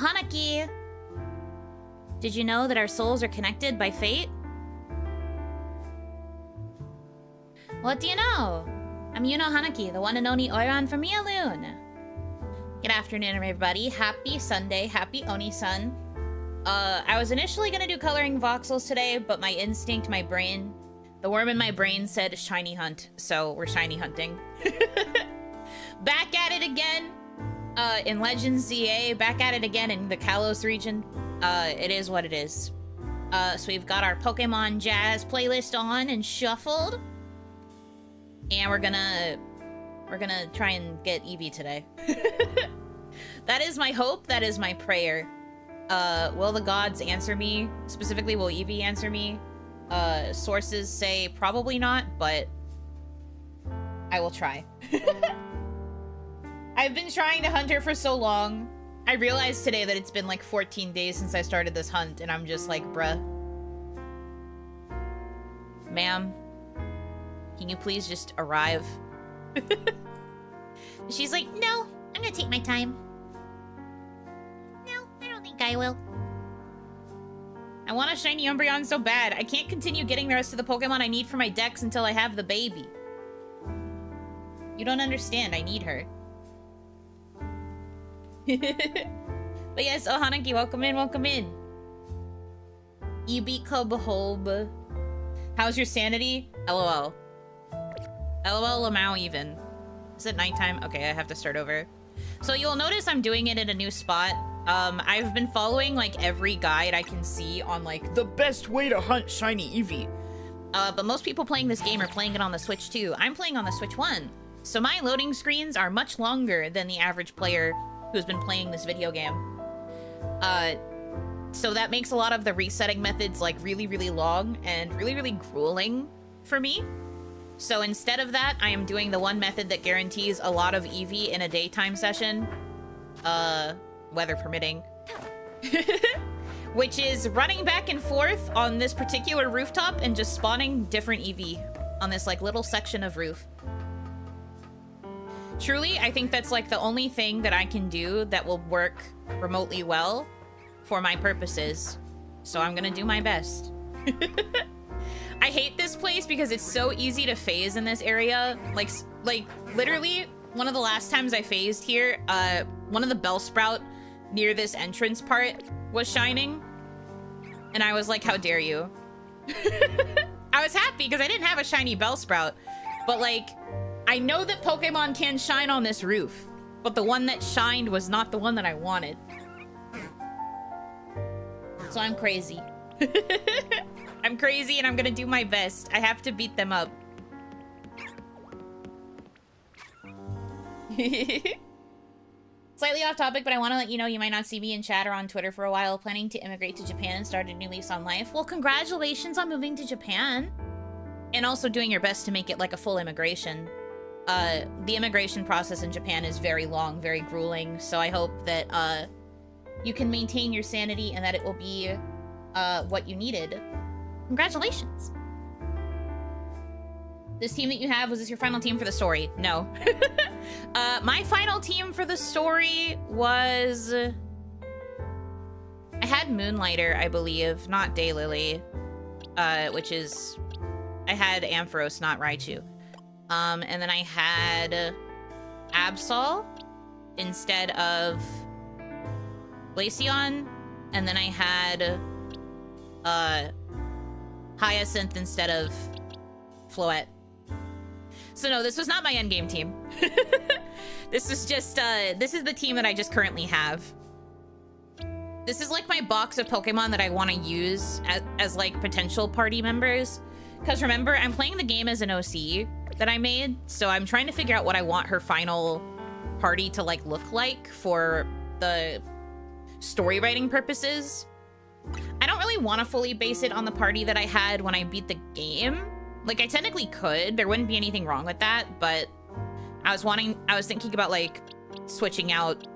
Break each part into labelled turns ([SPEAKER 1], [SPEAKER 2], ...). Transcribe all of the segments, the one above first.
[SPEAKER 1] Hanaki! Did you know that our souls are connected by fate? What do you know? I'm Yuno Hanaki, the one and only Oiran from Mialoon. Good afternoon, everybody. Happy Sunday. Happy Oni-san. I was initially gonna do coloring voxels today, but my instinct, my brain, the worm in my brain said shiny hunt, so we're shiny hunting. Back at it again in Legends ZA, back at it again in the Kalos region. It is what it is. So we've got our Pokemon Jazz playlist on and shuffled. And we're gonna try and get Eevee today. That is my hope, that is my prayer. Will the gods answer me? Specifically, will Eevee answer me? Sources say probably not, but I will try. I've been trying to hunt her for so long. I realized today that it's been like 14 days since I started this hunt, and I'm just like, bruh. Ma'am, can you please just arrive? She's like, no, I'm gonna take my time. No, I don't think I will. I want a shiny Umbreon so bad. I can't continue getting the rest of the Pokemon I need for my dex until I have the baby. You don't understand, I need her. But yes, oh Hanaki, welcome in, welcome in. Ibikabahob. How's your sanity? LOL. LOL Lamau even. Is it nighttime? Okay, I have to start over. So you'll notice I'm doing it in a new spot. I've been following like every guide I can see on like the best way to hunt shiny Eevee. But most people playing this game are playing it on the Switch too. I'm playing on the Switch 1. So my loading screens are much longer than the average player who's been playing this video game. So that makes a lot of the resetting methods like really, really long and really, really grueling for me. So instead of that, I am doing the one method that guarantees a lot of Eevee in a daytime session. Weather permitting. Which is running back and forth on this particular rooftop and just spawning different Eevee on this like little section of roof. Truly, I think that's like the only thing that I can do that will work remotely well for my purposes. So I'm gonna do my best. I hate this place because it's so easy to phase in this area. Like literally, one of the last times I phased here, one of the Bellsprout near this entrance part was shining. And I was like, how dare you? I was happy because I didn't have a shiny Bellsprout. But like, I know that Pokemon can shine on this roof. But the one that shined was not the one that I wanted. So I'm crazy. I'm crazy and I'm gonna do my best. I have to beat them up. Slightly off topic, but I want to let you know you might not see me in chat or on Twitter for a while. Planning to immigrate to Japan and start a new lease on life. Well, congratulations on moving to Japan. And also doing your best to make it like a full immigration. The immigration process in Japan is very long, very grueling. So I hope that you can maintain your sanity and that it will be what you needed. Congratulations. This team that you have, was this your final team for the story? No. My final team for the story was... I had Moonlighter, I believe, not Daylily. Which is... I had Ampharos, not Raichu. And then I had Absol instead of Glaceon. And then I had Hyacinth instead of Floette. So no, this was not my endgame team. This is just, this is the team that I just currently have. This is like my box of Pokemon that I want to use as like potential party members. Because remember, I'm playing the game as an OC that I made. So I'm trying to figure out what I want her final party to like look like for the story writing purposes. I don't really want to fully base it on the party that I had when I beat the game. Like, I technically could. There wouldn't be anything wrong with that, but I was thinking about, like, switching out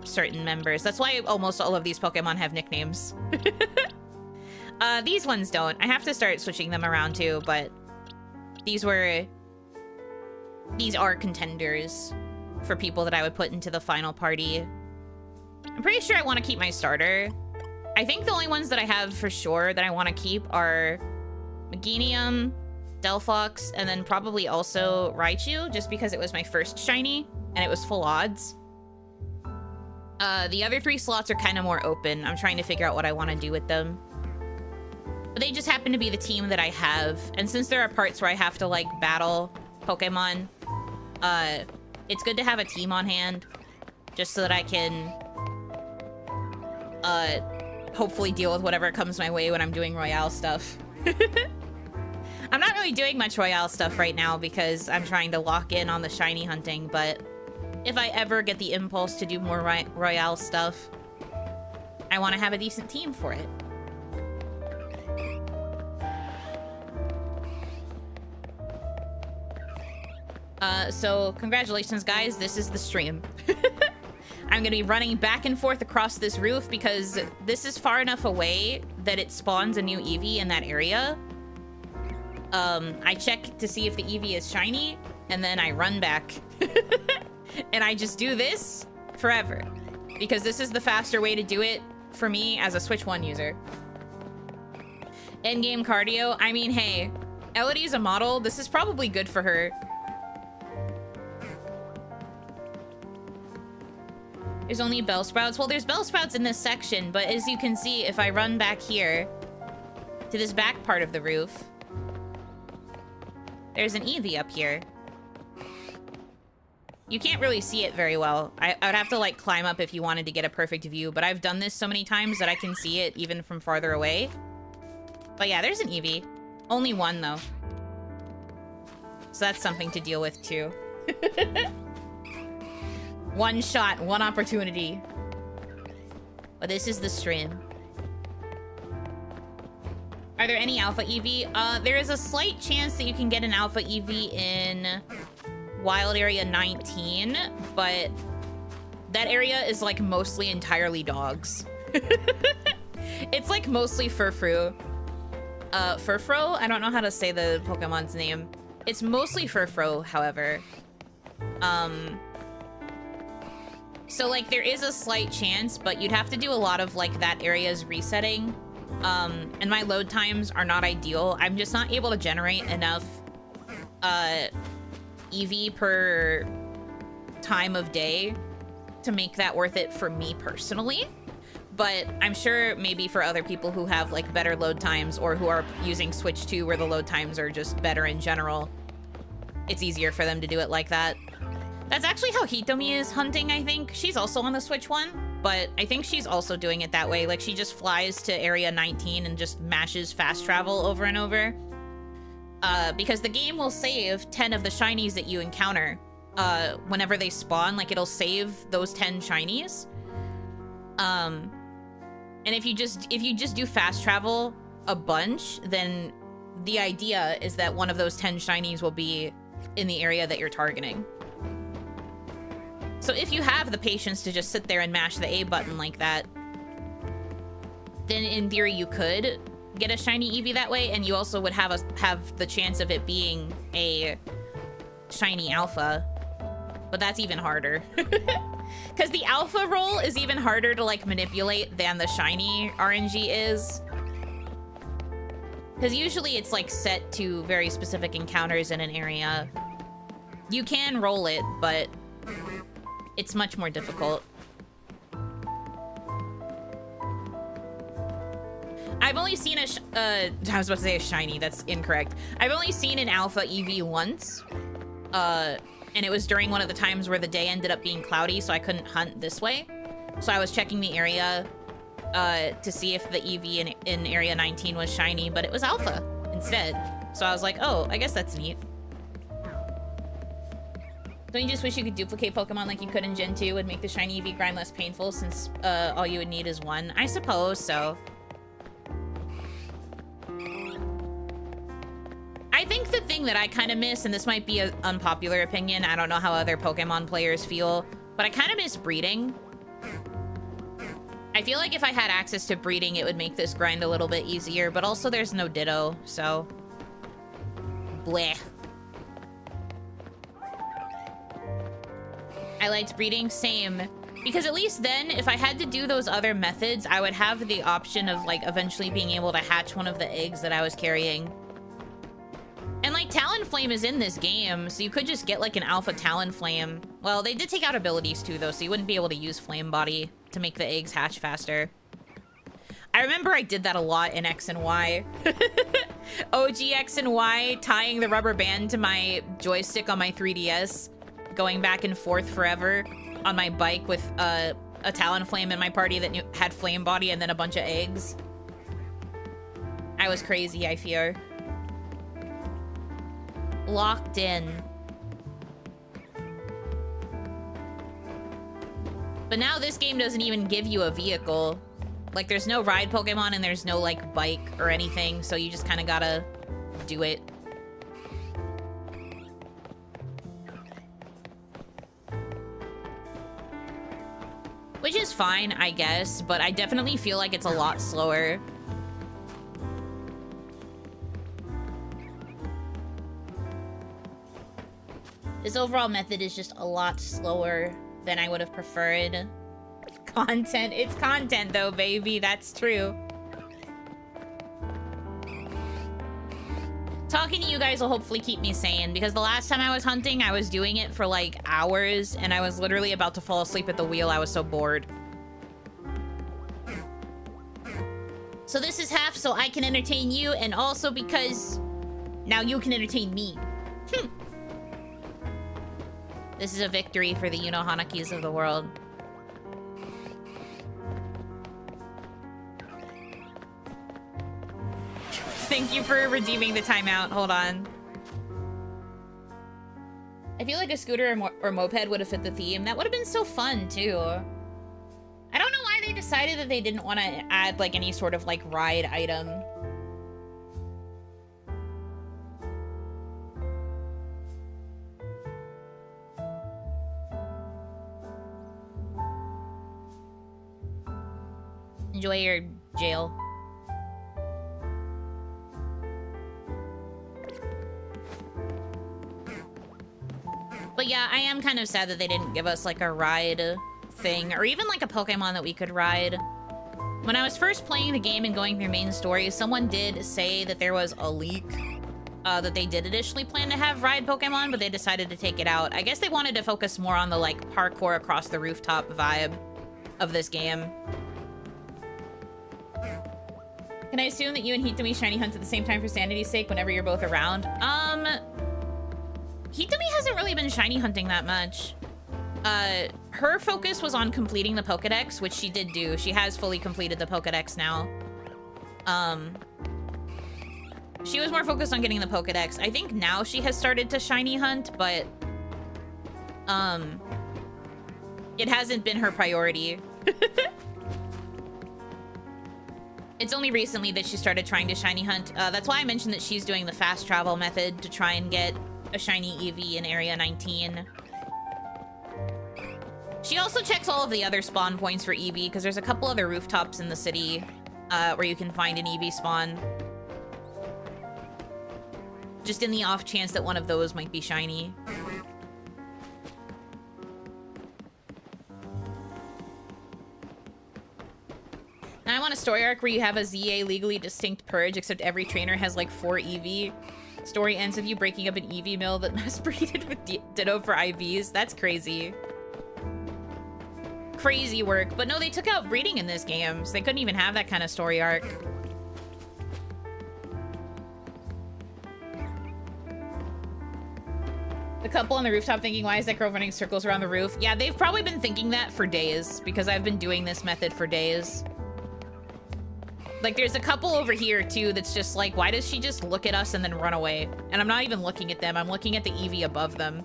[SPEAKER 1] certain members. That's why almost all of these Pokemon have nicknames. These ones don't. I have to start switching them around, too, but these are contenders for people that I would put into the final party. I'm pretty sure I want to keep my starter. I think the only ones that I have for sure that I want to keep are Meganium, Delphox, and then probably also Raichu, just because it was my first shiny and it was full odds. The other 3 slots are kind of more open. I'm trying to figure out what I want to do with them. But they just happen to be the team that I have. And since there are parts where I have to, like, battle Pokemon, it's good to have a team on hand just so that I can hopefully deal with whatever comes my way when I'm doing Royale stuff. I'm not really doing much Royale stuff right now because I'm trying to lock in on the shiny hunting, but if I ever get the impulse to do more Royale stuff, I want to have a decent team for it. So congratulations, guys. This is the stream. I'm gonna be running back and forth across this roof because this is far enough away that it spawns a new Eevee in that area. I check to see if the Eevee is shiny, and then I run back. And I just do this forever. Because this is the faster way to do it for me as a Switch 1 user. Endgame cardio. I mean, hey, Elodie's a model. This is probably good for her. There's only Bellsprouts. Well, there's Bellsprouts in this section, but as you can see, if I run back here to this back part of the roof, there's an Eevee up here. You can't really see it very well. I would have to, like, climb up if you wanted to get a perfect view, but I've done this so many times that I can see it even from farther away. But yeah, there's an Eevee. Only one, though. So that's something to deal with, too. One shot, one opportunity. But this is the stream. Are there any Alpha Eevee? There is a slight chance that you can get an Alpha Eevee in Wild Area 19, but that area is like mostly entirely dogs. It's like mostly Furfrou. Furfrou? I don't know how to say the Pokemon's name. It's mostly Furfrou, however. So, like, there is a slight chance, but you'd have to do a lot of, like, that area's resetting. And my load times are not ideal. I'm just not able to generate enough, EV per time of day to make that worth it for me personally. But I'm sure maybe for other people who have, like, better load times or who are using Switch 2 where the load times are just better in general, it's easier for them to do it like that. That's actually how Hitomi is hunting, I think. She's also on the Switch 1, but I think she's also doing it that way. Like, she just flies to Area 19 and just mashes fast travel over and over. Because the game will save 10 of the shinies that you encounter whenever they spawn. Like, it'll save those 10 shinies. And if you just do fast travel a bunch, then the idea is that one of those 10 shinies will be in the area that you're targeting. So if you have the patience to just sit there and mash the A button like that, then in theory you could get a shiny Eevee that way, and you also would have the chance of it being a shiny alpha. But that's even harder. Because the alpha roll is even harder to, like, manipulate than the shiny RNG is. Because usually it's, like, set to very specific encounters in an area. You can roll it, but it's much more difficult. I've only seen I was about to say a shiny, that's incorrect. I've only seen an alpha Eevee once. And it was during one of the times where the day ended up being cloudy, so I couldn't hunt this way. So I was checking the area to see if the Eevee in Area 19 was shiny, but it was alpha instead. So I was like, oh, I guess that's neat. Don't you just wish you could duplicate Pokemon like you could in Gen 2? Would make the shiny Eevee grind less painful since all you would need is one? I suppose so. I think the thing that I kind of miss, and this might be an unpopular opinion, I don't know how other Pokemon players feel, but I kind of miss breeding. I feel like if I had access to breeding, it would make this grind a little bit easier, but also there's no Ditto, so... bleh. I liked breeding, same. Because at least then, if I had to do those other methods, I would have the option of, like, eventually being able to hatch one of the eggs that I was carrying. And, like, Talonflame is in this game, so you could just get, like, an Alpha Talonflame. Well, they did take out abilities, too, though, so you wouldn't be able to use Flame Body to make the eggs hatch faster. I remember I did that a lot in X and Y. OG X and Y, tying the rubber band to my joystick on my 3DS, going back and forth forever on my bike with a Talonflame in my party that had Flame Body and then a bunch of eggs. I was crazy, I fear. Locked in. But now this game doesn't even give you a vehicle. Like, there's no ride Pokemon and there's no, like, bike or anything, so you just kind of gotta do it. Which is fine, I guess, but I definitely feel like it's a lot slower. This overall method is just a lot slower than I would have preferred. Content. It's content, though, baby. That's true. Talking to you guys will hopefully keep me sane, because the last time I was hunting, I was doing it for, like, hours, and I was literally about to fall asleep at the wheel. I was so bored. So this is half so I can entertain you, and also because now you can entertain me. This is a victory for the Yuno Hanakis of the world. Thank you for redeeming the timeout. Hold on. I feel like a scooter or moped would have fit the theme. That would have been so fun, too. I don't know why they decided that they didn't want to add, like, any sort of, like, ride item. Enjoy your jail. But yeah, I am kind of sad that they didn't give us, like, a ride thing, or even, like, a Pokemon that we could ride. When I was first playing the game and going through main story, someone did say that there was a leak, that they did initially plan to have ride Pokemon, but they decided to take it out. I guess they wanted to focus more on the, like, parkour across the rooftop vibe of this game. Can I assume that you and Hitami shiny hunt at the same time for sanity's sake whenever you're both around? Hitami hasn't really been shiny hunting that much. Her focus was on completing the Pokedex, which she did do. She has fully completed the Pokedex now. She was more focused on getting the Pokedex. I think now she has started to shiny hunt, but it hasn't been her priority. It's only recently that she started trying to shiny hunt. That's why I mentioned that she's doing the fast travel method to try and get a shiny eevee in Area 19. She also checks all of the other spawn points for eevee, because there's a couple other rooftops in the city where you can find an eevee spawn. Just in the off chance that one of those might be shiny. Now I want a story arc where you have a ZA legally distinct purge, except every trainer has like 4 eevee. Story ends with you breaking up an eevee mill that mass breeded with Ditto for IVs. That's crazy. Crazy work. But no, they took out breeding in this game, so they couldn't even have that kind of story arc. The couple on the rooftop thinking, why is that girl running circles around the roof? Yeah, they've probably been thinking that for days, because I've been doing this method for days. Like, there's a couple over here, too, that's just like, why does she just look at us and then run away? And I'm not even looking at them. I'm looking at the eevee above them.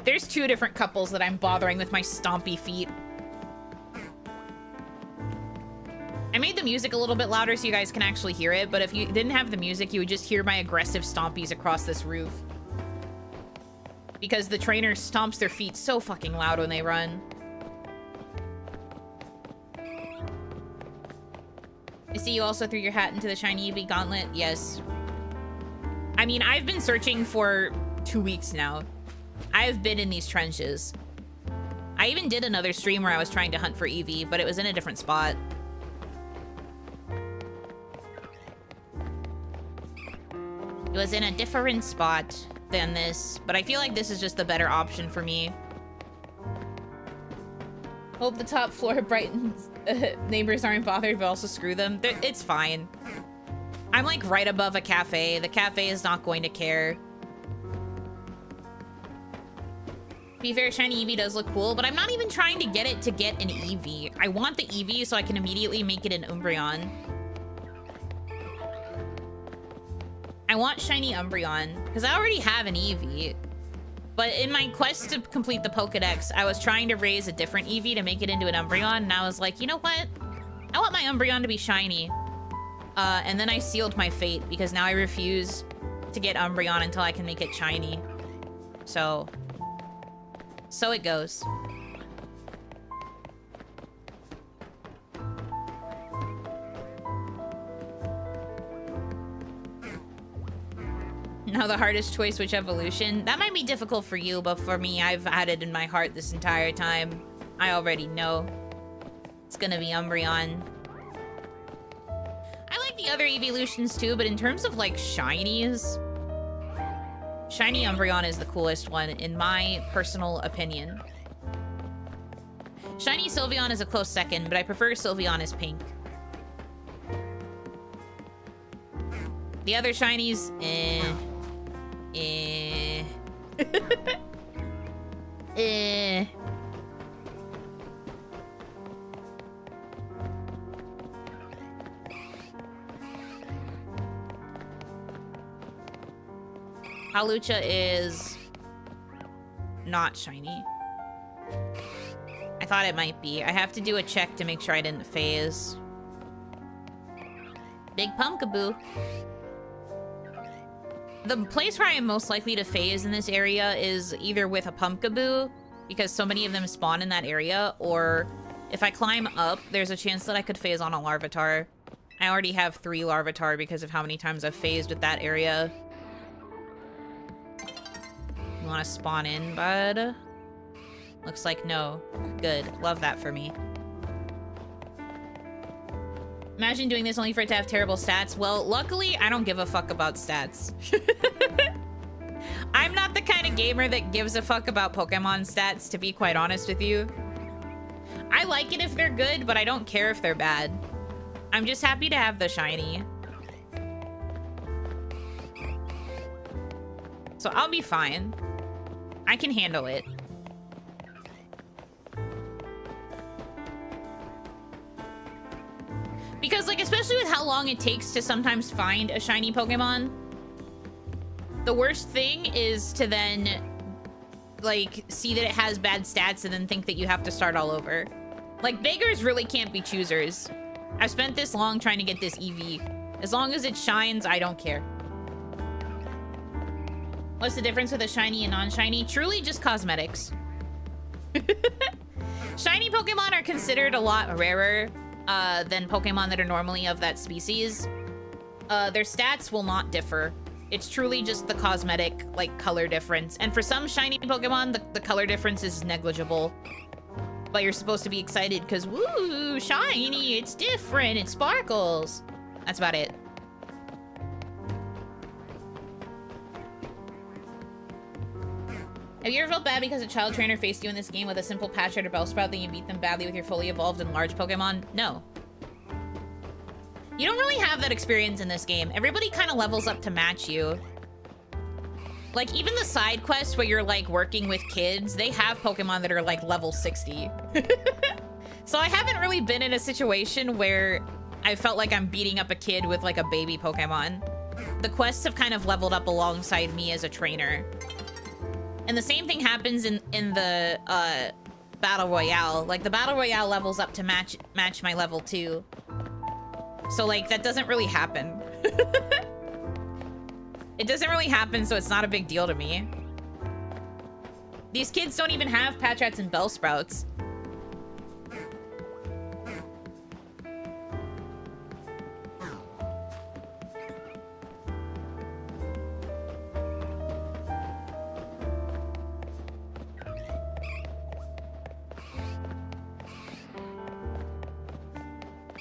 [SPEAKER 1] There's 2 different couples that I'm bothering with my stompy feet. I made the music a little bit louder so you guys can actually hear it, but if you didn't have the music, you would just hear my aggressive stompies across this roof. Because the trainer stomps their feet so fucking loud when they run. I see you also threw your hat into the shiny eevee gauntlet. Yes. I mean, I've been searching for 2 weeks now. I've been in these trenches. I I even did another stream where I was trying to hunt for eevee, but it was in a different spot. It was in a different spot than this, but I feel like this is just the better option for me. Hope the top floor brightens. Neighbors aren't bothered, but also screw them. It's fine. I'm like right above a cafe. The cafe is not going to care. To be fair, shiny eevee does look cool, but I'm not even trying to get it to get an eevee. I want the eevee so I can immediately make it an Umbreon. I want shiny Umbreon, because I already have an eevee. But in my quest to complete the Pokedex, I was trying to raise a different eevee to make it into an Umbreon, and I was like, you know what? I want my Umbreon to be shiny. And then I sealed my fate, because now I refuse to get Umbreon until I can make it shiny. So it goes. Now the hardest choice, which evolution? That might be difficult for you, but for me, I've had it in my heart this entire time. I already know. It's gonna be Umbreon. I like the other evolutions too, but in terms of like shinies, shiny Umbreon is the coolest one in my personal opinion. Shiny Sylveon is a close second, but I prefer Sylveon as pink. The other shinies, Halucha is not shiny. I thought it might be. I have to do a check to make sure I didn't phase. Big Pumpkaboo. The place where I am most likely to phase in this area is either with a Pumpkaboo, because so many of them spawn in that area, or if I climb up, there's a chance that I could phase on a Larvitar. I already have 3 Larvitar because of how many times I've phased with that area. You want to spawn in, bud? Looks like no. Good. Love that for me. Imagine doing this only for it to have terrible stats. Well, luckily, I don't give a fuck about stats. I'm not the kind of gamer that gives a fuck about Pokemon stats, to be quite honest with you. I like it if they're good, but I don't care if they're bad. I'm just happy to have the shiny. So I'll be fine. I can handle it. Because, like, especially with how long it takes to sometimes find a shiny Pokemon, the worst thing is to then, like, see that it has bad stats and then think that you have to start all over. Like, beggars really can't be choosers. I've spent this long trying to get this Eevee. As long as it shines, I don't care. What's the difference with a shiny and non-shiny? Truly just cosmetics. Shiny Pokemon are considered a lot rarer than Pokemon that are normally of that species. Their stats will not differ. It's truly just the cosmetic, like, color difference. And for some shiny Pokemon, the color difference is negligible. But you're supposed to be excited because, woo, shiny, it's different, it sparkles. That's about it. Have you ever felt bad because a child trainer faced you in this game with a simple Patchert or Bellsprout, then you beat them badly with your fully evolved and large Pokemon? No. You don't really have that experience in this game. Everybody kind of levels up to match you. Like, even the side quests where you're, like, working with kids, they have Pokemon that are, like, level 60. So I haven't really been in a situation where I felt like I'm beating up a kid with, like, a baby Pokemon. The quests have kind of leveled up alongside me as a trainer. And the same thing happens in the Battle Royale. Like, the Battle Royale levels up to match my level 2. So, like, that doesn't really happen. It doesn't really happen, so it's not a big deal to me. These kids don't even have Patchets and Bellsprouts.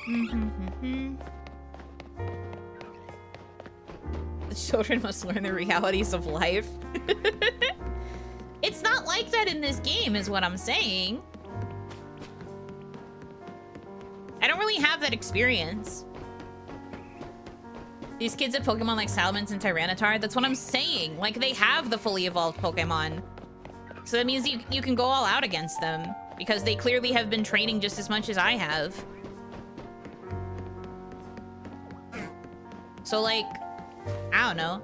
[SPEAKER 1] The children must learn the realities of life. It's not like that in this game, is what I'm saying. I don't really have that experience. These kids at Pokemon like Salamence and Tyranitar, that's what I'm saying. Like, they have the fully evolved Pokemon. So that means you can go all out against them, because they clearly have been training just as much as I have. So, like, I don't know.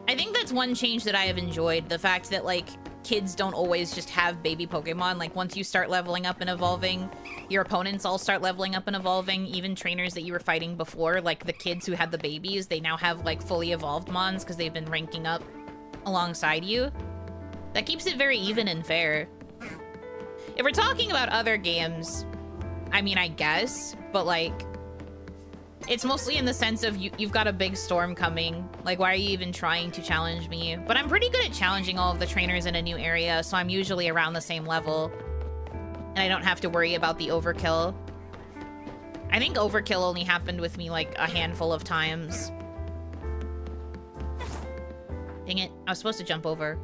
[SPEAKER 1] I think that's one change that I have enjoyed. The fact that, like, kids don't always just have baby Pokemon. Like, once you start leveling up and evolving, your opponents all start leveling up and evolving. Even trainers that you were fighting before, like the kids who had the babies, they now have, like, fully evolved Mons because they've been ranking up alongside you. That keeps it very even and fair. If we're talking about other games, I mean, I guess, but, like, it's mostly in the sense of you've got a big storm coming. Like, why are you even trying to challenge me? But I'm pretty good at challenging all of the trainers in a new area, so I'm usually around the same level. And I don't have to worry about the overkill. I think overkill only happened with me, like, a handful of times. Dang it. I was supposed to jump over.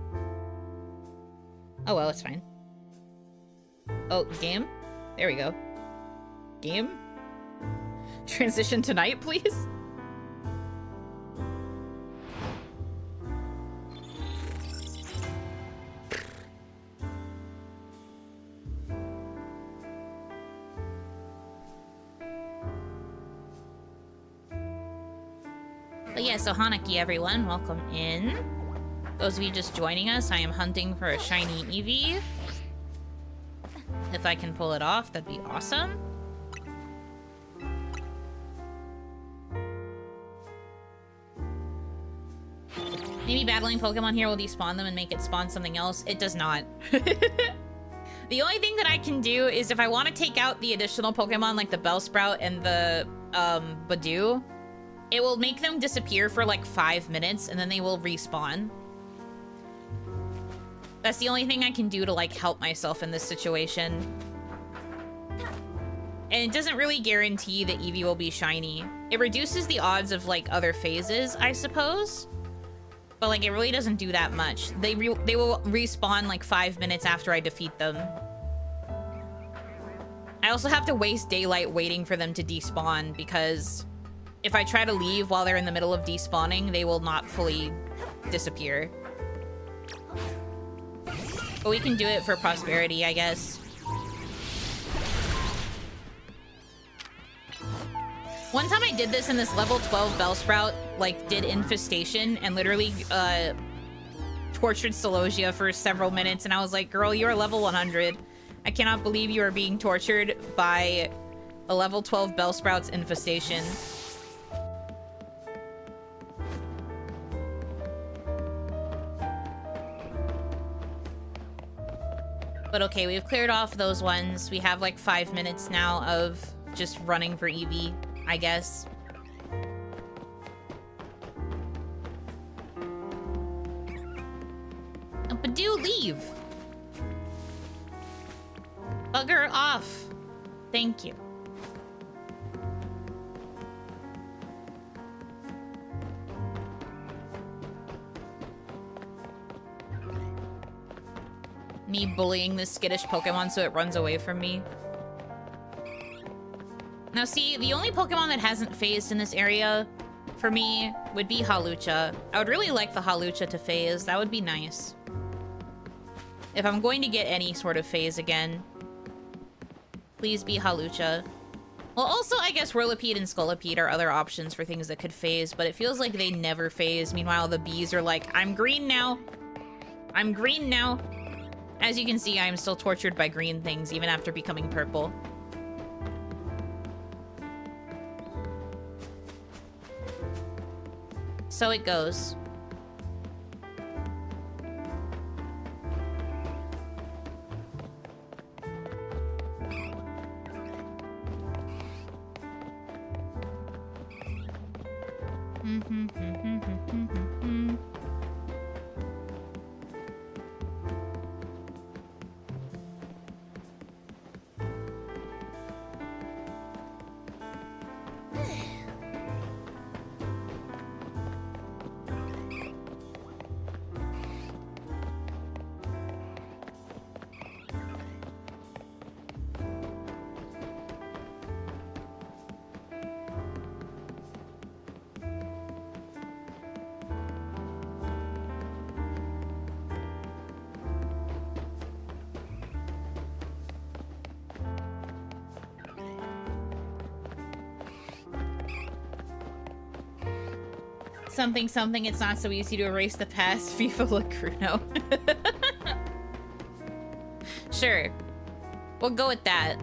[SPEAKER 1] Oh, well, it's fine. Oh, game? There we go. Game? Transition tonight, please? But yeah, so Hanaki, everyone, welcome in. Those of you just joining us, I am hunting for a shiny Eevee. If I can pull it off, that'd be awesome. Maybe battling Pokemon here will despawn them and make it spawn something else. It does not. The only thing that I can do is if I want to take out the additional Pokemon like the Bellsprout and the Badoo, it will make them disappear for like 5 minutes and then they will respawn. That's the only thing I can do to like help myself in this situation. And it doesn't really guarantee that Eevee will be shiny. It reduces the odds of like other phases, I suppose. But like it really doesn't do that much. They will respawn like 5 minutes after I defeat them. I also have to waste daylight waiting for them to despawn because if I try to leave while they're in the middle of despawning, they will not fully disappear. But we can do it for prosperity, I guess. One time I did this in this level 12 Bellsprout, like, did infestation and literally tortured Celosia for several minutes, and I was like, girl, you're level 100. I cannot believe you are being tortured by a level 12 Bellsprout's infestation. But okay, we've cleared off those ones. We have like 5 minutes now of just running for Eevee, I guess. But do leave. Bugger off. Thank you. Me bullying this skittish Pokemon so it runs away from me. Now see, the only Pokemon that hasn't phased in this area for me would be Hawlucha. I would really like the Hawlucha to phase. That would be nice. If I'm going to get any sort of phase again, please be Hawlucha. Well, also, I guess Whirlipede and Scolipede are other options for things that could phase, but it feels like they never phase. Meanwhile, the bees are like, I'm green now. I'm green now. As you can see, I am still tortured by green things, even after becoming purple. So it goes. something something, it's not so easy to erase the past. FIFA Lacruno. Sure. We'll go with that.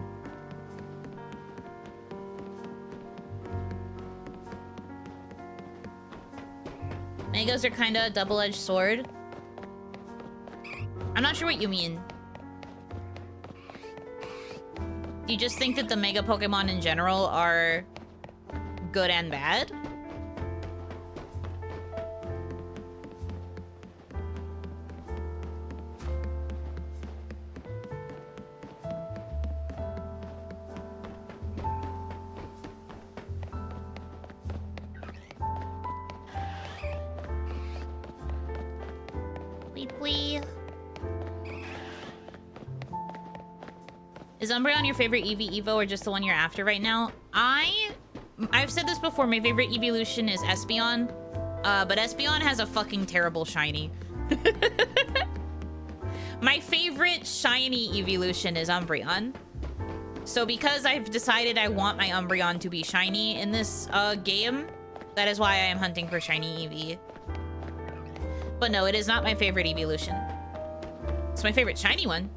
[SPEAKER 1] Megas are kinda a double-edged sword. I'm not sure what you mean. Do you just think that the Mega Pokemon in general are good and bad? Is Umbreon your favorite Eevee Evo or just the one you're after right now? I've said this before, my favorite evolution is Espeon. But Espeon has a fucking terrible shiny. My favorite shiny evolution is Umbreon. So because I've decided I want my Umbreon to be shiny in this game, that is why I am hunting for shiny Eevee. But no, it is not my favorite evolution. It's my favorite shiny one,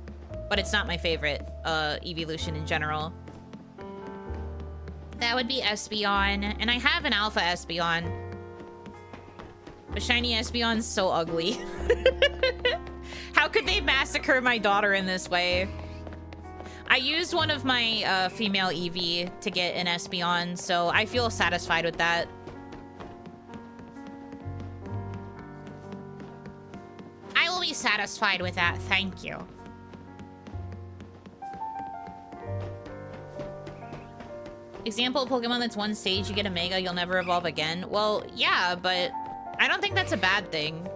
[SPEAKER 1] but it's not my favorite evolution in general. That would be Espeon, and I have an Alpha Espeon. But shiny Espeon's so ugly. How could they massacre my daughter in this way? I used one of my female Eevee to get an Espeon, so I feel satisfied with that. I will be satisfied with that, thank you. Example of Pokemon that's one stage, you get a Mega, you'll never evolve again. Well, yeah, but I don't think that's a bad thing.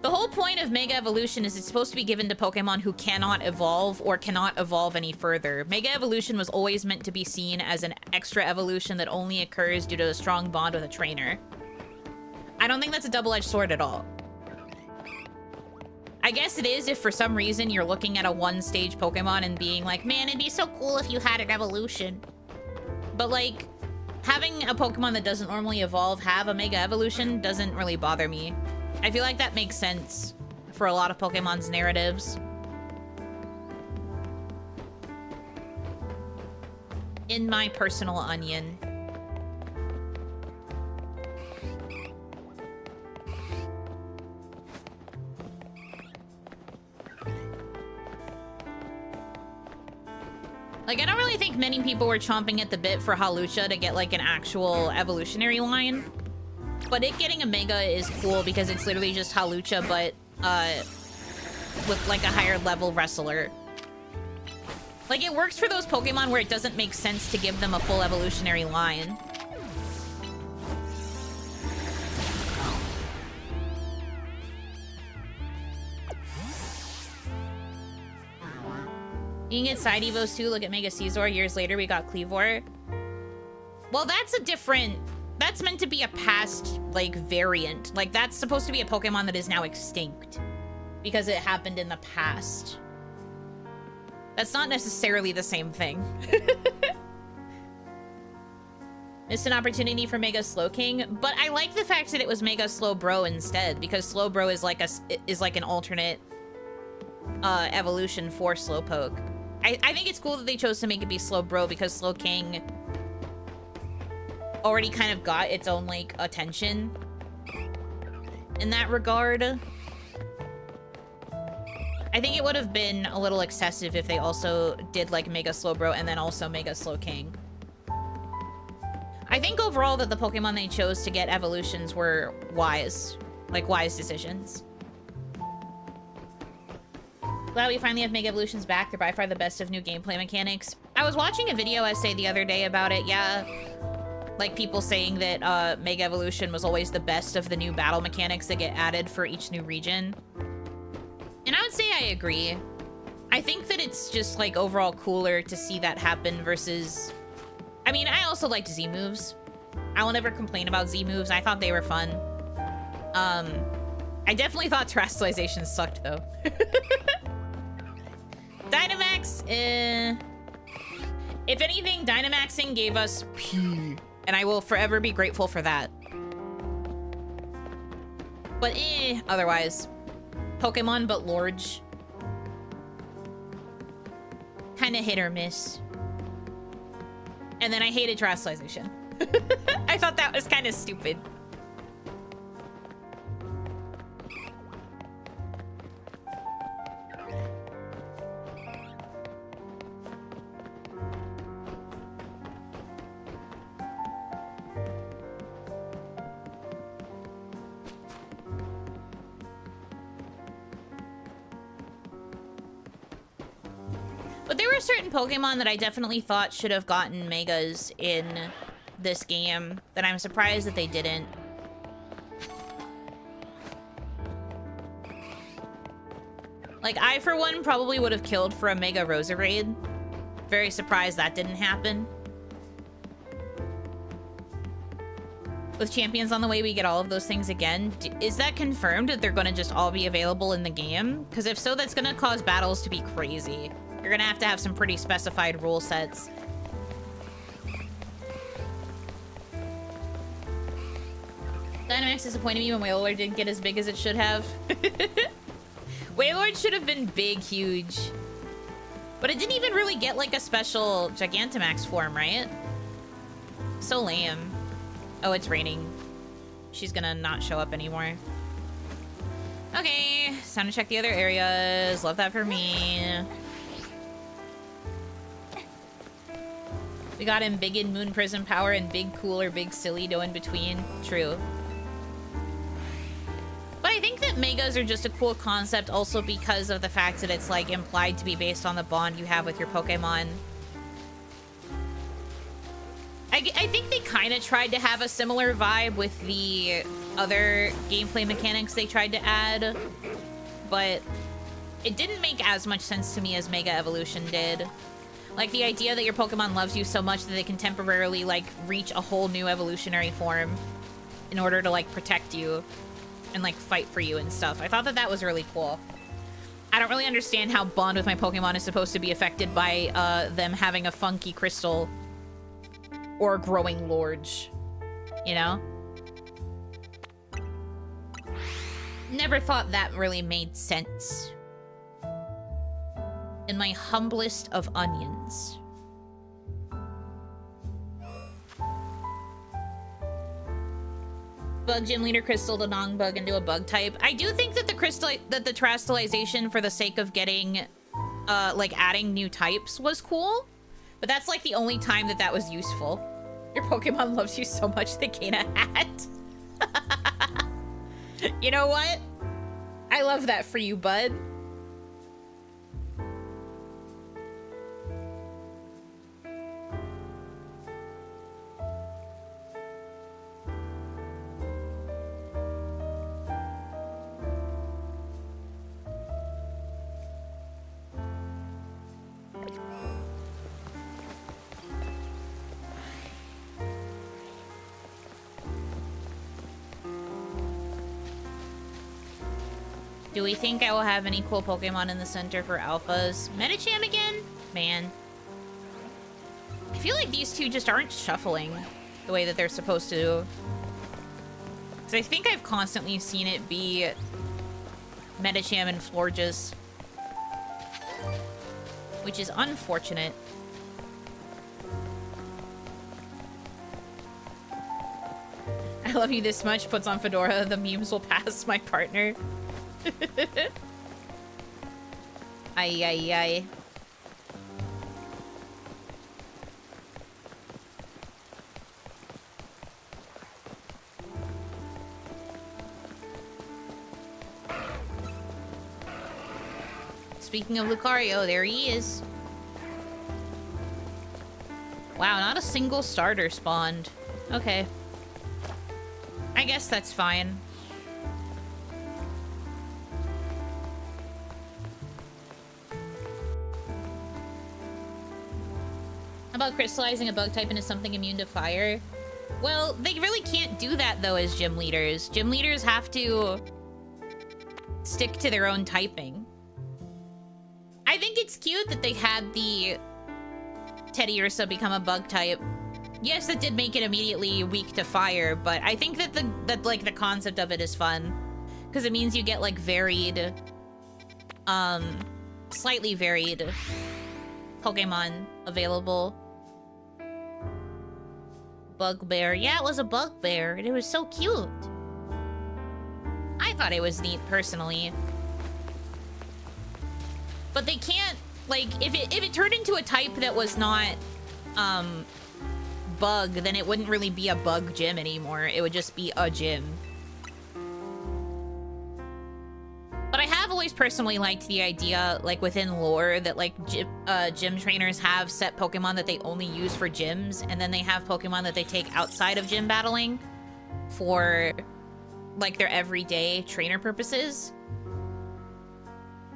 [SPEAKER 1] The whole point of Mega Evolution is it's supposed to be given to Pokemon who cannot evolve or cannot evolve any further. Mega Evolution was always meant to be seen as an extra evolution that only occurs due to a strong bond with a trainer. I don't think that's a double-edged sword at all. I guess it is if for some reason you're looking at a one-stage Pokemon and being like, man, it'd be so cool if you had an evolution. But like, having a Pokemon that doesn't normally evolve have a Mega Evolution doesn't really bother me. I feel like that makes sense for a lot of Pokemon's narratives. In my personal onion. Like, I don't really think many people were chomping at the bit for Hawlucha to get, like, an actual evolutionary line. But it getting a Mega is cool because it's literally just Hawlucha, but, with, like, a higher level wrestler. Like, it works for those Pokemon where it doesn't make sense to give them a full evolutionary line. You can get side evos too. Look at Mega Caesar. Years later, we got Cleavor. Well, that's a different... That's meant to be a past, like, variant. Like, that's supposed to be a Pokemon that is now extinct. Because it happened in the past. That's not necessarily the same thing. Missed an opportunity for Mega Slowking. But I like the fact that it was Mega Slowbro instead. Because Slowbro is like an alternate evolution for Slowpoke. I think it's cool that they chose to make it be Slowbro because Slowking already kind of got its own, like, attention in that regard. I think it would have been a little excessive if they also did, like, Mega Slowbro and then also Mega Slowking. I think overall that the Pokemon they chose to get evolutions were wise. Like, wise decisions. Glad we finally have Mega Evolutions back. They're by far the best of new gameplay mechanics. I was watching a video essay the other day about it, yeah. Like, people saying that Mega Evolution was always the best of the new battle mechanics that get added for each new region. And I would say I agree. I think that it's just, like, overall cooler to see that happen versus... I mean, I also liked Z moves. I will never complain about Z moves. I thought they were fun. I definitely thought terrestrialization sucked, though. Dynamax, If anything, Dynamaxing gave us P, and I will forever be grateful for that. But otherwise, Pokemon but Lorge. Kind of hit or miss. And then I hated Terastallization. I thought that was kind of stupid. But there were certain Pokemon that I definitely thought should have gotten Megas in this game that I'm surprised that they didn't. Like, I, for one, probably would have killed for a Mega Roserade. Very surprised that didn't happen. With Champions on the way, we get all of those things again. Is that confirmed that they're going to just all be available in the game? Because if so, that's going to cause battles to be crazy. You're going to have some pretty specified rule sets. Dynamax disappointed me when Wailord didn't get as big as it should have. Wailord should have been big, huge. But it didn't even really get like a special Gigantamax form, right? So lame. Oh, it's raining. She's gonna not show up anymore. Okay, it's time to check the other areas. Love that for me. We got him big in Moon Prism Power and big cool or big silly, no in between. True. But I think that Megas are just a cool concept also because of the fact that it's like implied to be based on the bond you have with your Pokemon. I think they kind of tried to have a similar vibe with the other gameplay mechanics they tried to add, but it didn't make as much sense to me as Mega Evolution did. Like, the idea that your Pokemon loves you so much that they can temporarily, like, reach a whole new evolutionary form in order to, like, protect you and, like, fight for you and stuff. I thought that that was really cool. I don't really understand how bond with my Pokemon is supposed to be affected by them having a funky crystal or growing Lorge, you know? Never thought that really made sense. In my humblest of onions. Bug Gym Leader crystal the Nongbug into a bug type. I do think that the terastallization for the sake of getting, like adding new types was cool. But that's like the only time that that was useful. Your Pokemon loves you so much they gain a hat. You know what? I love that for you, bud. Do we think I will have any cool Pokemon in the center for alphas? Medicham again? Man. I feel like these two just aren't shuffling the way that they're supposed to. Because I think I've constantly seen it be Medicham and Florges. Which is unfortunate. I love you this much, puts on Fedora, the memes will pass my partner. Ay, ay, ay. Speaking of Lucario, there he is. Wow, not a single starter spawned. Okay. I guess that's fine. How about crystallizing a bug type into something immune to fire? Well, they really can't do that, though, as gym leaders. Gym leaders have to stick to their own typing. I think it's cute that they had the Teddy Ursa become a bug type. Yes, that did make it immediately weak to fire, but I think that the concept of it is fun. Because it means you get, like, varied, slightly varied Pokemon available. Bugbear. Yeah, it was a bugbear, and it was so cute. I thought it was neat, personally. But they can't, like, if it turned into a type that was not, bug, then it wouldn't really be a bug gym anymore. It would just be a gym. But I have always personally liked the idea, like, within lore, that, like, gym trainers have set Pokemon that they only use for gyms, and then they have Pokemon that they take outside of gym battling for, like, their everyday trainer purposes.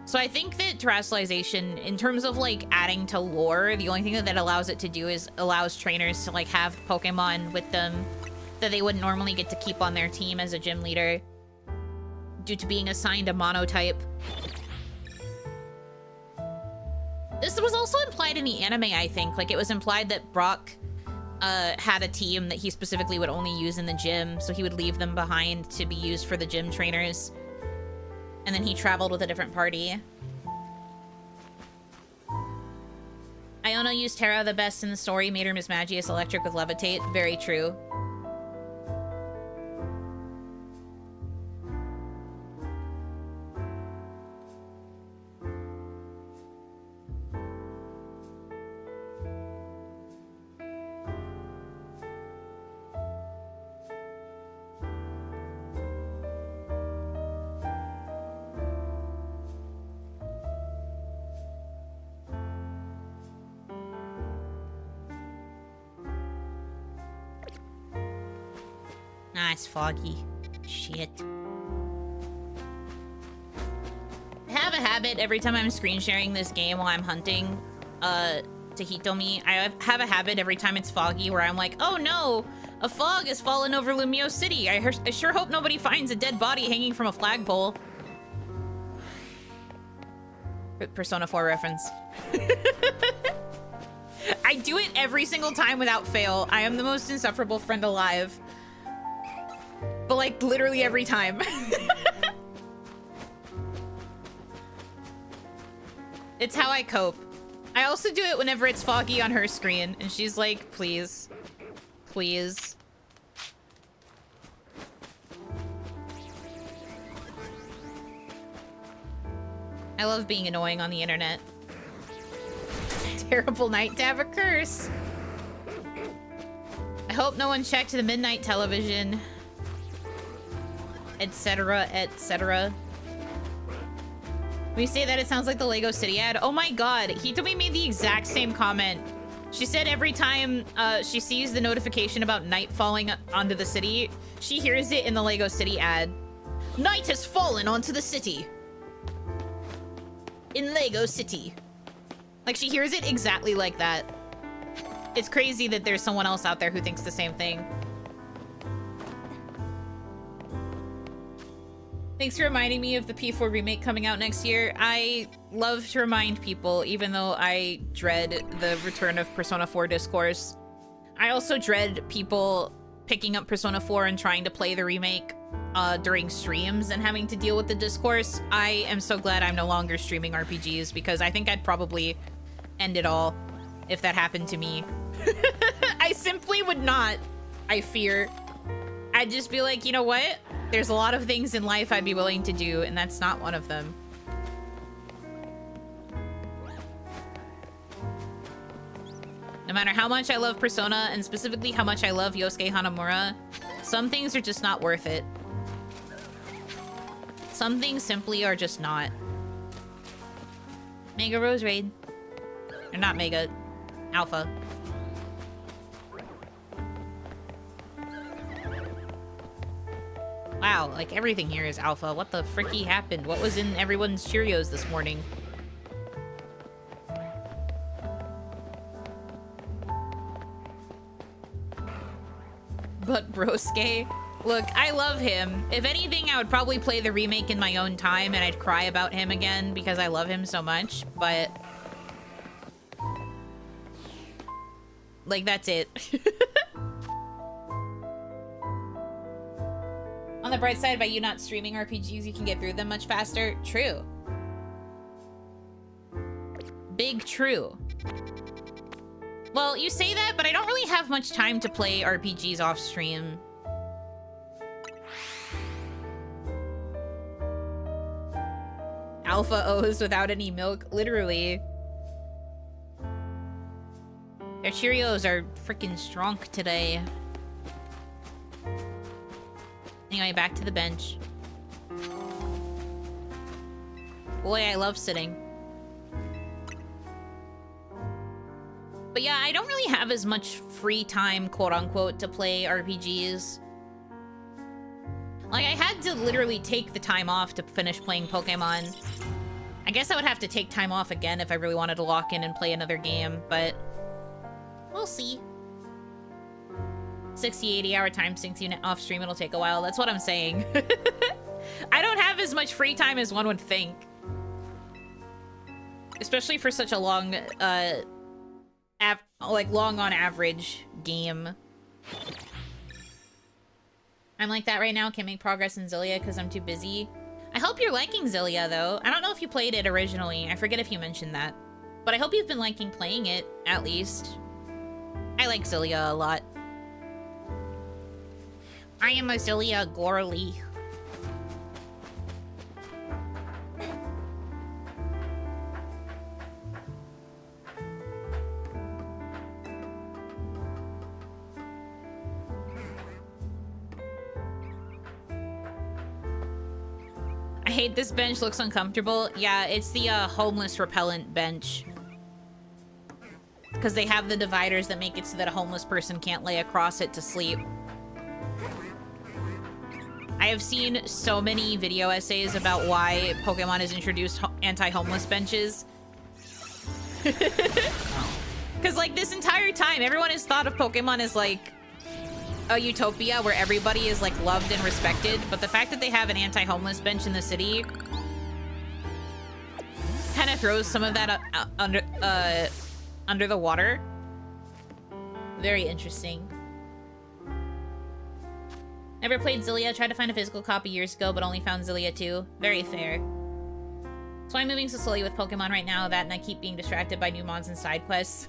[SPEAKER 1] So I think that terrestrialization, in terms of, like, adding to lore, the only thing that allows it to do is allows trainers to, like, have Pokemon with them that they wouldn't normally get to keep on their team as a gym leader due to being assigned a monotype. This was also implied in the anime, I think. Like, it was implied that Brock had a team that he specifically would only use in the gym, so he would leave them behind to be used for the gym trainers. And then he traveled with a different party. Iono used Terra the best in the story, made her Miss Magius electric with Levitate. Very true. Ah, it's foggy. Shit. I have a habit every time I'm screen sharing this game while I'm hunting to Hitomi. I have a habit every time it's foggy where I'm like, oh no, a fog has fallen over Lumio City. I sure hope nobody finds a dead body hanging from a flagpole. Persona 4 reference. I do it every single time without fail. I am the most insufferable friend alive. But, like, literally every time. It's how I cope. I also do it whenever it's foggy on her screen, and she's like, please. Please. I love being annoying on the internet. Terrible night to have a curse. I hope no one checked the midnight television. Etc., etc. When you say that, it sounds like the Lego City ad. Oh my god, Hitomi made the exact same comment. She said every time she sees the notification about night falling onto the city, she hears it in the Lego City ad. Night has fallen onto the city. In Lego City. Like, she hears it exactly like that. It's crazy that there's someone else out there who thinks the same thing. Thanks for reminding me of the P4 remake coming out next year. I love to remind people, even though I dread the return of Persona 4 discourse. I also dread people picking up Persona 4 and trying to play the remake during streams and having to deal with the discourse. I am so glad I'm no longer streaming RPGs because I think I'd probably end it all if that happened to me. I simply would not, I fear. I'd just be like, you know what? There's a lot of things in life I'd be willing to do, and that's not one of them. No matter how much I love Persona, and specifically how much I love Yosuke Hanamura, some things are just not worth it. Some things simply are just not. Mega Rose Raid. Or not Mega. Alpha. Wow, like everything here is alpha. What the fricky happened? What was in everyone's Cheerios this morning? But Broske, look, I love him. If anything, I would probably play the remake in my own time and I'd cry about him again because I love him so much, but Like, that's it. On the bright side, by you not streaming RPGs, you can get through them much faster. True. Big true. Well, you say that, but I don't really have much time to play RPGs off stream. Alpha O's without any milk, literally. Their Cheerios are freaking strong today. Anyway, back to the bench. Boy, I love sitting. But yeah, I don't really have as much free time, quote-unquote, to play RPGs. Like, I had to literally take the time off to finish playing Pokemon. I guess I would have to take time off again if I really wanted to lock in and play another game, but we'll see. 60, 80-hour time sinks you off stream, it'll take a while. That's what I'm saying. I don't have as much free time as one would think. Especially for such a long, long on average game. I'm like that right now, can't make progress in Zillia because I'm too busy. I hope you're liking Zillia, though. I don't know if you played it originally. I forget if you mentioned that. But I hope you've been liking playing it, at least. I like Zillia a lot. I am a Zillia girly. I hate this bench, looks uncomfortable. Yeah, it's the homeless repellent bench. Because they have the dividers that make it so that a homeless person can't lay across it to sleep. I have seen so many video essays about why Pokemon has introduced anti-homeless benches. Because, like, this entire time, everyone has thought of Pokemon as, like, a utopia where everybody is, like, loved and respected. But the fact that they have an anti-homeless bench in the city kind of throws some of that under the water. Very interesting. Never played Zillia, tried to find a physical copy years ago, but only found Zillia 2. Very fair. So I'm moving so slowly with Pokemon right now, that and I keep being distracted by new mons and side quests.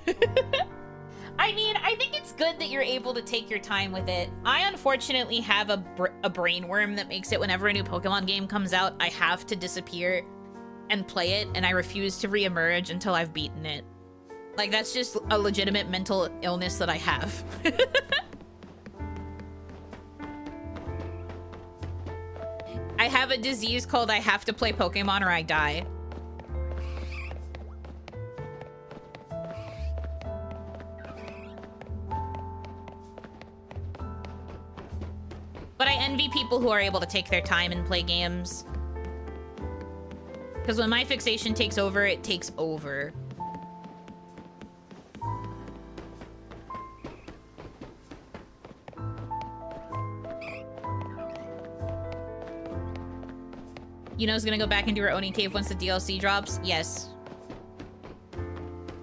[SPEAKER 1] I mean, I think it's good that you're able to take your time with it. I unfortunately have a brain worm that makes it whenever a new Pokemon game comes out, I have to disappear and play it, and I refuse to reemerge until I've beaten it. Like, that's just a legitimate mental illness that I have. I have a disease called I have to play Pokemon or I die. But I envy people who are able to take their time and play games. Because when my fixation takes over, it takes over. Yuno's gonna go back into her Oni cave once the DLC drops? Yes.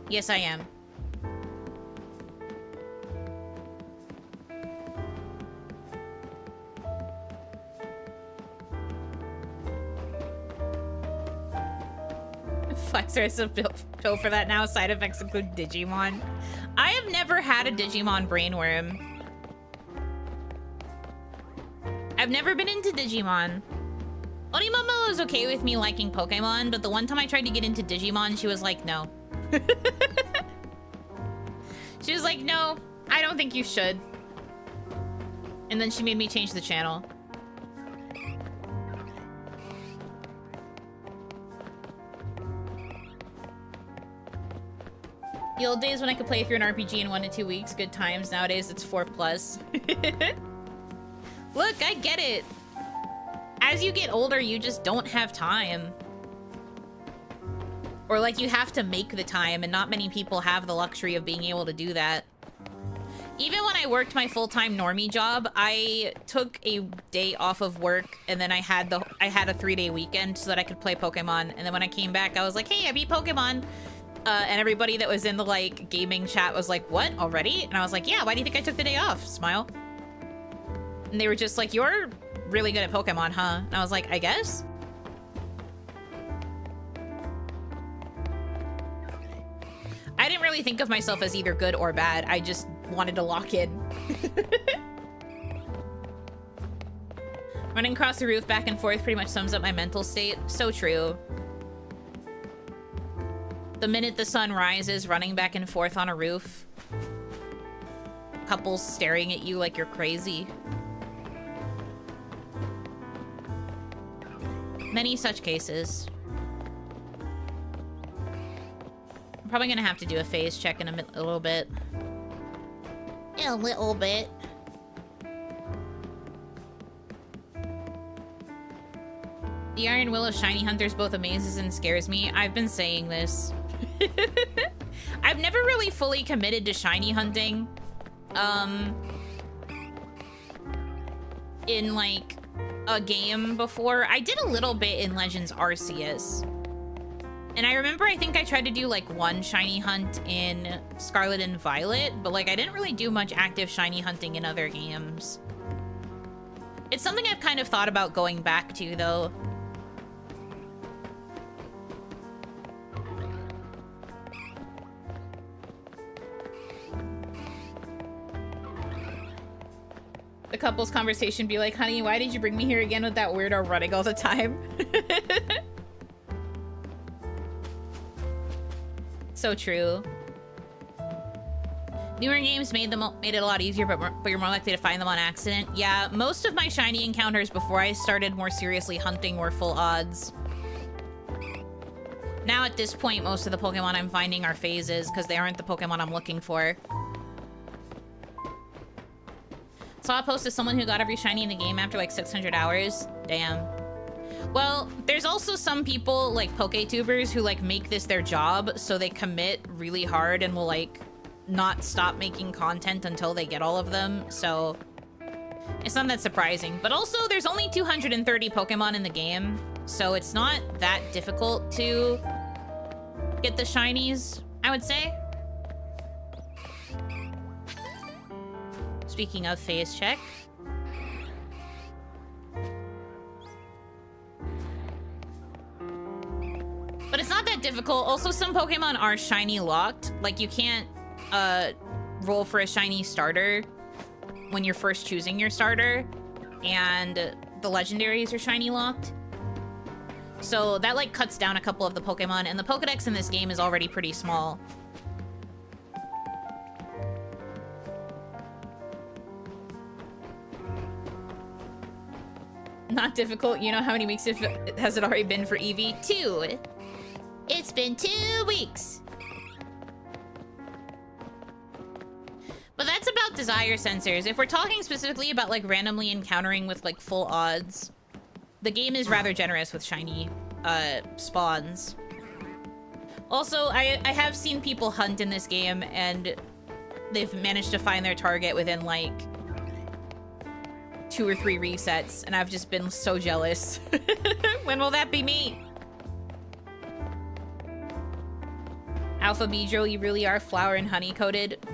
[SPEAKER 1] Yes, I am. Flexer a pill for that now. Side effects include Digimon. I have never had a Digimon brainworm. I've never been into Digimon. Onimomo was okay with me liking Pokemon, but the one time I tried to get into Digimon, she was like, no. She was like, no, I don't think you should. And then she made me change the channel. The old days when I could play through an RPG in 1 to 2 weeks, good times. Nowadays, it's 4+. Look, I get it. As you get older, you just don't have time. Or, like, you have to make the time, and not many people have the luxury of being able to do that. Even when I worked my full-time normie job, I took a day off of work, and then I had a 3-day weekend so that I could play Pokemon. And then when I came back, I was like, hey, I beat Pokemon. and everybody that was in the, like, gaming chat was like, what, already? And I was like, yeah, why do you think I took the day off? Smile. And they were just like, you're really good at Pokemon, huh? And I was like, I guess? I didn't really think of myself as either good or bad. I just wanted to lock in. Running across the roof back and forth pretty much sums up my mental state. So true. The minute the sun rises, running back and forth on a roof. Couples staring at you like you're crazy. Many such cases. I'm probably gonna have to do a phase check in a little bit. A little bit. The Iron Will of Shiny Hunters both amazes and scares me. I've been saying this. I've never really fully committed to shiny hunting. In like a game before. I did a little bit in Legends Arceus. And I remember I think I tried to do like one shiny hunt in Scarlet and Violet, but like I didn't really do much active shiny hunting in other games. It's something I've kind of thought about going back to though. The couple's conversation be like, honey, why did you bring me here again with that weirdo running all the time? So true. Newer games made it a lot easier, but you're more likely to find them on accident. Yeah, most of my shiny encounters before I started more seriously hunting were full odds. Now at this point, most of the Pokemon I'm finding are phases because they aren't the Pokemon I'm looking for. Saw a post of someone who got every shiny in the game after like 600 hours. Damn. Well, there's also some people like VTubers who like make this their job, so they commit really hard and will like not stop making content until they get all of them. So it's not that surprising. But also there's only 230 Pokemon in the game, so it's not that difficult to get the shinies, I would say. Speaking of phase check. But it's not that difficult. Also, some Pokemon are shiny locked. Like, you can't roll for a shiny starter when you're first choosing your starter. And the legendaries are shiny locked. So that, like, cuts down a couple of the Pokemon. And the Pokedex in this game is already pretty small. Not difficult. You know how many weeks has it already been for Eevee? 2. It's been 2 weeks. But that's about desire sensors. If we're talking specifically about like randomly encountering with like full odds, the game is rather generous with shiny spawns. Also, I have seen people hunt in this game and they've managed to find their target within like 2 or 3 resets, and I've just been so jealous. When will that be me? Alpha Beedrill, you really are flower and honey coated.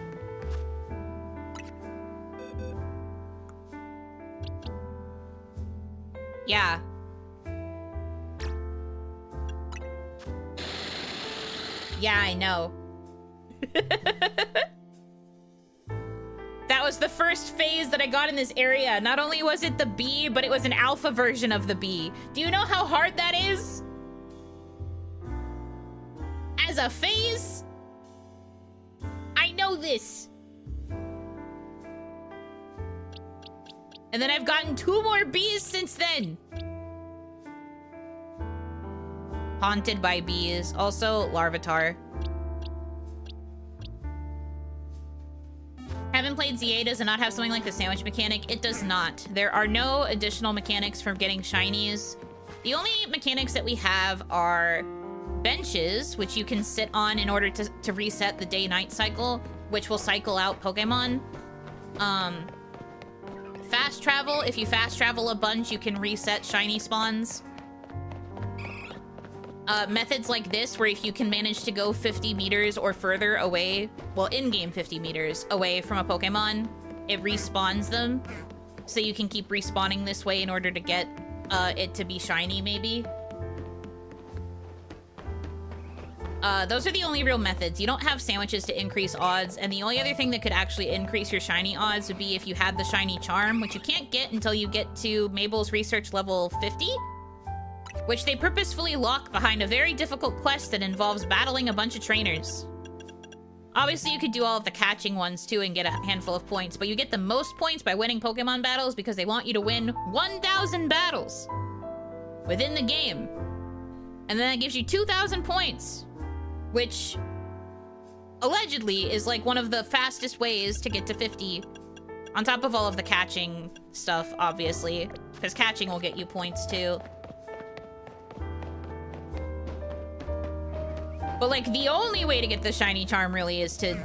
[SPEAKER 1] Yeah. Yeah, I know. That was the first phase that I got in this area. Not only was it the bee, but it was an alpha version of the bee. Do you know how hard that is? As a phase? I know this. And then I've gotten 2 more bees since then. Haunted by bees. Also, Larvitar. Haven't played ZA. Does it not have something like the sandwich mechanic? It does not. There are no additional mechanics for getting shinies. The only mechanics that we have are benches, which you can sit on in order to reset the day-night cycle, which will cycle out Pokemon. Fast travel. If you fast travel a bunch, you can reset shiny spawns. methods like this, where if you can manage to go 50 meters or further away, well, in-game 50 meters away from a Pokemon, it respawns them. So you can keep respawning this way in order to get it to be shiny, maybe. Those are the only real methods. You don't have sandwiches to increase odds, and the only other thing that could actually increase your shiny odds would be if you had the shiny charm, which you can't get until you get to Mabel's research level 50, which they purposefully lock behind a very difficult quest that involves battling a bunch of trainers. Obviously, you could do all of the catching ones too and get a handful of points, but you get the most points by winning Pokemon battles because they want you to win 1,000 battles within the game. And then that gives you 2,000 points, which allegedly is like one of the fastest ways to get to 50. On top of all of the catching stuff, obviously, because catching will get you points too. But like the only way to get the shiny charm really is to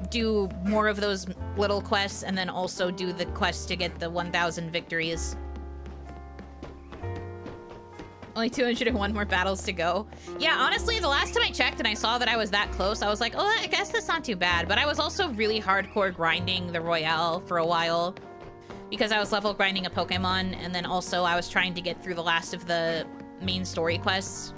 [SPEAKER 1] do more of those little quests and then also do the quest to get the 1,000 victories. Only 201 more battles to go. Yeah, honestly, the last time I checked and I saw that I was that close, I was like, oh, I guess that's not too bad. But I was also really hardcore grinding the Royale for a while because I was level grinding a Pokemon, and then also I was trying to get through the last of the main story quests.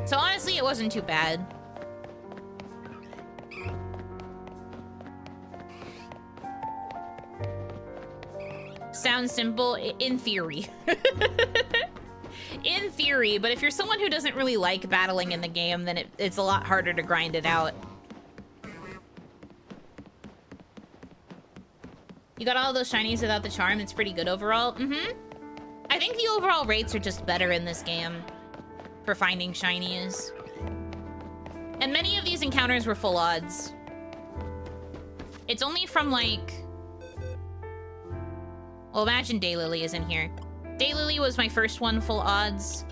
[SPEAKER 1] So honestly, it wasn't too bad. Sounds simple in theory. In theory, but if you're someone who doesn't really like battling in the game, then it's a lot harder to grind it out. You got all those shinies without the charm. It's pretty good overall. I think the overall rates are just better in this game for finding shinies. And many of these encounters were full odds. It's only from like... Well, imagine Daylily is in here. Daylily was my first one, full odds.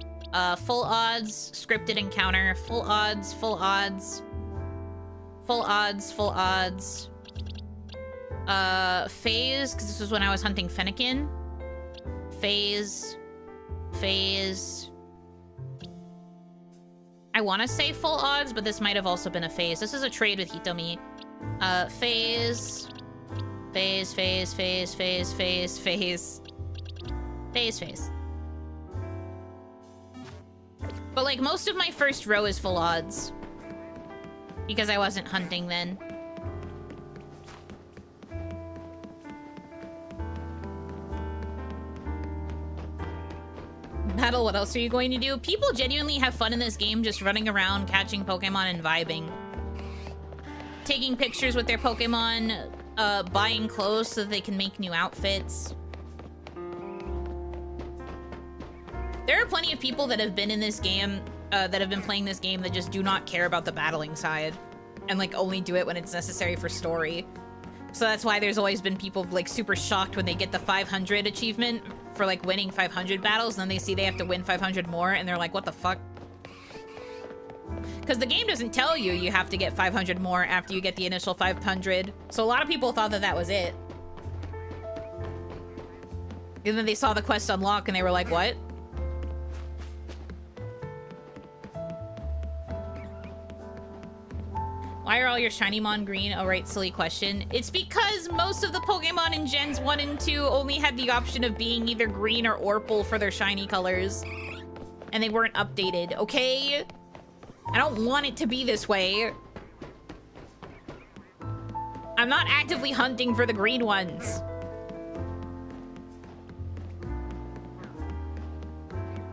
[SPEAKER 1] Full odds, scripted encounter, full odds, full odds. Full odds, full odds. Phase, because this was when I was hunting Fennekin. Phase. Phase. I want to say full odds, but this might have also been a phase. This is a trade with Hitomi. Phase. Phase, phase, phase, phase, phase, phase. Phase, phase. But like most of my first row is full odds. Because I wasn't hunting then. Battle, what else are you going to do? People genuinely have fun in this game just running around, catching Pokemon and vibing. Taking pictures with their Pokemon, buying clothes so that they can make new outfits. There are plenty of people that have been in this game, that have been playing this game that just do not care about the battling side. And like only do it when it's necessary for story. So that's why there's always been people like super shocked when they get the 500 achievement for like winning 500 battles, and then they see they have to win 500 more and they're like, what the fuck? Because the game doesn't tell you you have to get 500 more after you get the initial 500. So a lot of people thought that that was it. And then they saw the quest unlock and they were like, what? Why are all your Shinymon green? Oh, right, silly question. It's because most of the Pokemon in Gens 1 and 2 only had the option of being either green or Orpal for their shiny colors. And they weren't updated, okay? I don't want it to be this way. I'm not actively hunting for the green ones.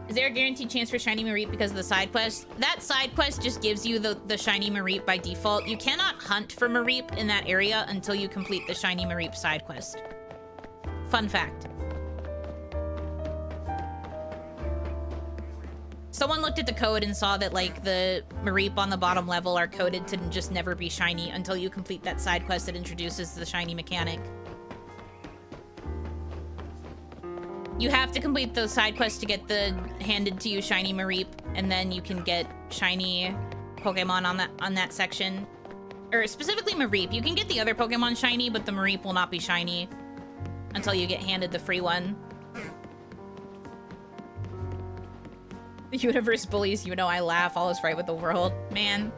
[SPEAKER 1] Is there a guaranteed chance for Shiny Mareep because of the side quest? That side quest just gives you the Shiny Mareep by default. You cannot hunt for Mareep in that area until you complete the Shiny Mareep side quest. Fun fact. Someone looked at the code and saw that like the Mareep on the bottom level are coded to just never be shiny until you complete that side quest that introduces the shiny mechanic. You have to complete those side quests to get the handed to you shiny Mareep, and then you can get shiny Pokemon on that section. Or specifically Mareep. You can get the other Pokemon shiny, but the Mareep will not be shiny until you get handed the free one. The universe bullies Yuno, I laugh, all is right with the world. Man.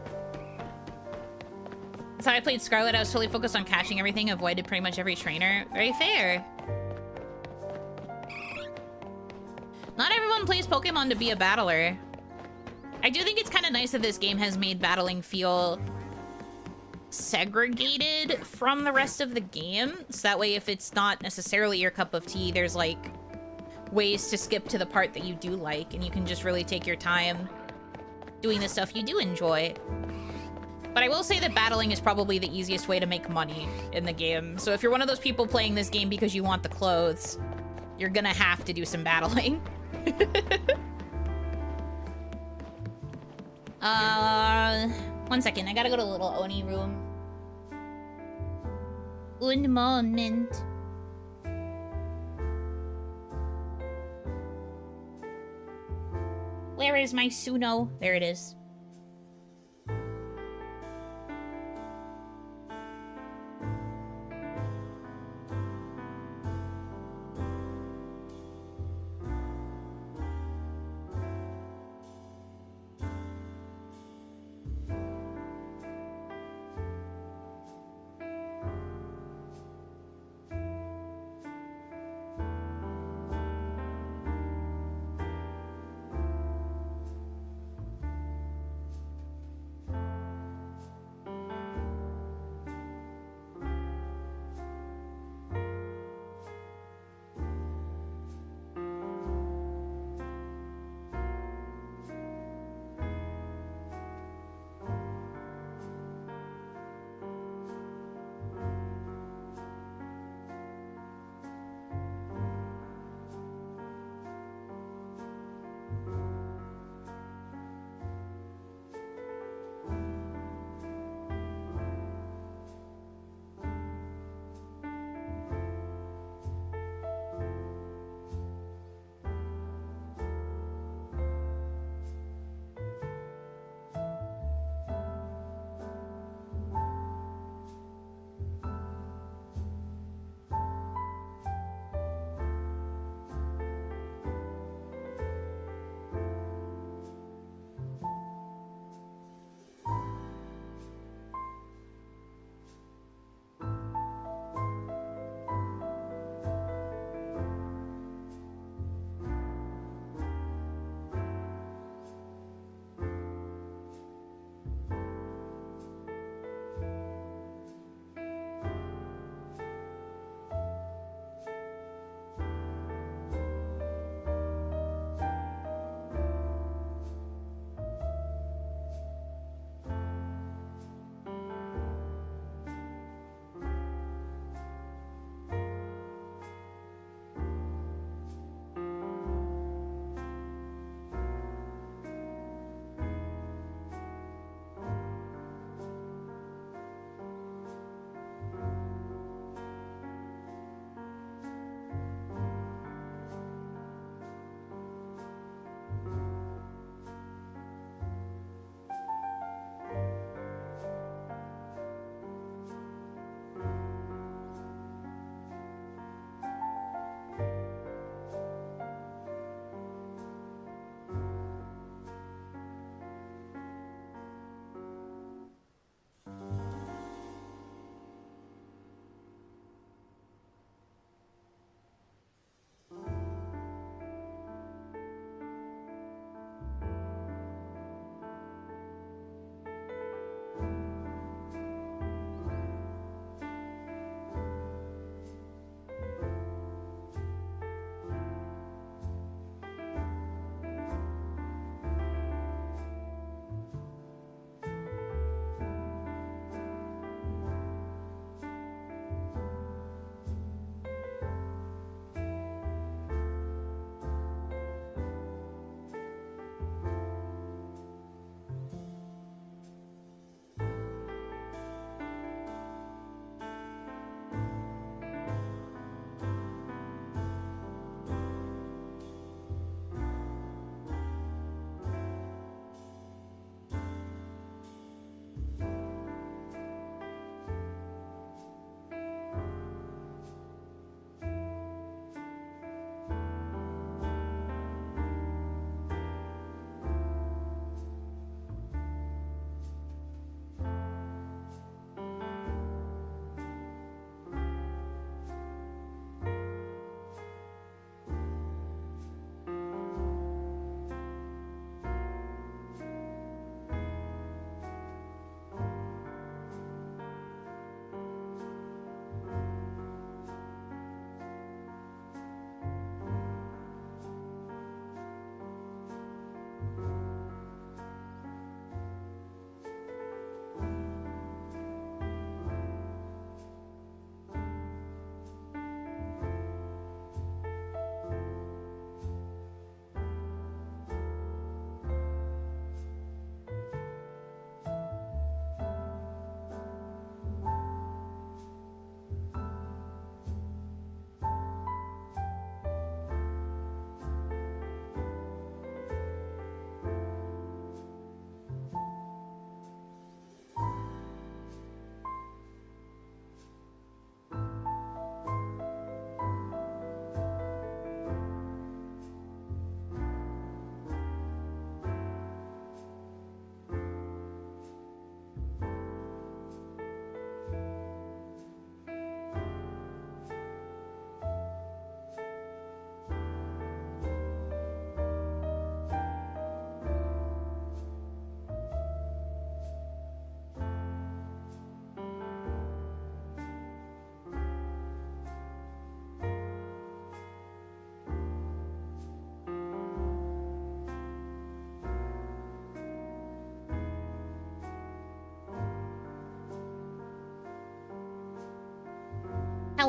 [SPEAKER 1] That's how I played Scarlet. I was totally focused on catching everything, avoided pretty much every trainer. Very fair. Not everyone plays Pokemon to be a battler. I do think it's kind of nice that this game has made battling feel segregated from the rest of the game. So that way, if it's not necessarily your cup of tea, there's like ways to skip to the part that you do like, and you can just really take your time doing the stuff you do enjoy. But I will say that battling is probably the easiest way to make money in the game. So if you're one of those people playing this game because you want the clothes, you're gonna have to do some battling. One second, I gotta go to the little Oni room. Un moment. Where is my Suno? There it is.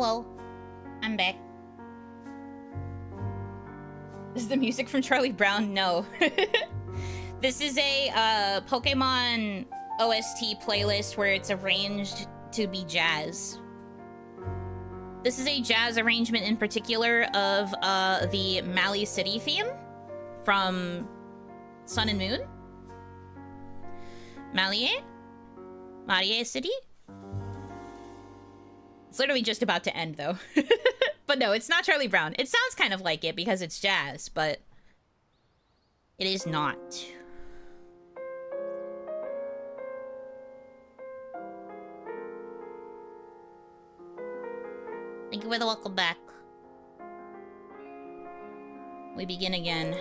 [SPEAKER 1] Hello. I'm back. Is the music from Charlie Brown? No. This is a Pokemon OST playlist where it's arranged to be jazz. This is a jazz arrangement in particular of the Mali City theme from Sun and Moon. Marie City? It's literally just about to end, though. But no, it's not Charlie Brown. It sounds kind of like it because it's jazz, but it is not. Thank you for the welcome back. We begin again.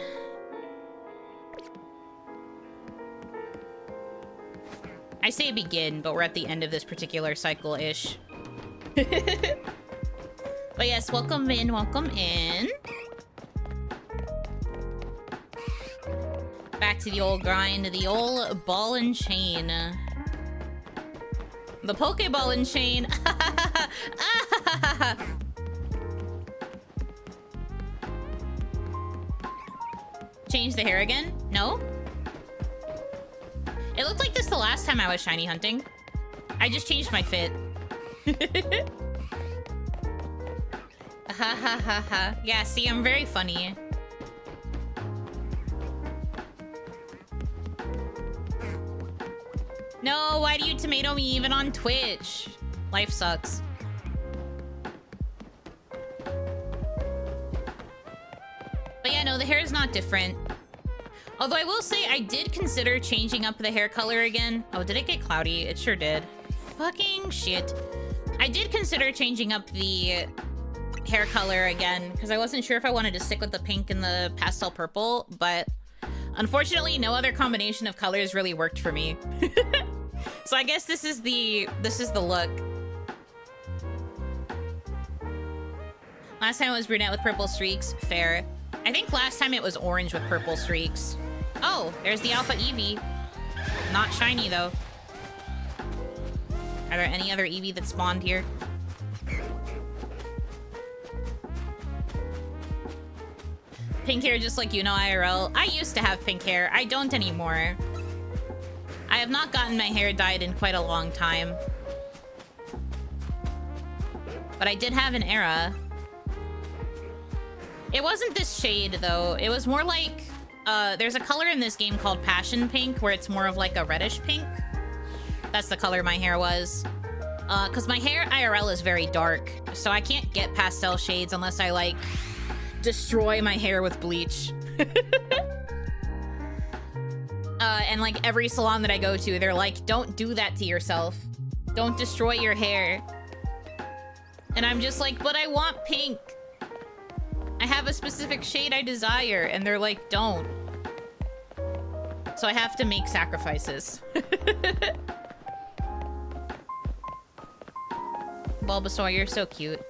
[SPEAKER 1] I say begin, but we're at the end of this particular cycle-ish. But yes, welcome in, welcome in. Back to the old grind, the old ball and chain. The Pokeball and chain. Change the hair again? No? It looked like this the last time I was shiny hunting. I just changed my fit. Ha ha ha ha. Yeah, see, I'm very funny. No, why do you tomato me even on Twitch? Life sucks. But yeah, no, the hair is not different. Although I will say I did consider changing up the hair color again. Oh, did it get cloudy? It sure did. Fucking shit. I did consider changing up the hair color again because I wasn't sure if I wanted to stick with the pink and the pastel purple, but unfortunately no other combination of colors really worked for me. So I guess this is the look. Last time it was brunette with purple streaks. Fair. I think last time it was orange with purple streaks. Oh, there's the Alpha Eevee. Not shiny, though. Are there any other Eevee that spawned here? Pink hair just like Yuno IRL. I used to have pink hair. I don't anymore. I have not gotten my hair dyed in quite a long time. But I did have an era. It wasn't this shade, though. It was more like... there's a color in this game called Passion Pink, where it's more of like a reddish pink. That's the color my hair was. Because my hair IRL is very dark, so I can't get pastel shades unless I, like, destroy my hair with bleach. And, like, every salon that I go to, they're like, don't do that to yourself. Don't destroy your hair. And I'm just like, but I want pink. I have a specific shade I desire, and they're like, don't. So I have to make sacrifices. Bulbasaur, you're so cute.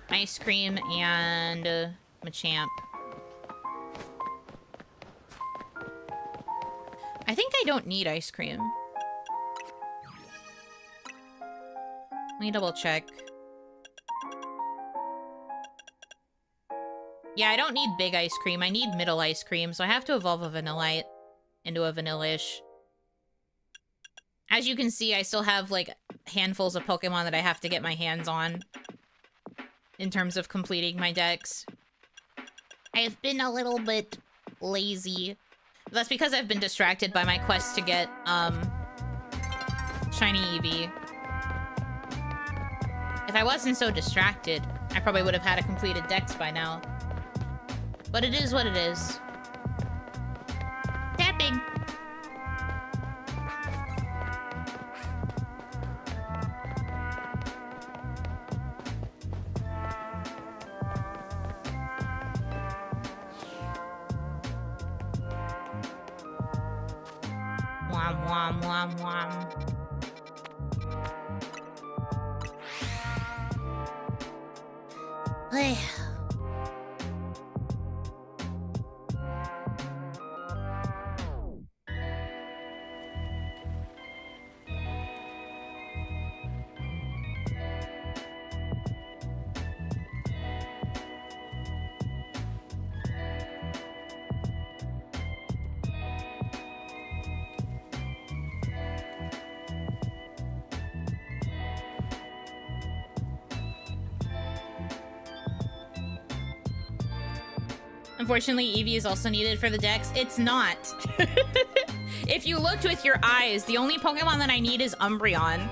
[SPEAKER 1] Ice cream and Machamp. I think I don't need ice cream. Let me double check. Yeah, I don't need big ice cream. I need middle ice cream, so I have to evolve a Vanillite into a Vanillish. As you can see, I still have, like, handfuls of Pokemon that I have to get my hands on in terms of completing my decks. I've been a little bit lazy. That's because I've been distracted by my quest to get, shiny Eevee. If I wasn't so distracted, I probably would have had a completed dex by now. But it is what it is. Tapping! Wom wom wom wom. Hey. Unfortunately, eevee is also needed for the dex. It's not. If you looked with your eyes, the only Pokemon that I need is Umbreon.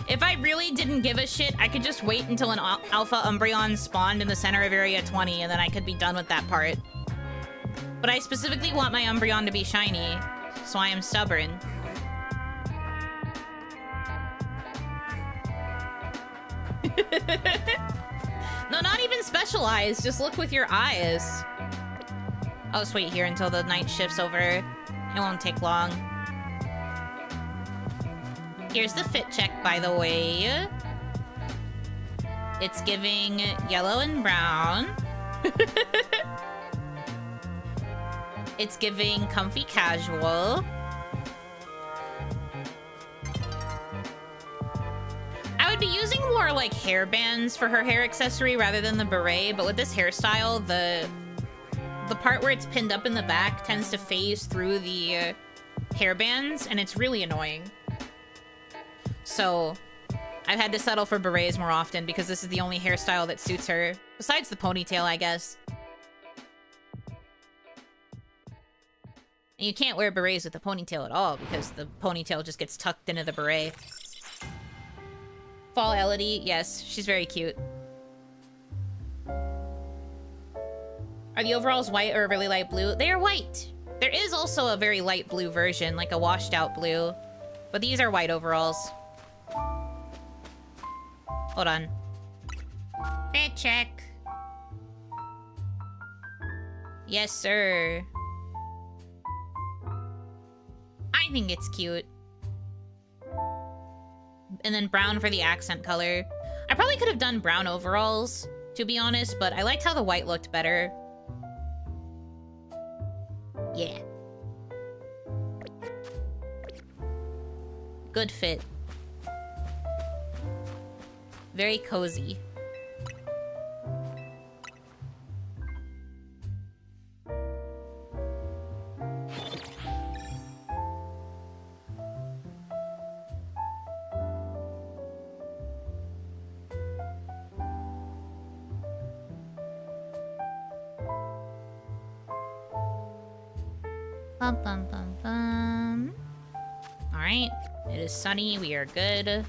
[SPEAKER 1] If I really didn't give a shit, I could just wait until an Alpha Umbreon spawned in the center of Area 20, and then I could be done with that part. But I specifically want my Umbreon to be shiny, so I am stubborn. No, not even specialized. Just look with your eyes. I'll just wait here until the night shift's over. It won't take long. Here's the fit check, by the way. It's giving yellow and brown. It's giving comfy casual. I would be using more like hairbands for her hair accessory rather than the beret, but with this hairstyle, the part where it's pinned up in the back tends to phase through the hairbands, and it's really annoying. So I've had to settle for berets more often because this is the only hairstyle that suits her, besides the ponytail, I guess. And you can't wear berets with a ponytail at all because the ponytail just gets tucked into the beret. Fall Elodie, yes, she's very cute. Are the overalls white or really light blue? They are white. There is also a very light blue version, like a washed out blue. But these are white overalls. Hold on. Fit check. Yes, sir. I think it's cute. And then brown for the accent color. I probably could have done brown overalls, to be honest, but I liked how the white looked better. Yeah. Good fit. Very cozy. Bum, bum, bum, bum. All right, it is sunny. We are good.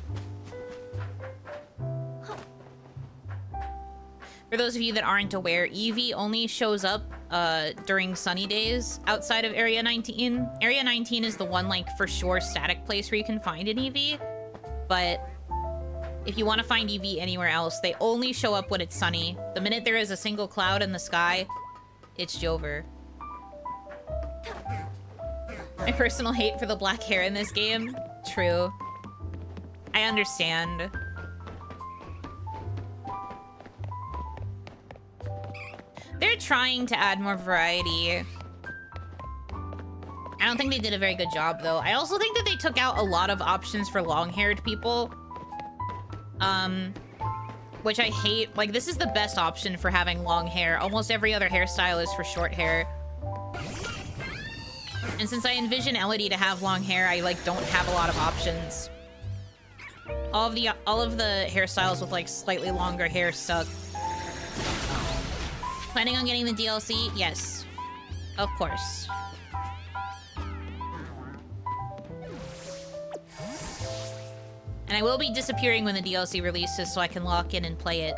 [SPEAKER 1] For those of you that aren't aware, eevee only shows up during sunny days outside of Area 19. Area 19 is the one, like, for sure static place where you can find an eevee. But if you want to find eevee anywhere else, they only show up when it's sunny. The minute there is a single cloud in the sky, it's Jover. My personal hate for the black hair in this game. True. I understand. They're trying to add more variety. I don't think they did a very good job, though. I also think that they took out a lot of options for long-haired people. Which I hate. Like, this is the best option for having long hair. Almost every other hairstyle is for short hair. And since I envision Elodie to have long hair, I, like, don't have a lot of options. All of the hairstyles with, like, slightly longer hair suck. Planning on getting the DLC? Yes. Of course. And I will be disappearing when the DLC releases so I can lock in and play it.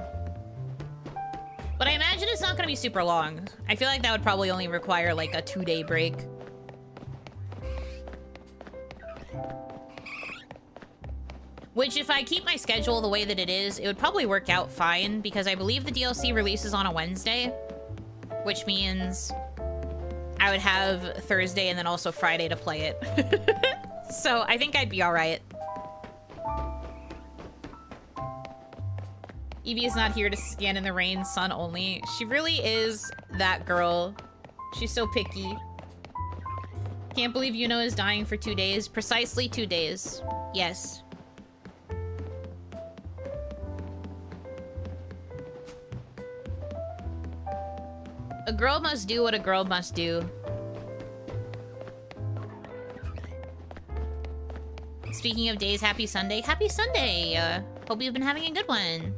[SPEAKER 1] But I imagine it's not going to be super long. I feel like that would probably only require, like, a 2-day break. Which, if I keep my schedule the way that it is, it would probably work out fine, because I believe the DLC releases on a Wednesday, which means I would have Thursday and then also Friday to play it. So I think I'd be all right. Eevee is not here to stand in the rain, sun only. She really is that girl. She's so picky. Can't believe Yuno is dying for 2 days. Precisely 2 days. Yes. A girl must do what a girl must do. Speaking of days, happy Sunday. Happy Sunday! Hope you've been having a good one.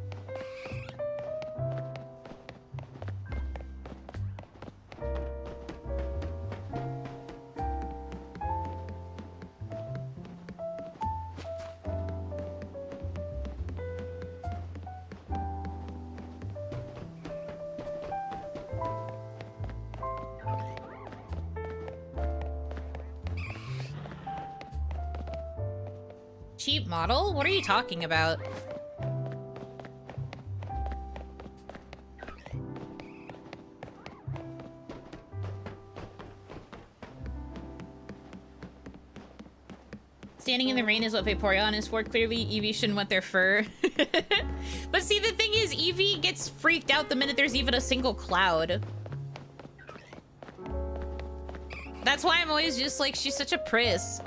[SPEAKER 1] Cheap model? What are you talking about? Standing in the rain is what Vaporeon is for. Clearly, Eevee shouldn't want their fur. But see, the thing is, Eevee gets freaked out the minute there's even a single cloud. That's why I'm always just like, she's such a priss.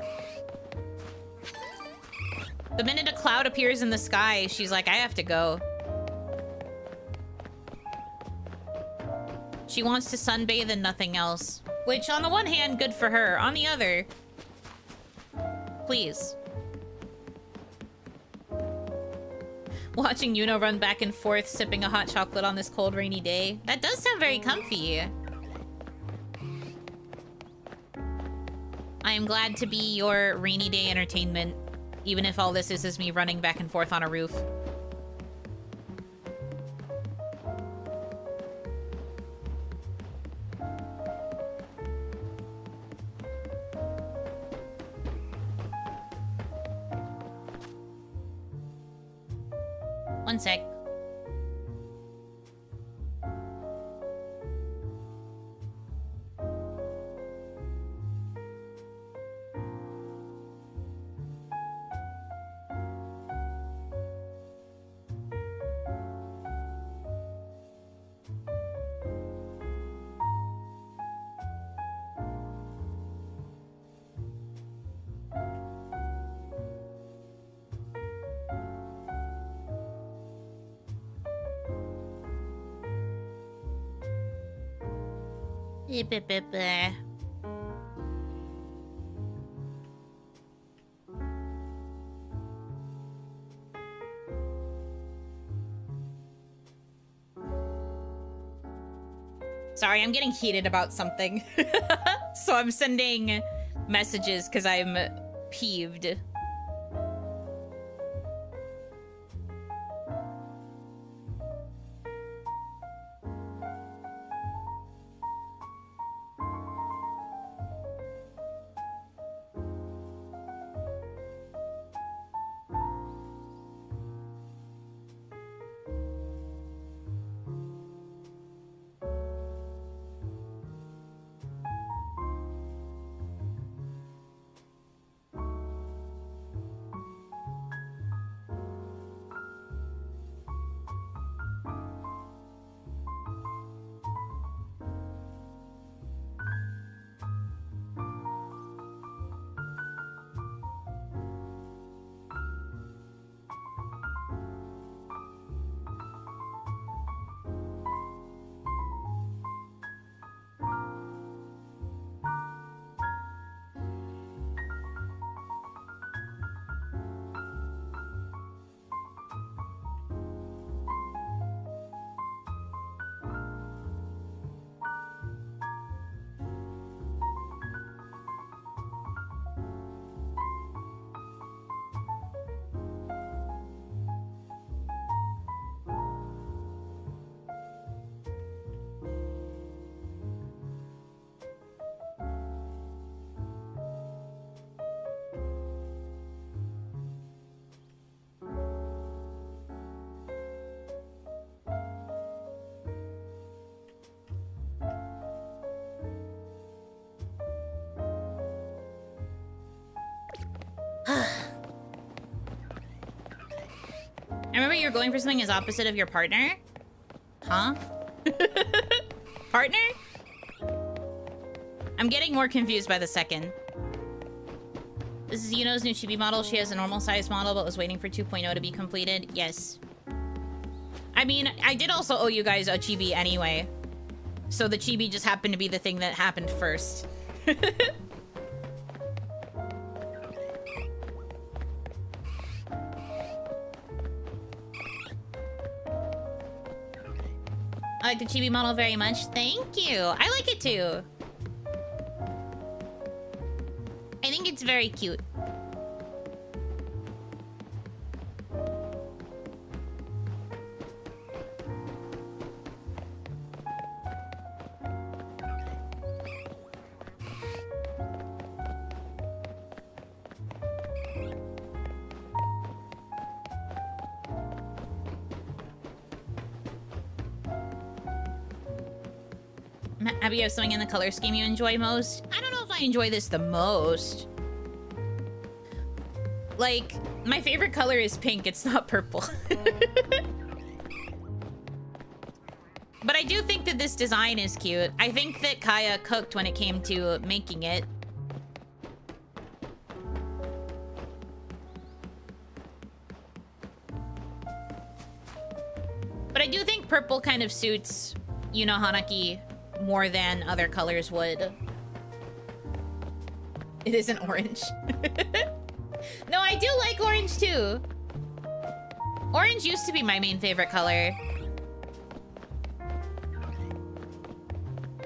[SPEAKER 1] The minute a cloud appears in the sky, she's like, I have to go. She wants to sunbathe and nothing else. Which, on the one hand, good for her. On the other... Please. Watching Yuno run back and forth, sipping a hot chocolate on this cold, rainy day. That does sound very comfy. I am glad to be your rainy day entertainment, even if all this is me running back and forth on a roof. One sec. Sorry, I'm getting heated about something. So I'm sending messages because I'm peeved. I remember you were going for something as opposite of your partner? Huh? Partner? I'm getting more confused by the second. This is Yuno's new chibi model. She has a normal size model, but was waiting for 2.0 to be completed. Yes. I mean, I did also owe you guys a chibi anyway. So the chibi just happened to be the thing that happened first. I like the chibi model very much. Thank you. I like it too. I think it's very cute. Abby, you have something in the color scheme you enjoy most? I don't know if I enjoy this the most. Like, my favorite color is pink, it's not purple. But I do think that this design is cute. I think that Kaya cooked when it came to making it. But I do think purple kind of suits Yuno Hanaki more than other colors would. It isn't orange. No, I do like orange too. Orange used to be my main favorite color.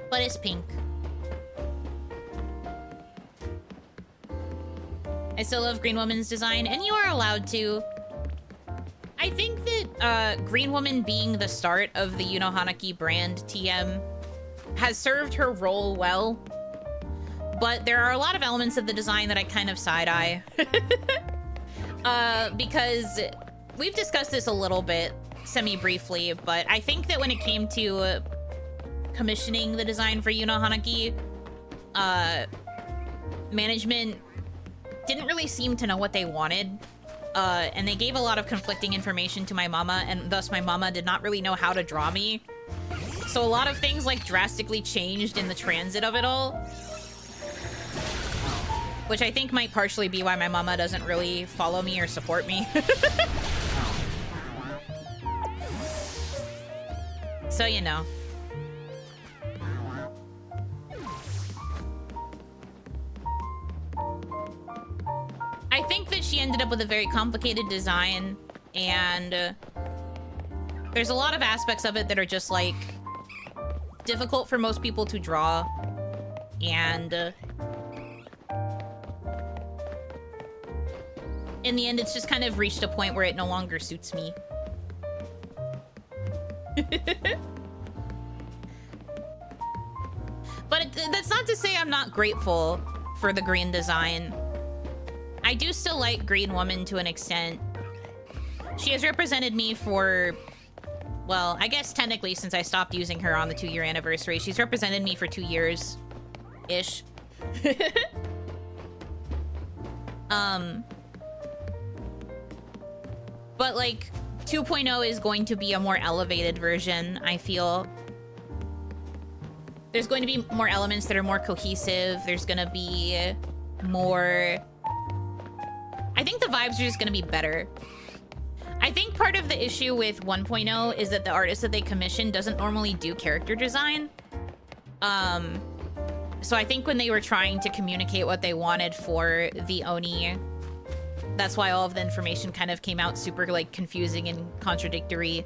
[SPEAKER 1] But it's pink. I still love Green Woman's design, and you are allowed to. I think that Green Woman being the start of the Yuno Hanaki brand TM has served her role well. But there are a lot of elements of the design that I kind of side-eye. Because we've discussed this a little bit, semi-briefly, but I think that when it came to commissioning the design for Yuno Hanaki, management didn't really seem to know what they wanted. And they gave a lot of conflicting information to my mama, and thus my mama did not really know how to draw me. So a lot of things like drastically changed in the transit of it all. Which I think might partially be why my mama doesn't really follow me or support me. So, you know. I think that she ended up with a very complicated design, and there's a lot of aspects of it that are just, like, difficult for most people to draw, and in the end, it's just kind of reached a point where it no longer suits me. But that's not to say I'm not grateful for the green design. I do still like Green Woman to an extent. She has represented me for, well, I guess technically since I stopped using her on the 2-year anniversary, she's represented me for 2 years-ish. But, like, 2.0 is going to be a more elevated version, I feel. There's going to be more elements that are more cohesive. There's going to be more... I think the vibes are just going to be better. I think part of the issue with 1.0 is that the artist that they commission doesn't normally do character design. So I think when they were trying to communicate what they wanted for the Oni, that's why all of the information kind of came out super, like, confusing and contradictory.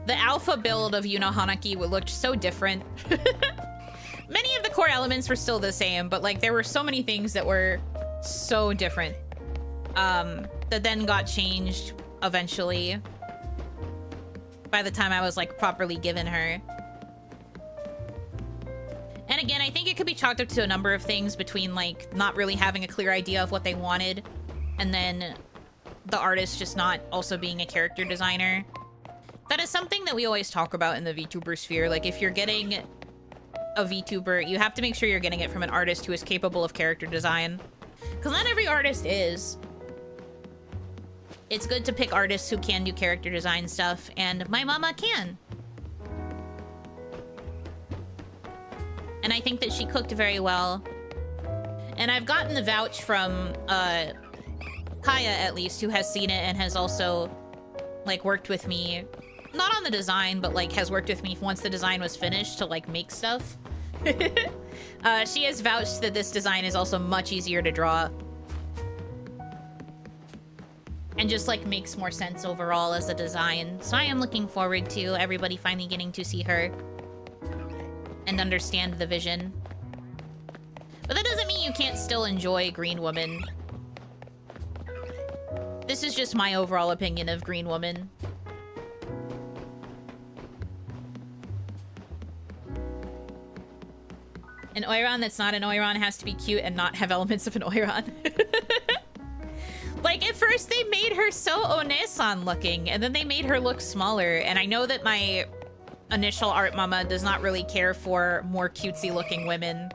[SPEAKER 1] The alpha build of Yuno Hanaki looked so different. Many of the core elements were still the same, but, like, there were so many things that were so different. That then got changed eventually by the time I was, like, properly given her. And again, I think it could be chalked up to a number of things between, like, not really having a clear idea of what they wanted, and then the artist just not also being a character designer. That is something that we always talk about in the VTuber sphere. Like, if you're getting a VTuber, you have to make sure you're getting it from an artist who is capable of character design. Because not every artist is. It's good to pick artists who can do character design stuff, and my mama can. And I think that she cooked very well. And I've gotten the vouch from Kaya, at least, who has seen it and has also, like, worked with me. Not on the design, but, like, has worked with me once the design was finished to, like, make stuff. She has vouched that this design is also much easier to draw. And just, like, makes more sense overall as a design. So I am looking forward to everybody finally getting to see her and understand the vision. But that doesn't mean you can't still enjoy Green Woman. This is just my overall opinion of Green Woman. An Oiron that's not an Oiron has to be cute and not have elements of an Oiron. Like, at first they made her so Onesan looking, and then they made her look smaller, and I know that my initial art mama does not really care for more cutesy looking women,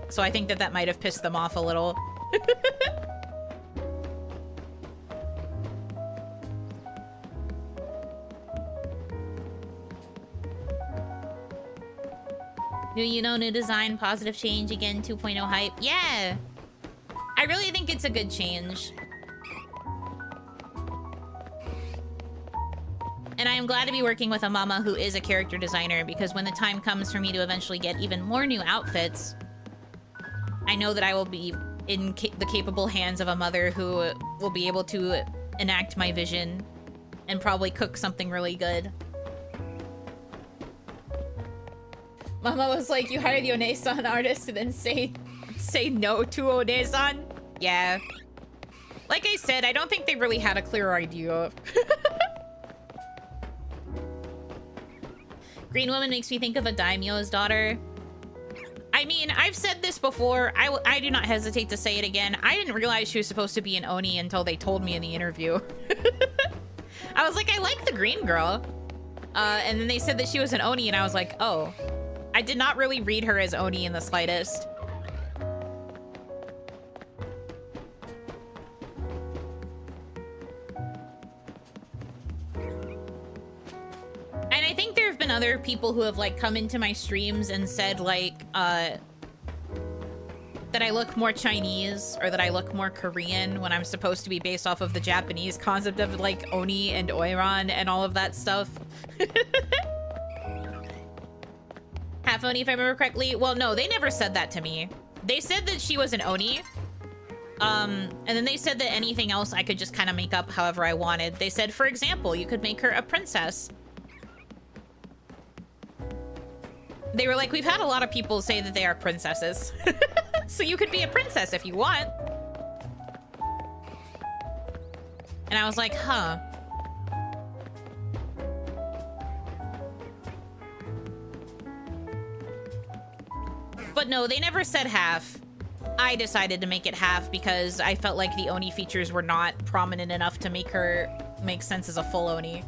[SPEAKER 1] so I think that that might have pissed them off a little. New Yuno, new design, positive change, again, 2.0 hype. Yeah! I really think it's a good change. And I am glad to be working with a mama who is a character designer, because when the time comes for me to eventually get even more new outfits, I know that I will be in the capable hands of a mother who will be able to enact my vision and probably cook something really good. Mama was like, you hire the Onesan artist and then say no to Onesan? Yeah. Like I said, I don't think they really had a clear idea. Green woman makes me think of a daimyo's daughter. I mean, I've said this before. I do not hesitate to say it again. I didn't realize she was supposed to be an Oni until they told me in the interview. I was like, I like the green girl. And then they said that she was an Oni, and I was like, oh. I did not really read her as Oni in the slightest. And I think there have been other people who have like come into my streams and said like that I look more Chinese or that I look more Korean when I'm supposed to be based off of the Japanese concept of like Oni and Oiran and all of that stuff. Half Oni, if I remember correctly. Well, no, they never said that to me. They said that she was an Oni. And then they said that anything else I could just kind of make up however I wanted. They said, for example, you could make her a princess. They were like, we've had a lot of people say that they are princesses. So you could be a princess if you want. And I was like, huh. But no, they never said half. I decided to make it half because I felt like the Oni features were not prominent enough to make her make sense as a full Oni.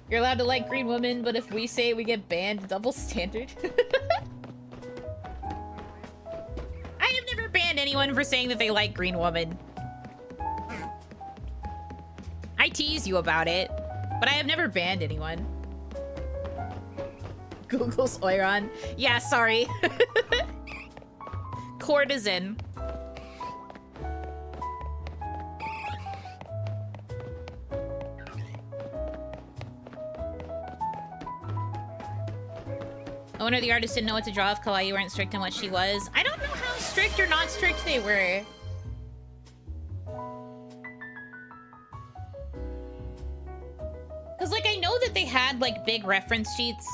[SPEAKER 1] You're allowed to like Green Woman, but if we say it, we get banned. Double standard. I have never banned anyone for saying that they like Green Woman. I tease you about it, but I have never banned anyone. Google's Oiran. Yeah, sorry. Courtesan. I wonder the artist didn't know what to draw if Kawaii weren't strict in what she was. I don't know how strict or not strict they were. Because, like, I know that they had, like, big reference sheets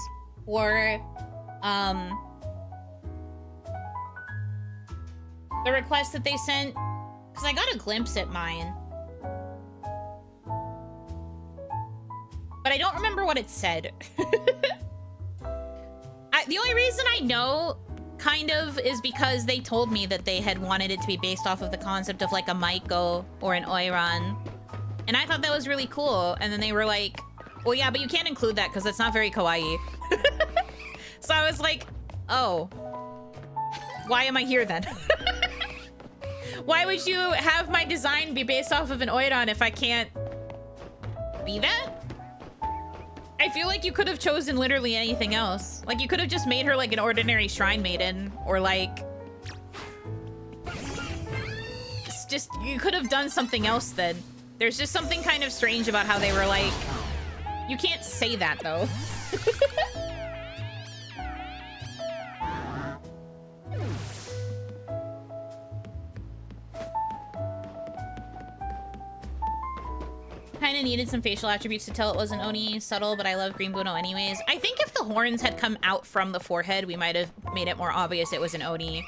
[SPEAKER 1] for, the request that they sent. Because I got a glimpse at mine. But I don't remember what it said. The only reason I know, kind of, is because they told me that they had wanted it to be based off of the concept of, like, a Maiko or an Oiran. And I thought that was really cool. And then they were like, well, yeah, but you can't include that because that's not very kawaii. So I was like, oh. Why am I here then? Why would you have my design be based off of an Oiran if I can't be that? I feel like you could have chosen literally anything else. Like, you could have just made her like an ordinary shrine maiden, or like... It's just, you could have done something else then. There's just something kind of strange about how they were like... You can't say that, though. Kinda needed some facial attributes to tell it wasn't Oni. Subtle, but I love Green Buno anyways. I think if the horns had come out from the forehead, we might have made it more obvious it was an Oni.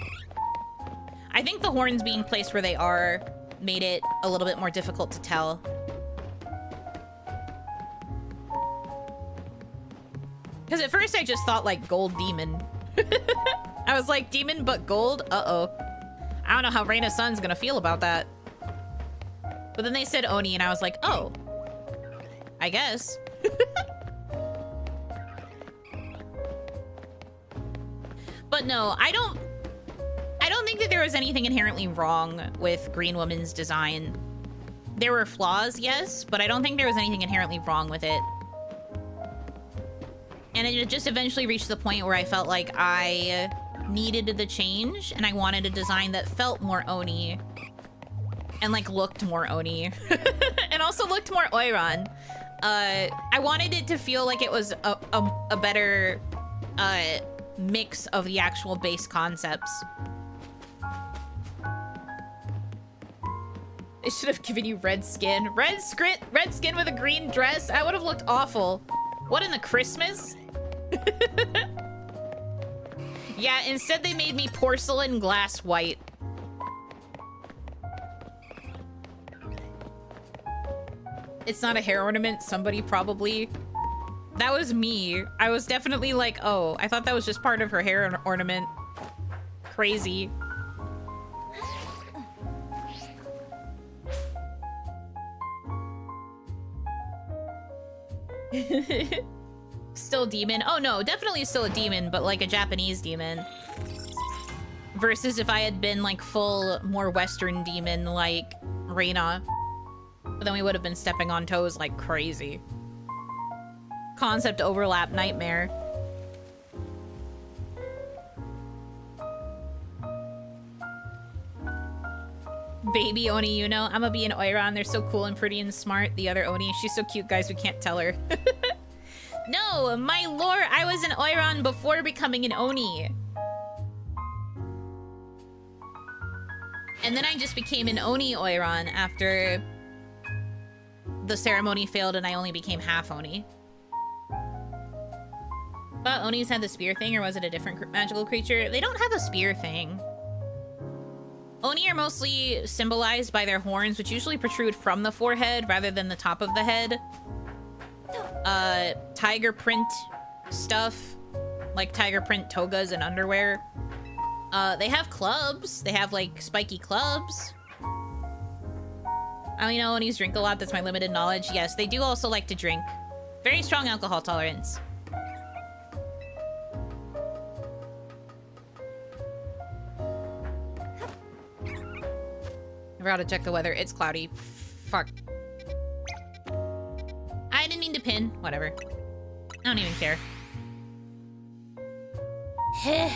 [SPEAKER 1] I think the horns being placed where they are made it a little bit more difficult to tell. Because at first I just thought like gold demon. I was like, demon but gold? Uh-oh. I don't know how Reina Sun's gonna feel about that. But then they said Oni and I was like, oh. I guess. But no, I don't think that there was anything inherently wrong with Green Woman's design. There were flaws, yes, but I don't think there was anything inherently wrong with it. And it just eventually reached the point where I felt like I needed the change and I wanted a design that felt more Oni and like looked more Oni and also looked more Oiran. I wanted it to feel like it was a better mix of the actual base concepts. They should have given you red skin. Red skin with a green dress? That would have looked awful. What in the Christmas? Yeah, instead they made me porcelain glass white. It's not a hair ornament, somebody probably. That was me. I was definitely like, oh, I thought that was just part of her hair ornament. Crazy. Still demon? Oh no, definitely still a demon, but like a Japanese demon. Versus if I had been like full, more Western demon like Reina. But then we would have been stepping on toes like crazy. Concept overlap nightmare. Baby Oni Yuno. I'ma be an Oiran. They're so cool and pretty and smart. The other Oni, she's so cute, guys. We can't tell her. No, my lore. I was an Oiran before becoming an Oni. And then I just became an Oni Oiran after the ceremony failed and I only became half Oni. But Onis had the spear thing, or was it a different magical creature? They don't have a spear thing. Oni are mostly symbolized by their horns, which usually protrude from the forehead rather than the top of the head. Tiger print stuff, like tiger print togas and underwear. They have clubs. They have, like, spiky clubs. I only know Onis drink a lot. That's my limited knowledge. Yes, they do also like to drink. Very strong alcohol tolerance. I forgot to check the weather. It's cloudy. Fuck. I didn't mean to pin. Whatever. I don't even care. Heh.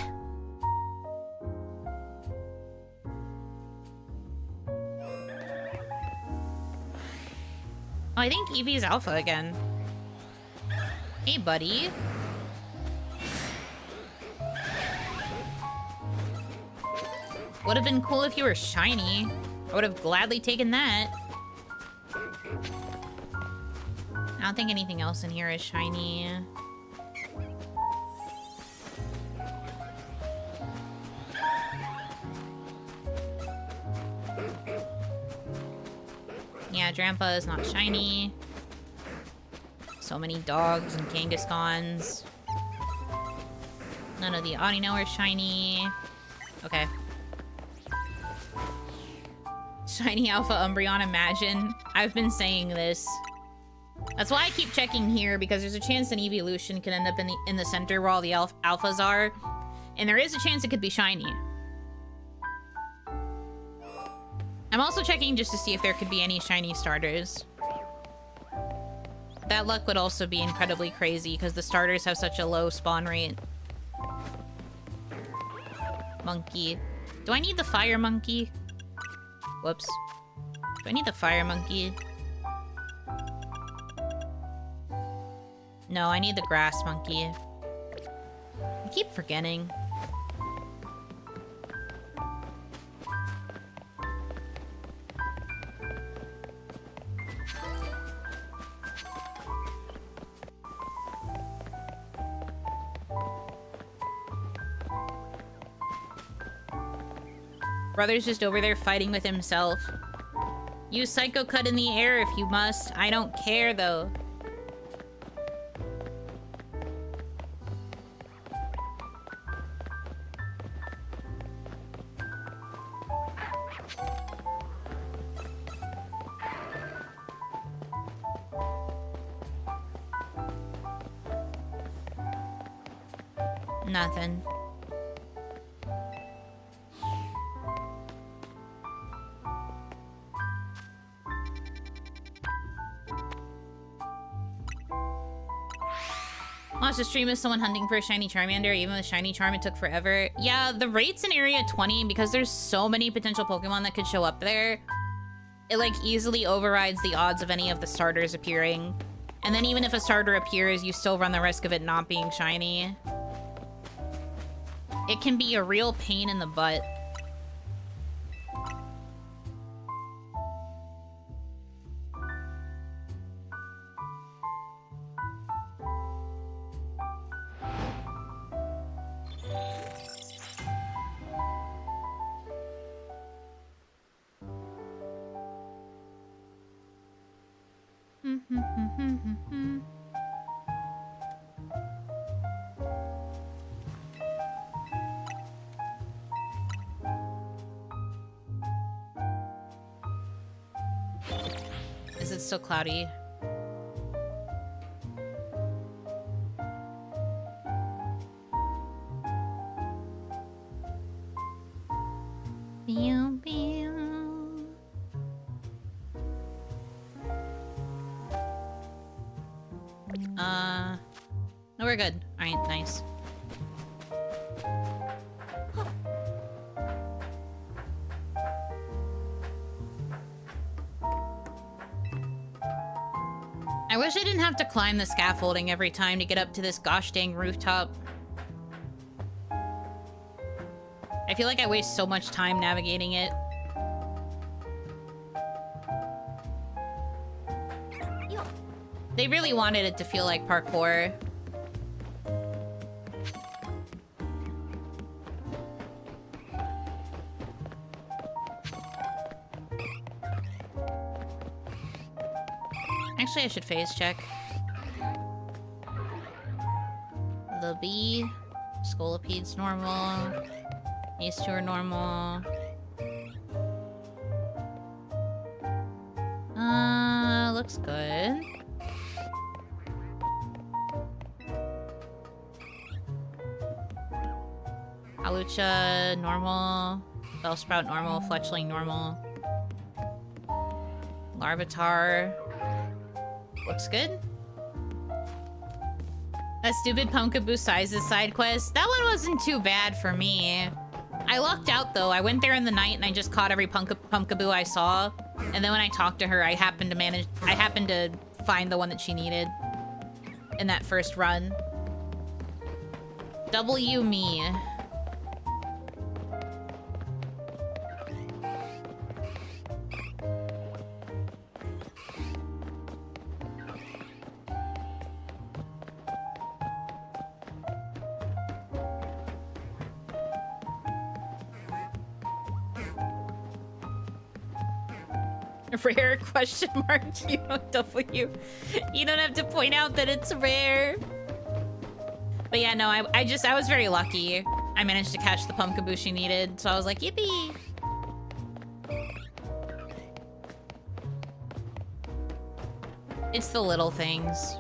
[SPEAKER 1] Oh, I think Eevee's alpha again. Hey, buddy. Would have been cool if you were shiny. I would have gladly taken that. I don't think anything else in here is shiny. Yeah, Drampa is not shiny. So many dogs and Kangaskhans. None of the Audino are shiny. Okay. Shiny Alpha Umbreon, imagine. I've been saying this. That's why I keep checking here, because there's a chance an evolution can end up in the center where all the alphas are. And there is a chance it could be shiny. I'm also checking just to see if there could be any shiny starters. That luck would also be incredibly crazy, because the starters have such a low spawn rate. Monkey. Do I need the fire monkey? Whoops. Do I need the fire monkey? No, I need the grass monkey. I keep forgetting. Brother's just over there fighting with himself. Use Psycho Cut in the air if you must. I don't care, though. Nothing. Watch the stream of someone hunting for a shiny Charmander. Even with a shiny charm, it took forever. Yeah, the rates in Area 20, because there's so many potential Pokemon that could show up there, it, like, easily overrides the odds of any of the starters appearing. And then even if a starter appears, you still run the risk of it not being shiny. It can be a real pain in the butt. Is it still cloudy? Pew, pew. No, we're good. All right, nice. I wish I didn't have to climb the scaffolding every time to get up to this gosh dang rooftop. I feel like I waste so much time navigating it. They really wanted it to feel like parkour. Actually, I should phase check. The bee, Scolopede's normal. These two are normal. Looks good. Halucha, normal. Bellsprout, normal. Fletchling, normal. Larvitar. Looks good. That stupid Pumpkaboo sizes side quest. That one wasn't too bad for me. I lucked out though. I went there in the night and I just caught every Pumpkaboo I saw. And then when I talked to her, I happened to find the one that she needed in that first run. W me. Rare question mark GOW. You don't have to point out that it's rare. But yeah, no, I was very lucky. I managed to catch the Pumpkaboo she needed, so I was like, yippee! It's the little things.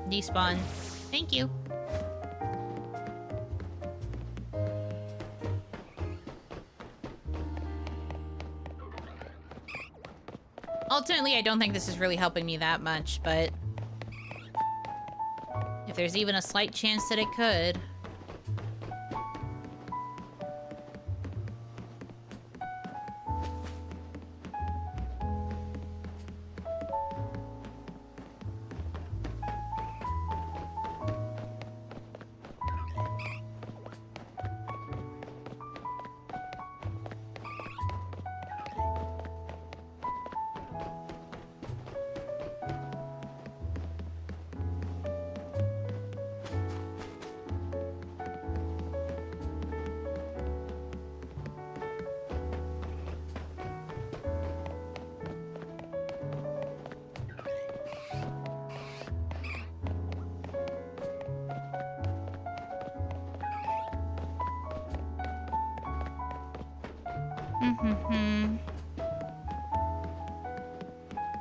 [SPEAKER 1] Despawn. Thank you. Ultimately, I don't think this is really helping me that much, but if there's even a slight chance that it could.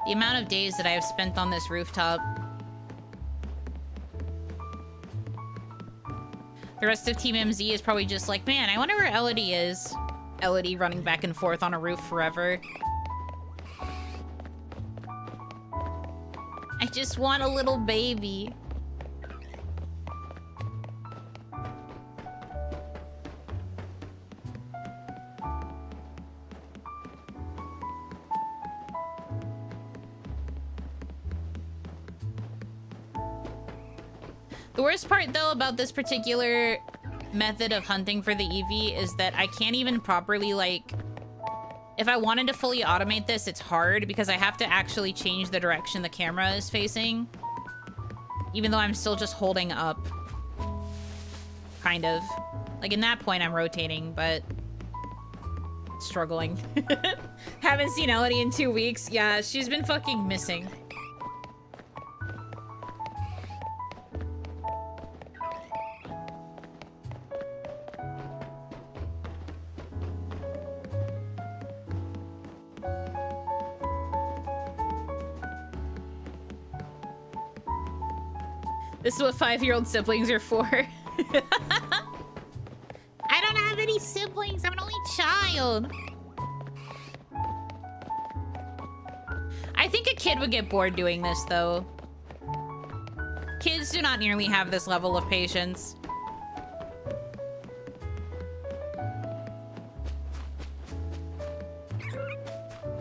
[SPEAKER 1] The amount of days that I have spent on this rooftop. The rest of Team MZ is probably just like, man, I wonder where Elodie is. Elodie running back and forth on a roof forever. I just want a little baby. The worst part, though, about this particular method of hunting for the eevee is that I can't even properly, like... If I wanted to fully automate this, it's hard because I have to actually change the direction the camera is facing. Even though I'm still just holding up. Kind of. Like, in that point, I'm rotating, but... Struggling. Haven't seen Elodie in 2 weeks. Yeah, she's been fucking missing. This is what 5-year-old siblings are for. I don't have any siblings. I'm an only child. I think a kid would get bored doing this, though. Kids do not nearly have this level of patience.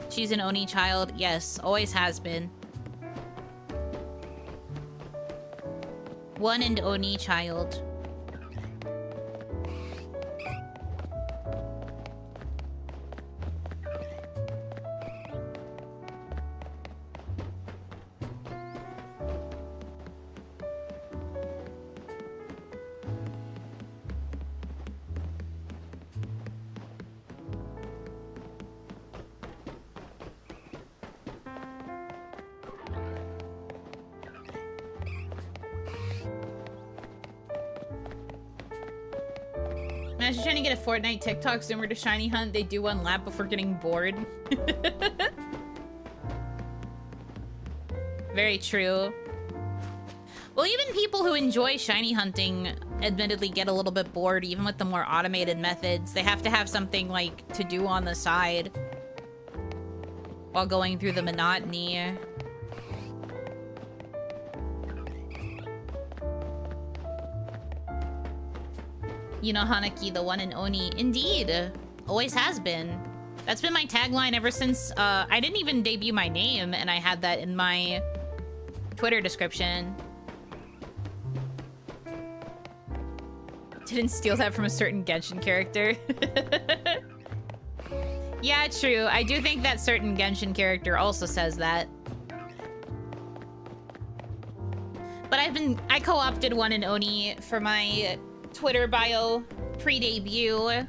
[SPEAKER 1] She's an Oni child. Yes, always has been. One and Oni child. Imagine trying to get a Fortnite TikTok zoomer to shiny hunt. They do one lap before getting bored. Very true. Well, even people who enjoy shiny hunting admittedly get a little bit bored, even with the more automated methods. They have to have something, like, to do on the side while going through the monotony. Yuno Hanaki, the one and Oni. Indeed. Always has been. That's been my tagline ever since I didn't even debut my name, and I had that in my Twitter description. Didn't steal that from a certain Genshin character. Yeah, true. I do think that certain Genshin character also says that. But I co-opted one and Oni for my Twitter bio pre-debut.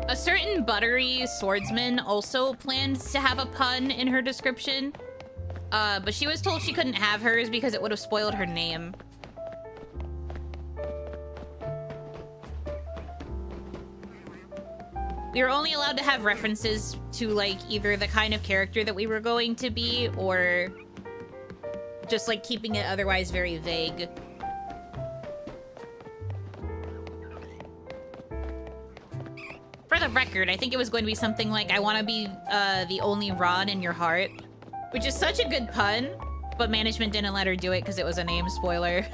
[SPEAKER 1] A certain buttery swordsman also planned to have a pun in her description, but she was told she couldn't have hers because it would have spoiled her name. We were only allowed to have references to, like, either the kind of character that we were going to be, or just, like, keeping it otherwise very vague. For the record, I think it was going to be something like, I want to be the only Ron in your heart, which is such a good pun, but management didn't let her do it because it was a name spoiler.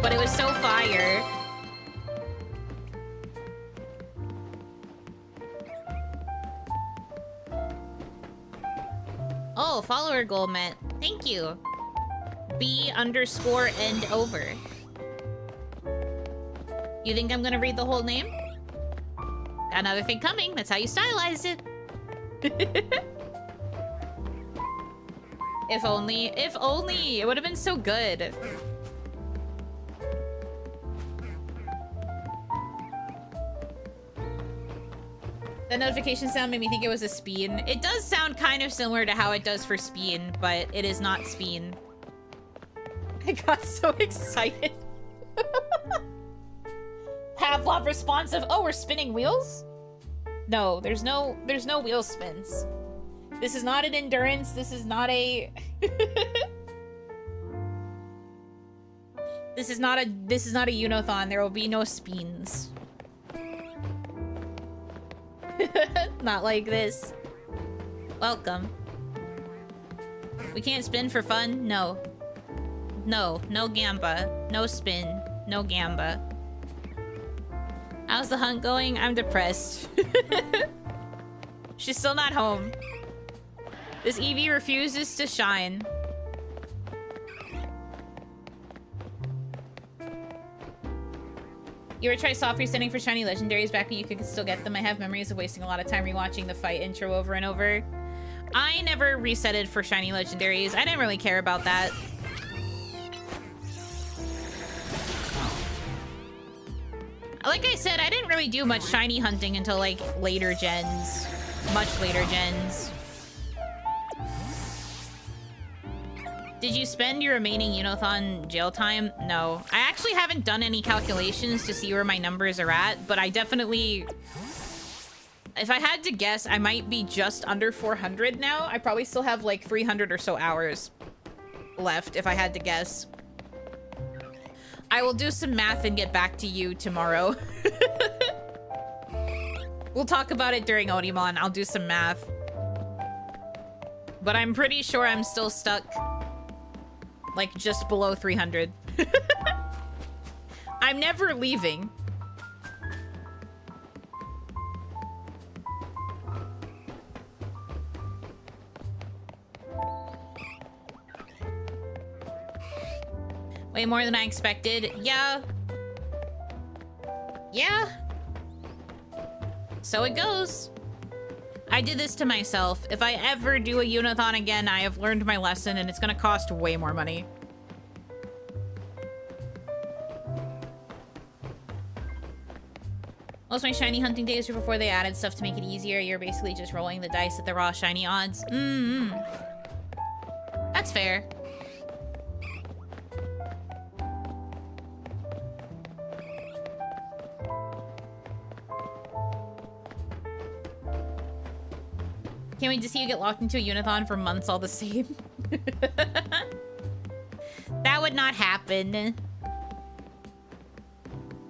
[SPEAKER 1] But it was so fire. Oh, follower goal met. Thank you. B_end over. You think I'm gonna read the whole name? Got another thing coming. That's how you stylized it. If only. If only. It would have been so good. That notification sound made me think it was a Speen. It does sound kind of similar to how it does for Speen, but it is not Speen. I got so excited. Pavlov responsive. Oh, we're spinning wheels? No, there's no wheel spins. This is not an endurance. This is not a This is not a Unothon. There will be no spins. Not like this. Welcome. We can't spin for fun? No. No gamba. No spin. No gamba. How's the hunt going? I'm depressed. She's still not home. This eevee refuses to shine. You ever try soft resetting for shiny legendaries back when you could still get them? I have memories of wasting a lot of time rewatching the fight intro over and over. I never resetted for shiny legendaries. I didn't really care about that. Like I said, I didn't really do much shiny hunting until like later gens. Much later gens. Did you spend your remaining Unothon jail time? No. I actually haven't done any calculations to see where my numbers are at, but I definitely... If I had to guess, I might be just under 400 now. I probably still have like 300 or so hours left, if I had to guess. I will do some math and get back to you tomorrow. We'll talk about it during Onimon. I'll do some math. But I'm pretty sure I'm still stuck like just below 300. I'm never leaving. Way more than I expected. Yeah. Yeah. So it goes. I did this to myself. If I ever do a Unothon again, I have learned my lesson and it's gonna cost way more money. Most of my shiny hunting days were before they added stuff to make it easier. You're basically just rolling the dice at the raw shiny odds. That's fair. Can't wait to see you get locked into a Unothon for months all the same. That would not happen.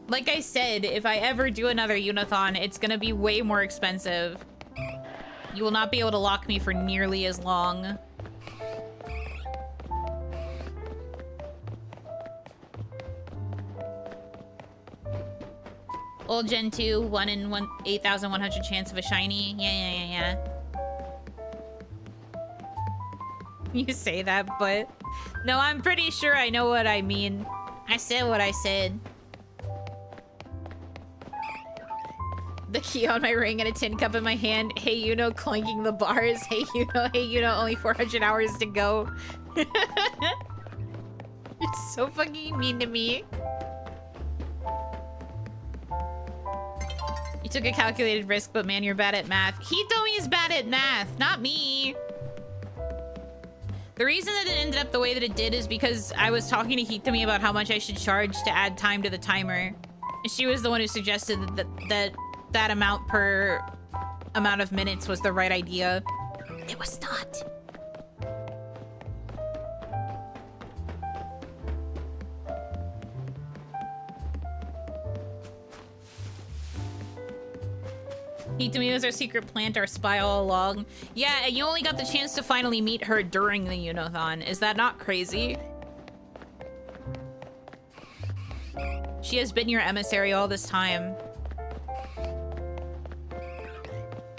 [SPEAKER 1] Like I said, if I ever do another Unothon, it's gonna be way more expensive. You will not be able to lock me for nearly as long. Old Gen 2, 1 in 8,100 chance of a shiny. Yeah. You say that, but... No, I'm pretty sure I know what I mean. I said what I said. The key on my ring and a tin cup in my hand. Hey, Yuno, clanking the bars. Hey, Yuno, only 400 hours to go. You're so fucking mean to me. You took a calculated risk, but man, you're bad at math. Hitomi is bad at math, not me. The reason that it ended up the way that it did is because I was talking to Hitomi about how much I should charge to add time to the timer. She was the one who suggested that amount per amount of minutes was the right idea. It was not. Hitomi was our secret plant, our spy all along. Yeah, and you only got the chance to finally meet her during the Unothon. Is that not crazy? She has been your emissary all this time.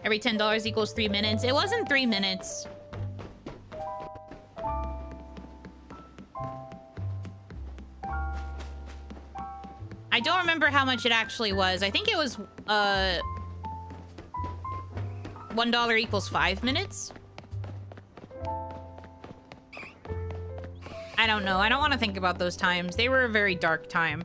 [SPEAKER 1] Every $10 equals 3 minutes. It wasn't 3 minutes. I don't remember how much it actually was. I think it was, $1 equals 5 minutes? I don't know. I don't want to think about those times. They were a very dark time.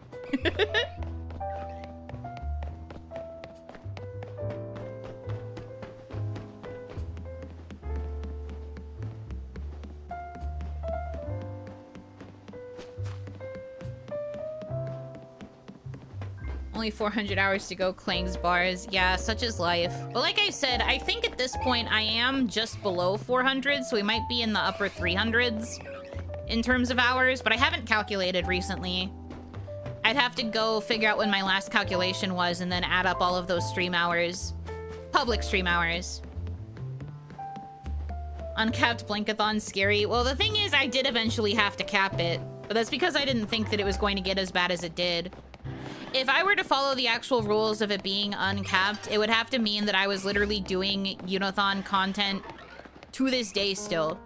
[SPEAKER 1] Only 400 hours to go, Klang's bars. Yeah, such is life. But like I said, I think at this point I am just below 400, so we might be in the upper 300s in terms of hours, but I haven't calculated recently. I'd have to go figure out when my last calculation was and then add up all of those stream hours. Public stream hours. Uncapped Blankathon scary. Well, the thing is, I did eventually have to cap it, but that's because I didn't think that it was going to get as bad as it did. If I were to follow the actual rules of it being uncapped, it would have to mean that I was literally doing Unothon content to this day still.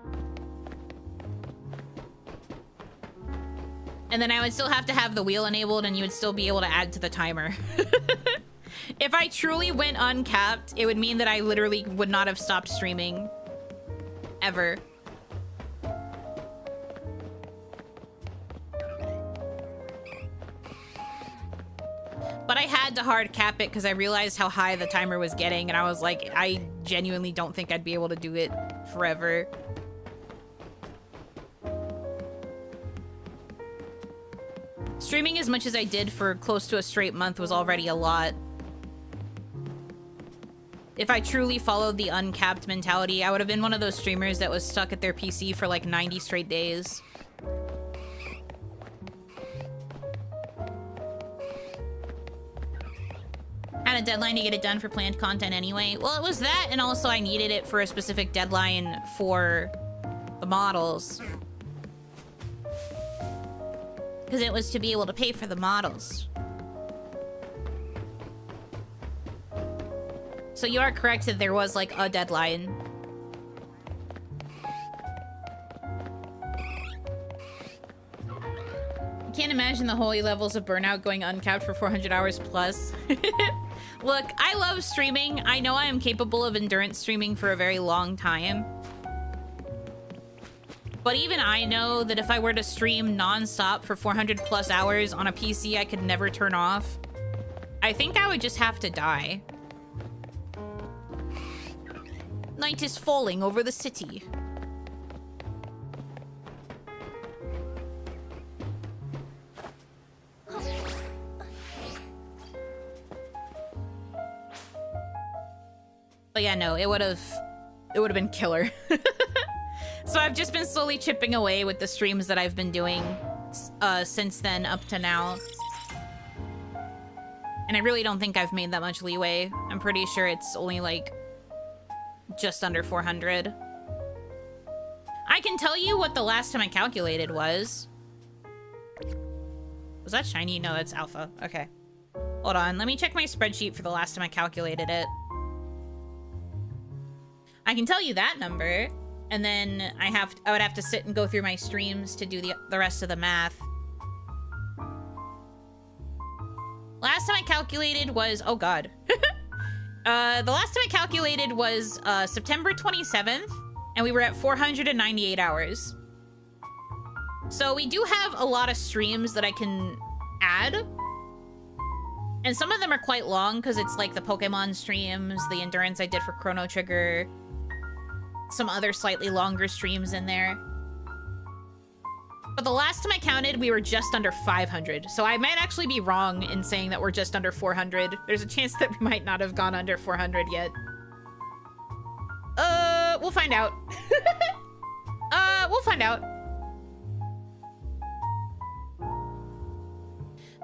[SPEAKER 1] And then I would still have to have the wheel enabled and you would still be able to add to the timer. If I truly went uncapped, it would mean that I literally would not have stopped streaming. Ever. But I had to hard cap it because I realized how high the timer was getting, and I was like, I genuinely don't think I'd be able to do it forever. Streaming as much as I did for close to a straight month was already a lot. If I truly followed the uncapped mentality, I would have been one of those streamers that was stuck at their PC for like 90 straight days. Had a deadline to get it done for planned content anyway. Well, it was that, and also I needed it for a specific deadline for the models. Because it was to be able to pay for the models. So you are correct that there was like a deadline. I can't imagine the holy levels of burnout going uncapped for 400 hours plus. Look, I love streaming. I know I am capable of endurance streaming for a very long time. But even I know that if I were to stream non-stop for 400 plus hours on a PC I could never turn off, I think I would just have to die. Night is falling over the city. But yeah, no, it would have been killer. So I've just been slowly chipping away with the streams that I've been doing since then up to now. And I really don't think I've made that much leeway. I'm pretty sure it's only like just under 400. I can tell you what the last time I calculated was. Was that shiny? No, that's alpha. Okay. Hold on, let me check my spreadsheet for the last time I calculated it. I can tell you that number, and then I would have to sit and go through my streams to do the rest of the math. Last time I calculated was, oh god. The last time I calculated was September 27th, and we were at 498 hours. So we do have a lot of streams that I can add. And some of them are quite long, because it's like the Pokemon streams, the endurance I did for Chrono Trigger, some other slightly longer streams in there. But the last time I counted, we were just under 500. So I might actually be wrong in saying that we're just under 400. There's a chance that we might not have gone under 400 yet. We'll find out. We'll find out.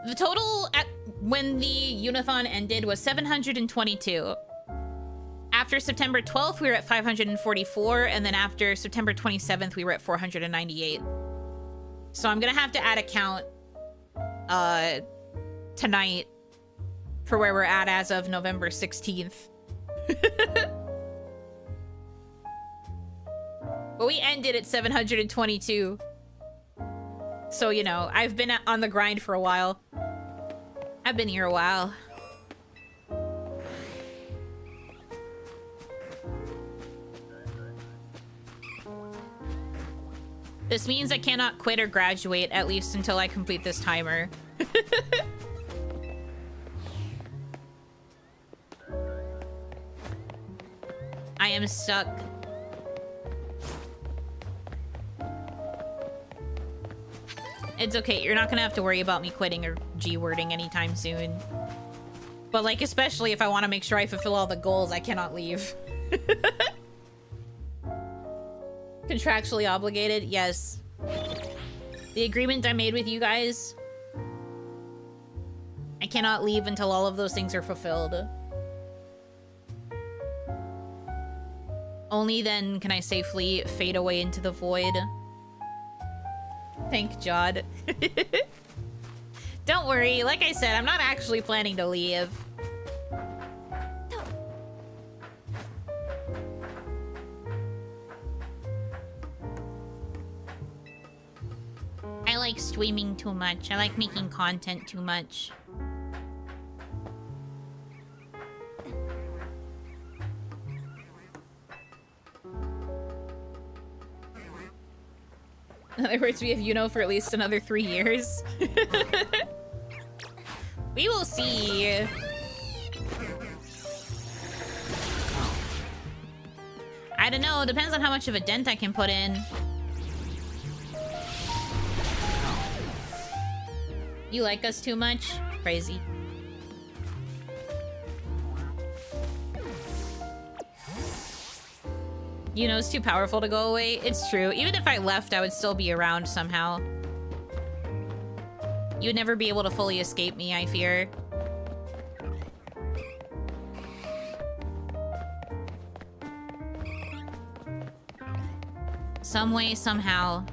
[SPEAKER 1] The total when the Unathon ended was 722. After September 12th, we were at 544, and then after September 27th, we were at 498. So I'm gonna have to add a count tonight for where we're at as of November 16th. But we ended at 722. So, you know, I've been on the grind for a while. I've been here a while. This means I cannot quit or graduate, at least until I complete this timer. I am stuck. It's okay, you're not gonna have to worry about me quitting or G-wording anytime soon. But, like, especially if I want to make sure I fulfill all the goals, I cannot leave. Contractually obligated? Yes. The agreement I made with you guys, I cannot leave until all of those things are fulfilled. Only then can I safely fade away into the void. Thank Jod. Don't worry, like I said, I'm not actually planning to leave. I like streaming too much. I like making content too much. In other words, we have Yuno for at least another 3 years. We will see. I don't know. Depends on how much of a dent I can put in. You like us too much? Crazy. Yuno's too powerful to go away. It's true. Even if I left, I would still be around somehow. You would never be able to fully escape me, I fear. Some way, somehow.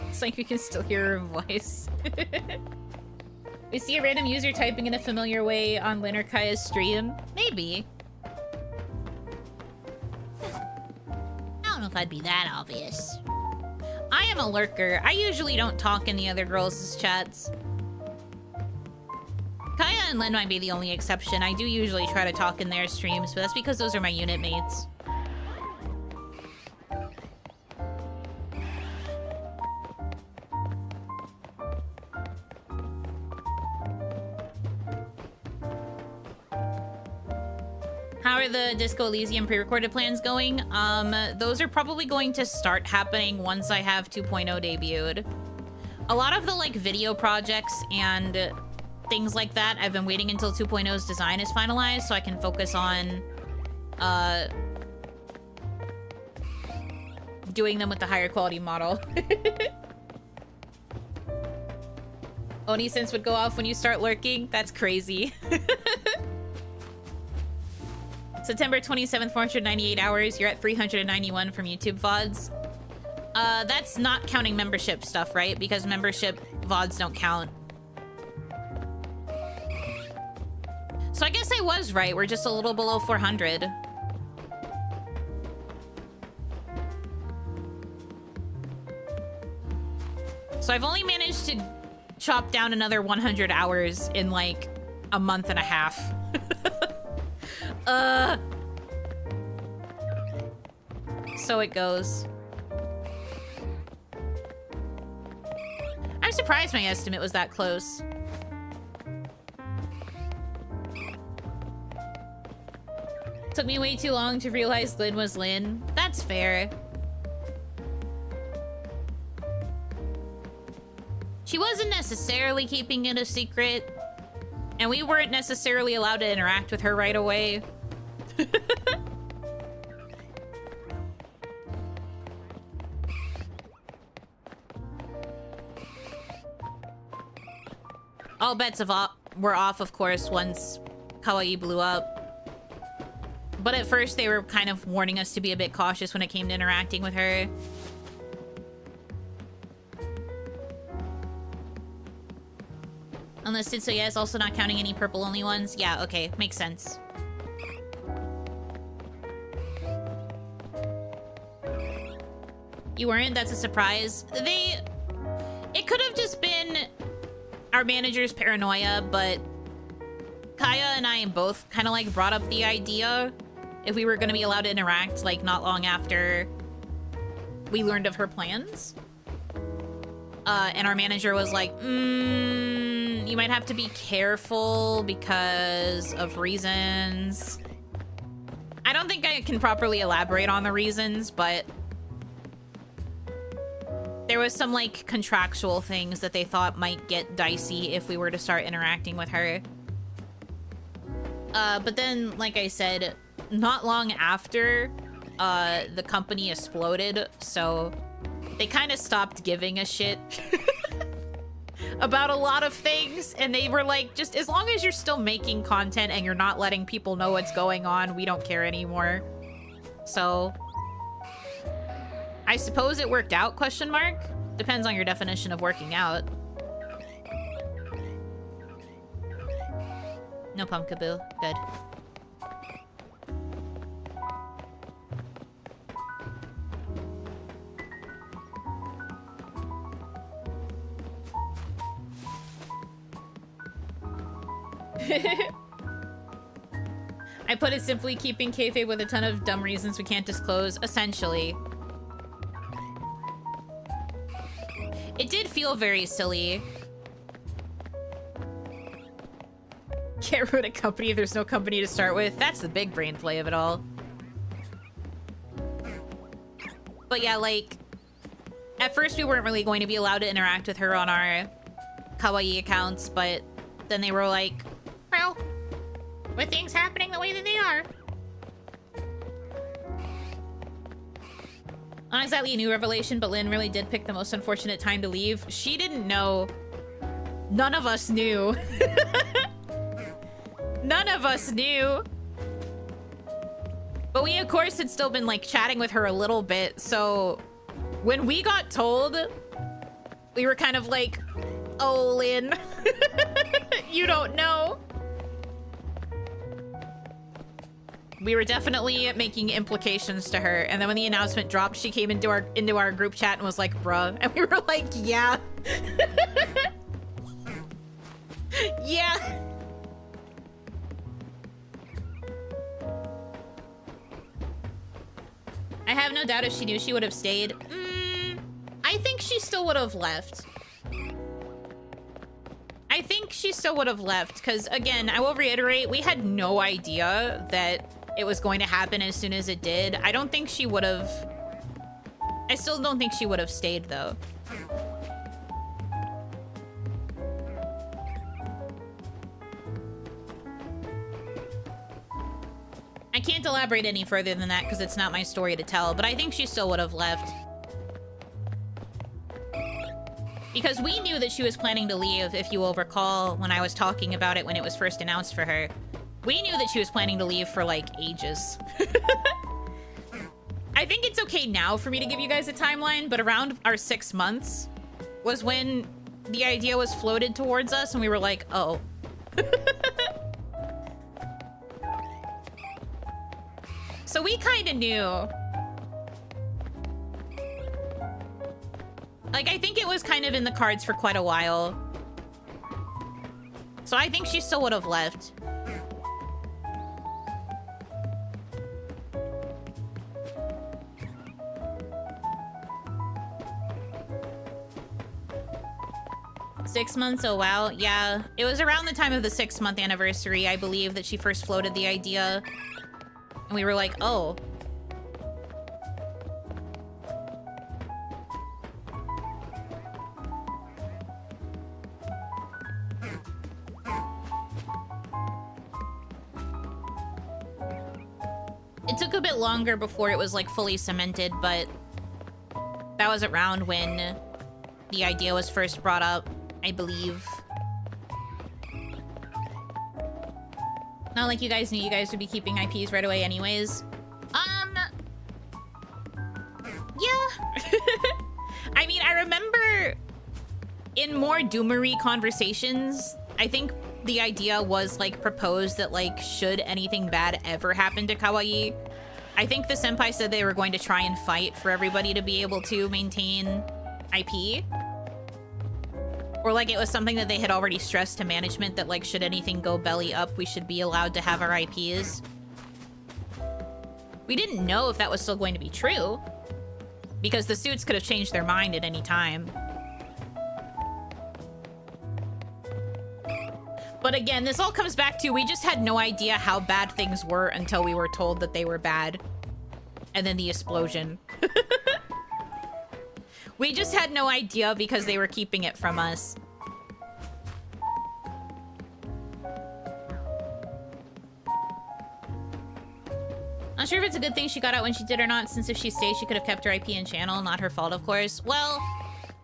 [SPEAKER 1] It's like you can still hear her voice. We see a random user typing in a familiar way on Lynn or Kaya's stream? Maybe. I don't know if I'd be that obvious. I am a lurker. I usually don't talk in the other girls' chats. Kaya and Lynn might be the only exception. I do usually try to talk in their streams, but that's because those are my unit mates. How are the Disco Elysium pre-recorded plans going? Those are probably going to start happening once I have 2.0 debuted. A lot of the, like, video projects and things like that, I've been waiting until 2.0's design is finalized so I can focus on, doing them with the higher quality model. Oni-sense would go off when you start lurking? That's crazy. September 27th, 498 hours. You're at 391 from YouTube VODs. That's not counting membership stuff, right? Because membership VODs don't count. So I guess I was right. We're just a little below 400. So I've only managed to chop down another 100 hours in like a month and a half. So it goes. I'm surprised my estimate was that close. Took me way too long to realize Lynn was Lynn. That's fair. She wasn't necessarily keeping it a secret, and we weren't necessarily allowed to interact with her right away. All bets were off, of course, once Kawaii blew up. But at first, they were kind of warning us to be a bit cautious when it came to interacting with her. Unlisted, so yes, also not counting any purple-only ones. Yeah, okay, makes sense. You weren't? That's a surprise. It could have just been our manager's paranoia, but Kaya and I both kind of like brought up the idea if we were going to be allowed to interact, like not long after we learned of her plans. And our manager was like, you might have to be careful because of reasons. I don't think I can properly elaborate on the reasons, but there was some like contractual things that they thought might get dicey if we were to start interacting with her. But then, like I said, not long after, the company exploded, so they kind of stopped giving a shit about a lot of things, and they were like, just as long as you're still making content and you're not letting people know what's going on, we don't care anymore. So I suppose it worked out, question mark? Depends on your definition of working out. No pumpkaboo. Good. I put it simply, keeping kayfabe with a ton of dumb reasons we can't disclose, essentially. It did feel very silly. Can't ruin a company if there's no company to start with. That's the big brain play of it all. But yeah, like, at first we weren't really going to be allowed to interact with her on our kawaii accounts, but then they were like, well, with things happening the way that they are. Not exactly a new revelation, but Lynn really did pick the most unfortunate time to leave. She didn't know. None of us knew. None of us knew. But we, of course, had still been, like, chatting with her a little bit, so when we got told, we were kind of like, oh, Lynn, you don't know. We were definitely making implications to her, and then when the announcement dropped, she came into our group chat and was like, bruh, and we were like, yeah. Yeah. I have no doubt if she knew, she would have stayed. I think she still would have left. I think she still would have left, because again, I will reiterate, we had no idea that it was going to happen as soon as it did. I don't think she would have... I still don't think she would have stayed, though. I can't elaborate any further than that because it's not my story to tell, but I think she still would have left. Because we knew that she was planning to leave, if you will recall, when I was talking about it when it was first announced for her. We knew that she was planning to leave for, like, ages. I think it's okay now for me to give you guys a timeline, but around our 6 months was when the idea was floated towards us, and we were like, oh. So we kind of knew. Like, I think it was kind of in the cards for quite a while. So I think she still would have left. Six months, oh wow. Yeah, it was around the time of the 6-month anniversary, I believe, that she first floated the idea. And we were like, oh. It took a bit longer before it was like fully cemented, but that was around when the idea was first brought up, I believe. Not like you guys knew you guys would be keeping IPs right away anyways. Yeah. I mean, I remember in more doomery conversations, I think the idea was like proposed that like, should anything bad ever happen to Kawaii, I think the senpai said they were going to try and fight for everybody to be able to maintain IP. Or like it was something that they had already stressed to management that like, should anything go belly up, we should be allowed to have our IPs. We didn't know if that was still going to be true, because the suits could have changed their mind at any time. But again, this all comes back to we just had no idea how bad things were until we were told that they were bad. And then the explosion. We just had no idea because they were keeping it from us. Not sure if it's a good thing she got out when she did or not, since if she stayed, she could have kept her IP and channel. Not her fault, of course. Well,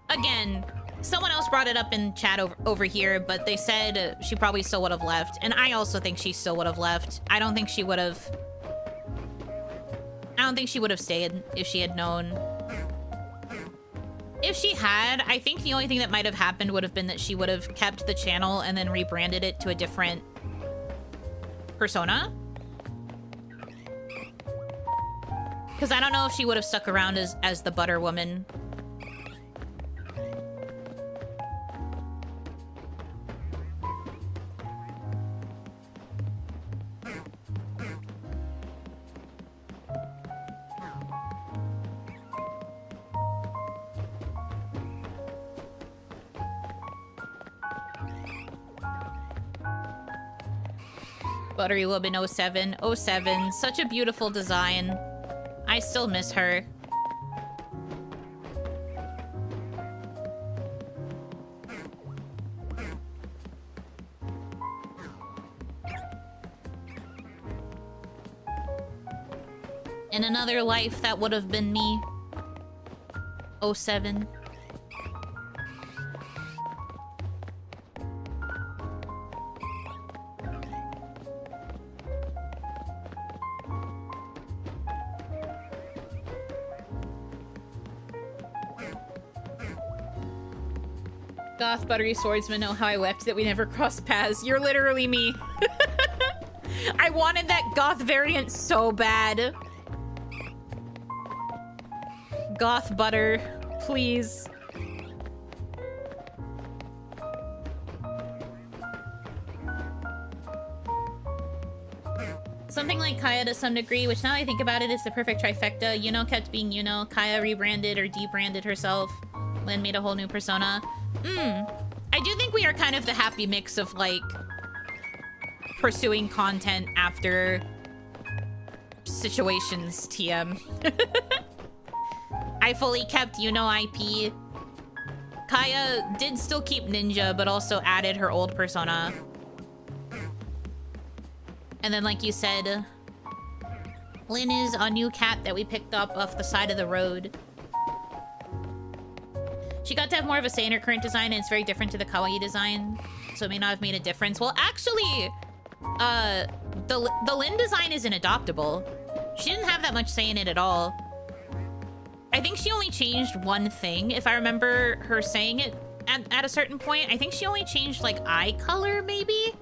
[SPEAKER 1] again, someone else brought it up in chat over here, but they said she probably still would have left. And I also think she still would have left. I don't think she would have stayed if she had known. If she had, I think the only thing that might have happened would have been that she would have kept the channel and then rebranded it to a different persona. Because I don't know if she would have stuck around as the butter woman. Buttery Woman 07. 07. Such a beautiful design. I still miss her. In another life, that would have been me. 07. Goth Buttery Swordsman, know how I wept that we never crossed paths. You're literally me. I wanted that goth variant so bad. Goth Butter, please. Something like Kaya to some degree, which now that I think about it is the perfect trifecta. Yuno kept being Yuno, Kaya rebranded or debranded herself, Lynn made a whole new persona. I do think we are kind of the happy mix of, like, pursuing content after situations, TM. I fully kept Yuno IP. Kaya did still keep Ninja, but also added her old persona. And then, like you said, Lynn is a new cat that we picked up off the side of the road. She got to have more of a say in her current design, and it's very different to the kawaii design, so it may not have made a difference. Well, actually, the Lynn design isn't adoptable. She didn't have that much say in it at all. I think she only changed one thing, if I remember her saying it at a certain point. I think she only changed, like, eye color, maybe?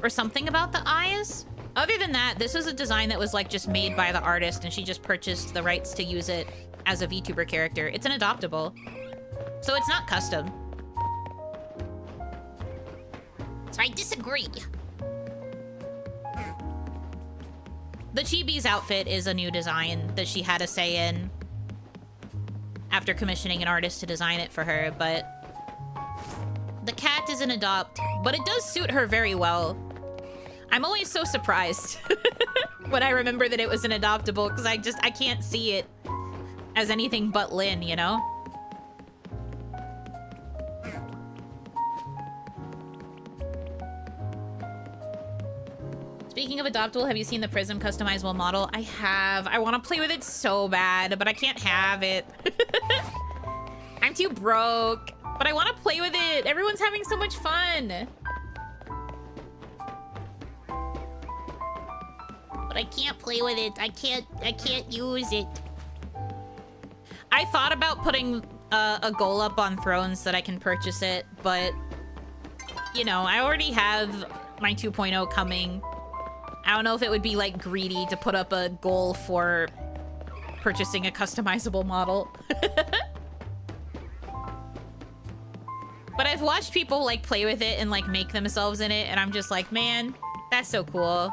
[SPEAKER 1] Or something about the eyes? Other than that, this was a design that was, like, just made by the artist, and she just purchased the rights to use it as a VTuber character. It's an adoptable. So it's not custom. So I disagree. The Chibi's outfit is a new design that she had a say in after commissioning an artist to design it for her, but the cat is an adopt, but it does suit her very well. I'm always so surprised when I remember that it was an adoptable, because I can't see it as anything but Lynn, you know? Speaking of adoptable, have you seen the Prism customizable model? I have. I want to play with it so bad, but I can't have it. I'm too broke, but I want to play with it. Everyone's having so much fun. But I can't play with it. I can't use it. I thought about putting a goal up on Thrones so that I can purchase it, but, you know, I already have my 2.0 coming. I don't know if it would be, like, greedy to put up a goal for purchasing a customizable model. But I've watched people, like, play with it and, like, make themselves in it, and I'm just like, man, that's so cool.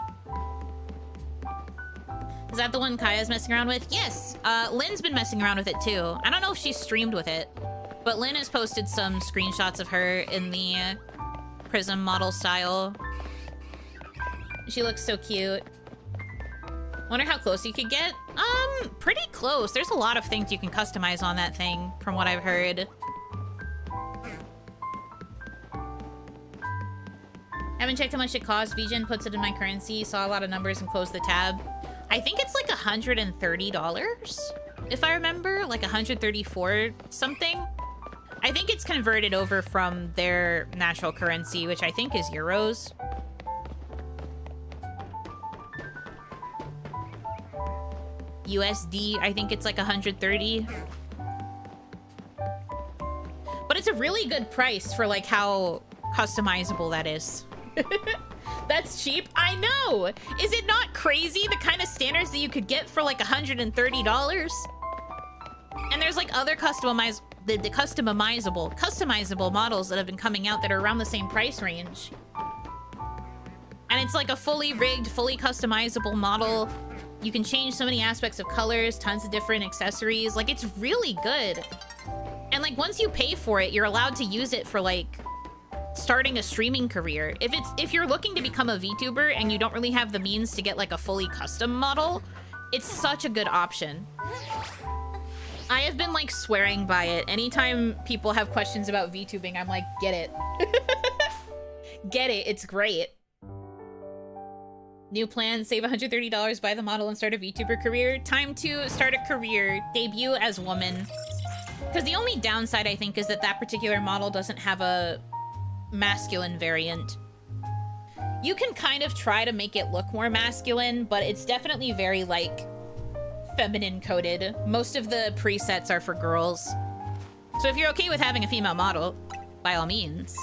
[SPEAKER 1] Is that the one Kaya's messing around with? Yes. Lynn's been messing around with it too. I don't know if she's streamed with it, but Lynn has posted some screenshots of her in the prism model style. She looks so cute. Wonder how close you could get? Pretty close. There's a lot of things you can customize on that thing, from what I've heard. Haven't checked how much it costs. VGen puts it in my currency, saw a lot of numbers and closed the tab. I think it's like $130, if I remember, like 134 something. I think it's converted over from their natural currency, which I think is euros. USD, I think it's like 130. But it's a really good price for like how customizable that is. That's cheap. I know. Is it not crazy the kind of standards that you could get for like $130? And there's like other customizable models that have been coming out that are around the same price range. And it's like a fully rigged, fully customizable model. You can change so many aspects of colors, tons of different accessories. Like, it's really good. And like once you pay for it, you're allowed to use it for like starting a streaming career. If you're looking to become a VTuber and you don't really have the means to get like a fully custom model, it's such a good option. I have been like swearing by it. Anytime people have questions about VTubing, I'm like, get it. Get it, it's great. New plan, save $130, buy the model and start a VTuber career. Time to start a career, debut as woman. Because the only downside, I think, is that that particular model doesn't have a masculine variant. You can kind of try to make it look more masculine, but it's definitely very, like, feminine coded. Most of the presets are for girls. So if you're okay with having a female model, by all means.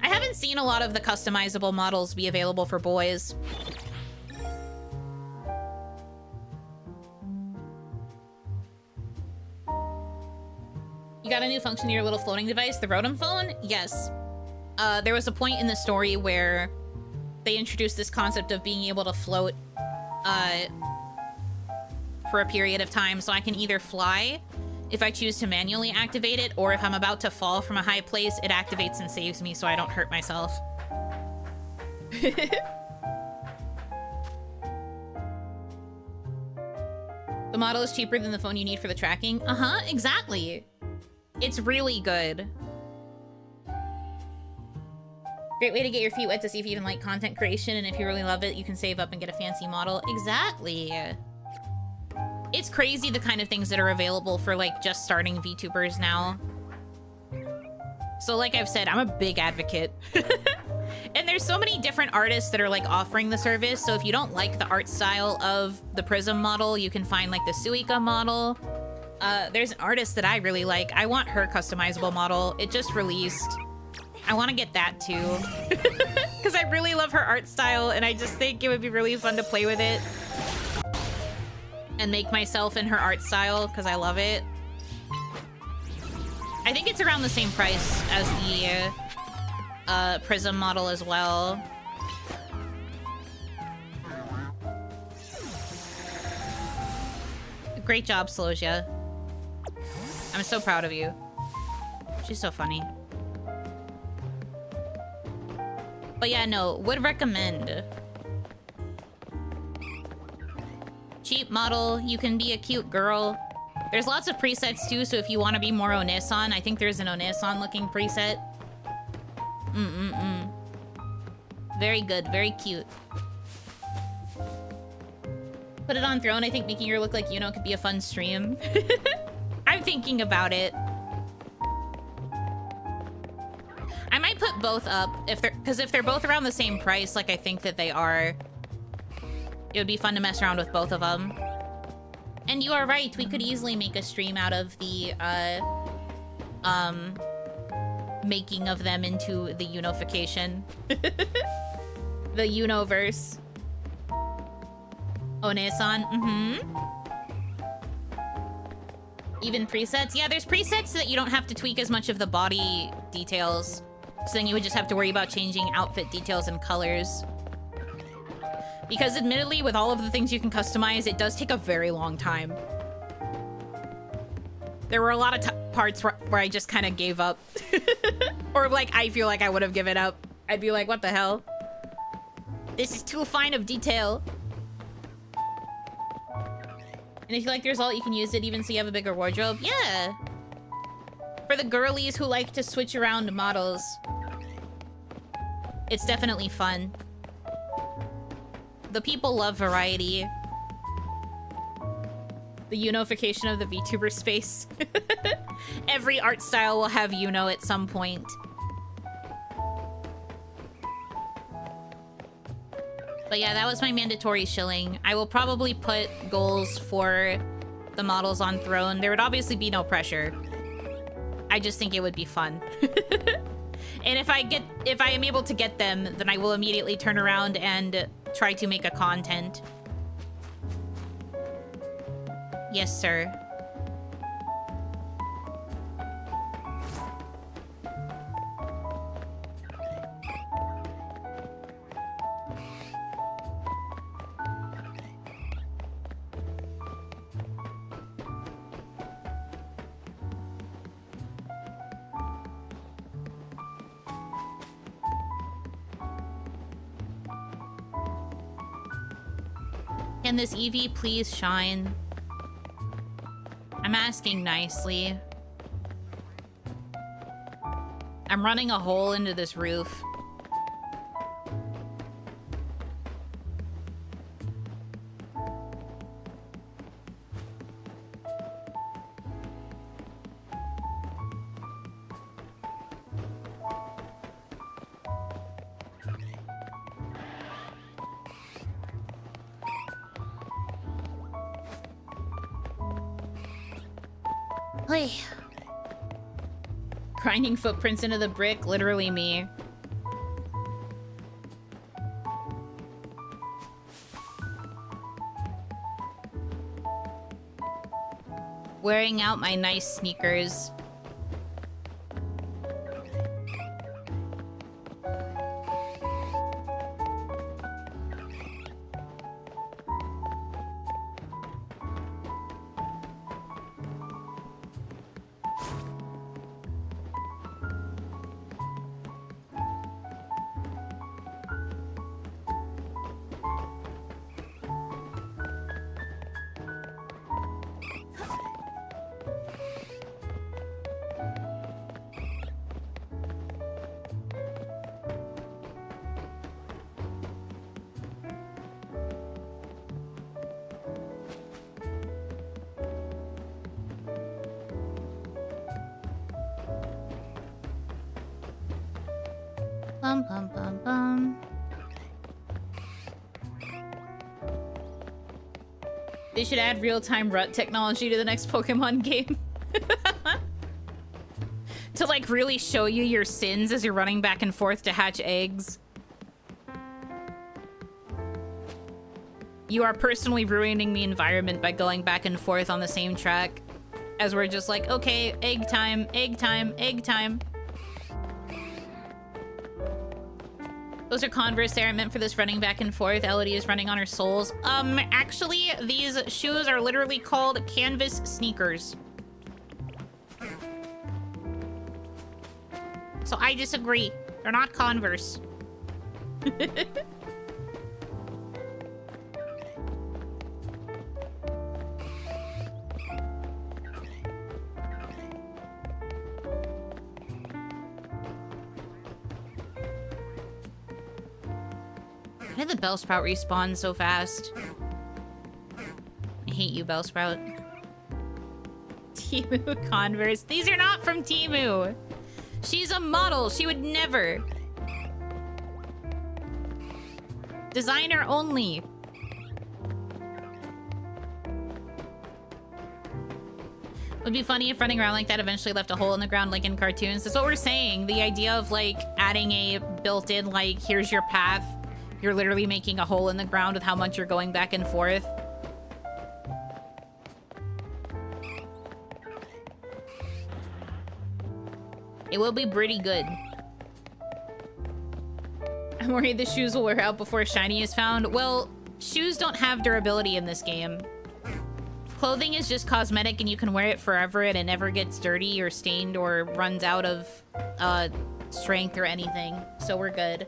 [SPEAKER 1] I haven't seen a lot of the customizable models be available for boys. You got a new function to your little floating device, the Rotom phone? Yes. There was a point in the story where they introduced this concept of being able to float for a period of time, so I can either fly if I choose to manually activate it, or if I'm about to fall from a high place, it activates and saves me so I don't hurt myself. The model is cheaper than the phone you need for the tracking. Uh-huh, exactly. It's really good. Great way to get your feet wet to see if you even like content creation, and if you really love it, you can save up and get a fancy model. Exactly. It's crazy the kind of things that are available for like just starting VTubers now. So like I've said, I'm a big advocate. And there's so many different artists that are like offering the service. So if you don't like the art style of the Prism model, you can find like the Suika model. There's an artist that I really like. I want her customizable model. It just released. I want to get that too. Because I really love her art style and I just think it would be really fun to play with it. And make myself in her art style because I love it. I think it's around the same price as the Prism model as well. Great job, Slosia. I'm so proud of you. She's so funny. But yeah, no, would recommend. Cheap model, you can be a cute girl. There's lots of presets too, so if you want to be more Onesan, I think there's an Onesan looking preset. Very good, very cute. Put it on Throne, I think making her look like Yuno could be a fun stream. I'm thinking about it. I might put both up, because if they're both around the same price, like I think that they are, it would be fun to mess around with both of them. And you are right, we could easily make a stream out of the, making of them into the Unification. The Unoverse. One-san, Even presets? Yeah, there's presets that you don't have to tweak as much of the body details. So then you would just have to worry about changing outfit details and colors. Because admittedly, with all of the things you can customize, it does take a very long time. There were a lot of parts where I just kind of gave up. Or like, I feel like I would have given up. I'd be like, what the hell? This is too fine of detail. And if you like the result, you can use it even so you have a bigger wardrobe. Yeah. For the girlies who like to switch around models. It's definitely fun. The people love variety. The unification of the VTuber space. Every art style will have Yuno at some point. But yeah, that was my mandatory shilling. I will probably put goals for the models on Throne. There would obviously be no pressure. I just think it would be fun. And if I am able to get them, then I will immediately turn around and try to make a content. Yes, sir. Can this eevee please shine? I'm asking nicely. I'm running a hole into this roof. Hey. Grinding footprints into the brick, literally me. Wearing out my nice sneakers. Bum, bum, bum, bum. They should add real-time rut technology to the next Pokemon game. To, like, really show you your sins as you're running back and forth to hatch eggs. You are personally ruining the environment by going back and forth on the same track. As we're just like, okay, egg time, egg time, egg time. Those are Converse. They aren't meant for this running back and forth. Elodie is running on her soles. Actually, these shoes are literally called canvas sneakers. So I disagree. They're not Converse. Why did the Bellsprout respawn so fast? I hate you, Bellsprout. Temu Converse. These are not from Temu. She's a model. She would never. Designer only. Would be funny if running around like that eventually left a hole in the ground like in cartoons. That's what we're saying. The idea of like adding a built-in like, here's your path. You're literally making a hole in the ground with how much you're going back and forth. It will be pretty good. I'm worried the shoes will wear out before shiny is found. Well, shoes don't have durability in this game. Clothing is just cosmetic and you can wear it forever and it never gets dirty or stained or runs out of strength or anything. So we're good.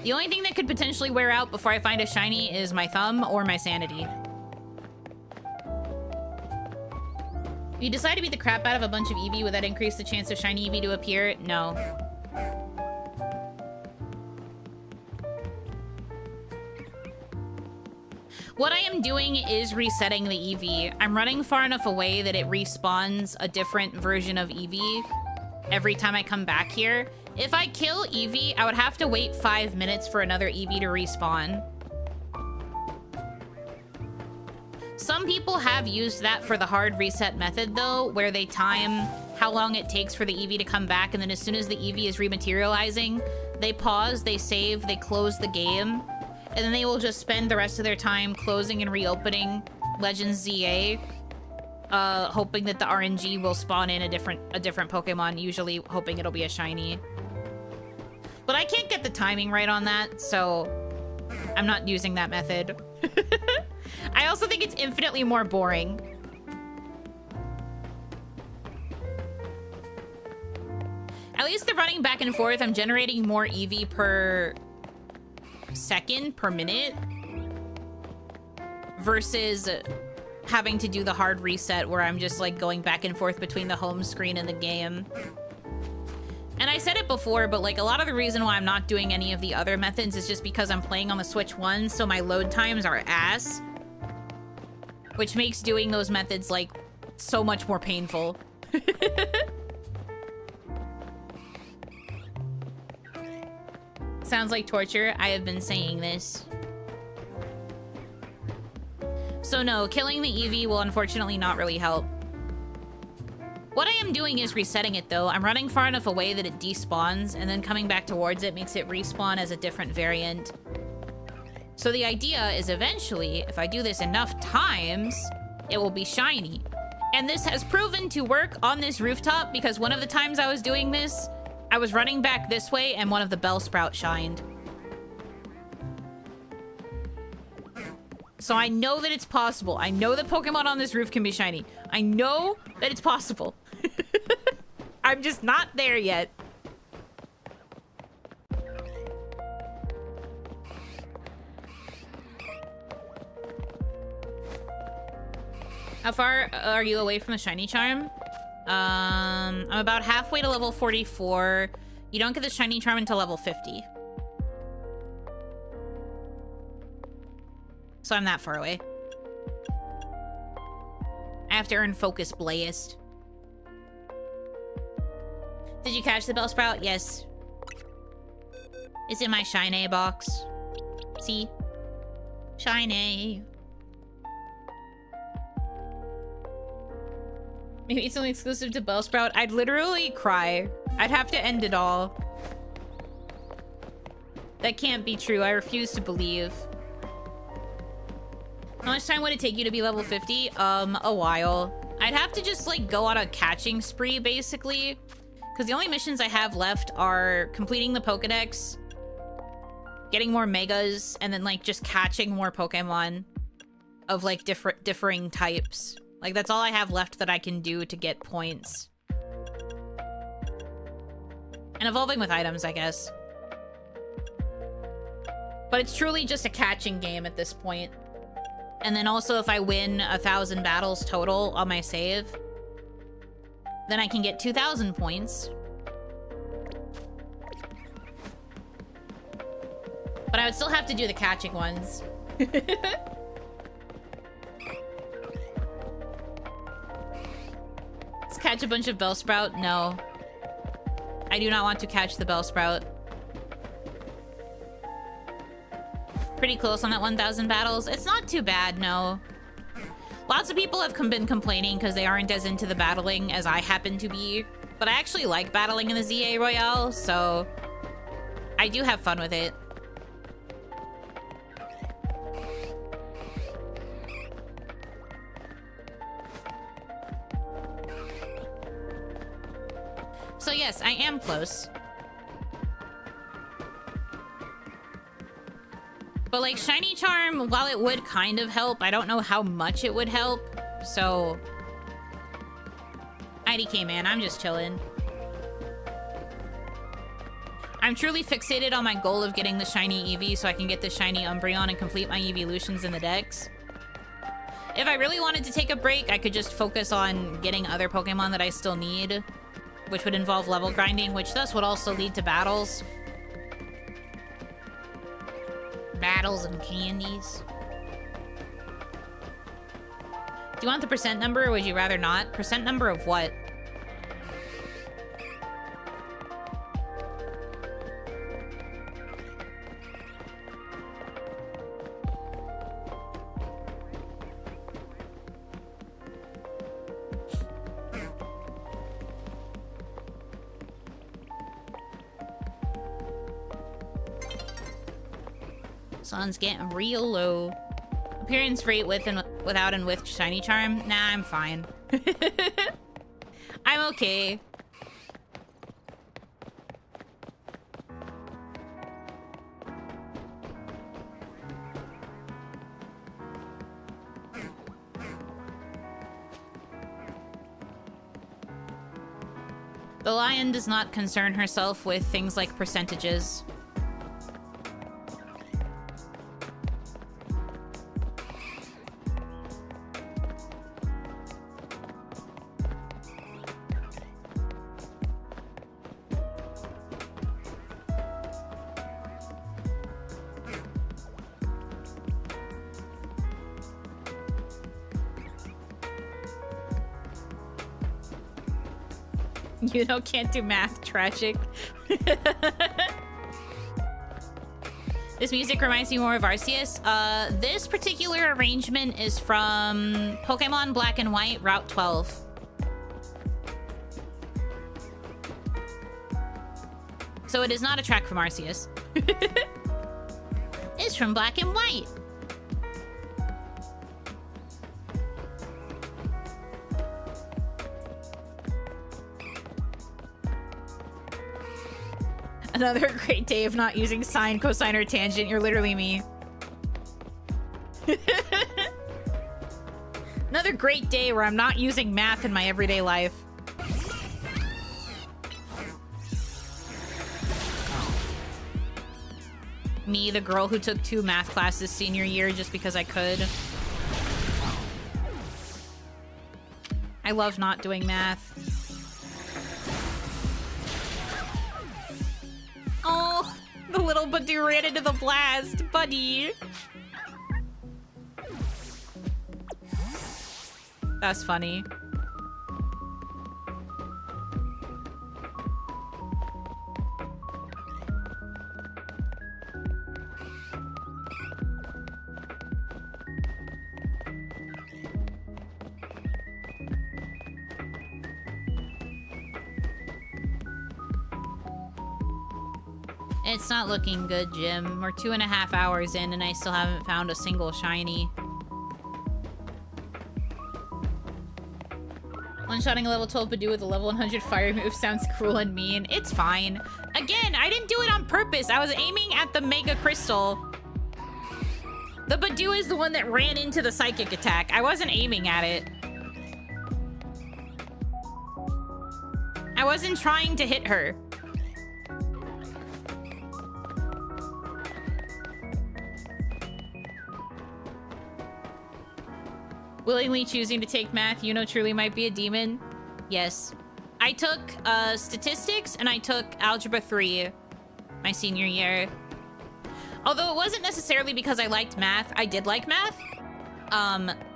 [SPEAKER 1] The only thing that could potentially wear out before I find a shiny is my thumb or my sanity. If you decide to beat the crap out of a bunch of Eevee, would that increase the chance of shiny Eevee to appear? No. What I am doing is resetting the Eevee. I'm running far enough away that it respawns a different version of Eevee every time I come back here. If I kill Eevee, I would have to wait 5 minutes for another Eevee to respawn. Some people have used that for the hard reset method, though, where they time how long it takes for the Eevee to come back, and then as soon as the Eevee is rematerializing, they pause, they save, they close the game, and then they will just spend the rest of their time closing and reopening Legends ZA, hoping that the RNG will spawn in a different Pokemon, usually hoping it'll be a shiny. But I can't get the timing right on that, so I'm not using that method. I also think it's infinitely more boring. At least the running back and forth, I'm generating more Eevee per second, per minute, versus having to do the hard reset where I'm just like going back and forth between the home screen and the game. And I said it before, but like a lot of the reason why I'm not doing any of the other methods is just because I'm playing on the Switch 1, so my load times are ass. Which makes doing those methods like so much more painful. Sounds like torture. I have been saying this. So no, killing the Eevee will unfortunately not really help. What I am doing is resetting it, though. I'm running far enough away that it despawns, and then coming back towards it makes it respawn as a different variant. So the idea is eventually, if I do this enough times, it will be shiny. And this has proven to work on this rooftop, because one of the times I was doing this, I was running back this way, and one of the Bellsprout shined. So I know that it's possible. I know that Pokemon on this roof can be shiny. I know that it's possible. I'm just not there yet. How far are you away from the shiny charm? I'm about halfway to level 44. You don't get the shiny charm until level 50. So I'm that far away. I have to earn Focus Blast. Did you catch the Bellsprout? Yes. It's in my Shiny box. See? Shiny. Maybe it's only exclusive to Bellsprout. I'd literally cry. I'd have to end it all. That can't be true. I refuse to believe. How much time would it take you to be level 50? A while. I'd have to just, like, go on a catching spree, basically. Because the only missions I have left are completing the Pokedex, getting more Megas, and then, like, just catching more Pokemon of, like, differing types. Like, that's all I have left that I can do to get points. And evolving with items, I guess. But it's truly just a catching game at this point. And then also, if I win 1,000 battles total on my save, then I can get 2,000 points. But I would still have to do the catching ones. Let's catch a bunch of Bellsprout. No. I do not want to catch the Bellsprout. Pretty close on that 1,000 battles. It's not too bad, no. Lots of people have been complaining because they aren't as into the battling as I happen to be. But I actually like battling in the ZA Royale, so I do have fun with it. So yes, I am close. But like Shiny Charm, while it would kind of help, I don't know how much it would help. So IDK, man, I'm just chilling. I'm truly fixated on my goal of getting the shiny Eevee so I can get the shiny Umbreon and complete my evolutions in the dex. If I really wanted to take a break, I could just focus on getting other Pokemon that I still need, which would involve level grinding, which thus would also lead to battles. Battles and candies. Do you want the percent number, or would you rather not? Percent number of what? Sun's getting real low. Appearance rate with and without and with shiny charm? Nah, I'm fine. I'm okay. The lion does not concern herself with things like percentages. Yuno can't do math. Tragic. This music reminds me more of Arceus. This particular arrangement is from Pokemon Black and White, Route 12. So it is not a track from Arceus. It's from Black and White. Another great day of not using sine, cosine, or tangent. You're literally me. Another great day where I'm not using math in my everyday life. Me, the girl who took 2 math classes senior year just because I could. I love not doing math. Oh, the little Badoo ran into the blast, buddy. That's funny. It's not looking good, Jim. We're 2.5 hours in and I still haven't found a single shiny. One-shotting a level 12 Badoo with a level 100 fire move sounds cruel and mean. It's fine. Again, I didn't do it on purpose. I was aiming at the Mega Crystal. The Badoo is the one that ran into the psychic attack. I wasn't aiming at it. I wasn't trying to hit her. Willingly choosing to take math, Yuno truly might be a demon. Yes. I took statistics and I took algebra 3 my senior year. Although it wasn't necessarily because I liked math. I did like math.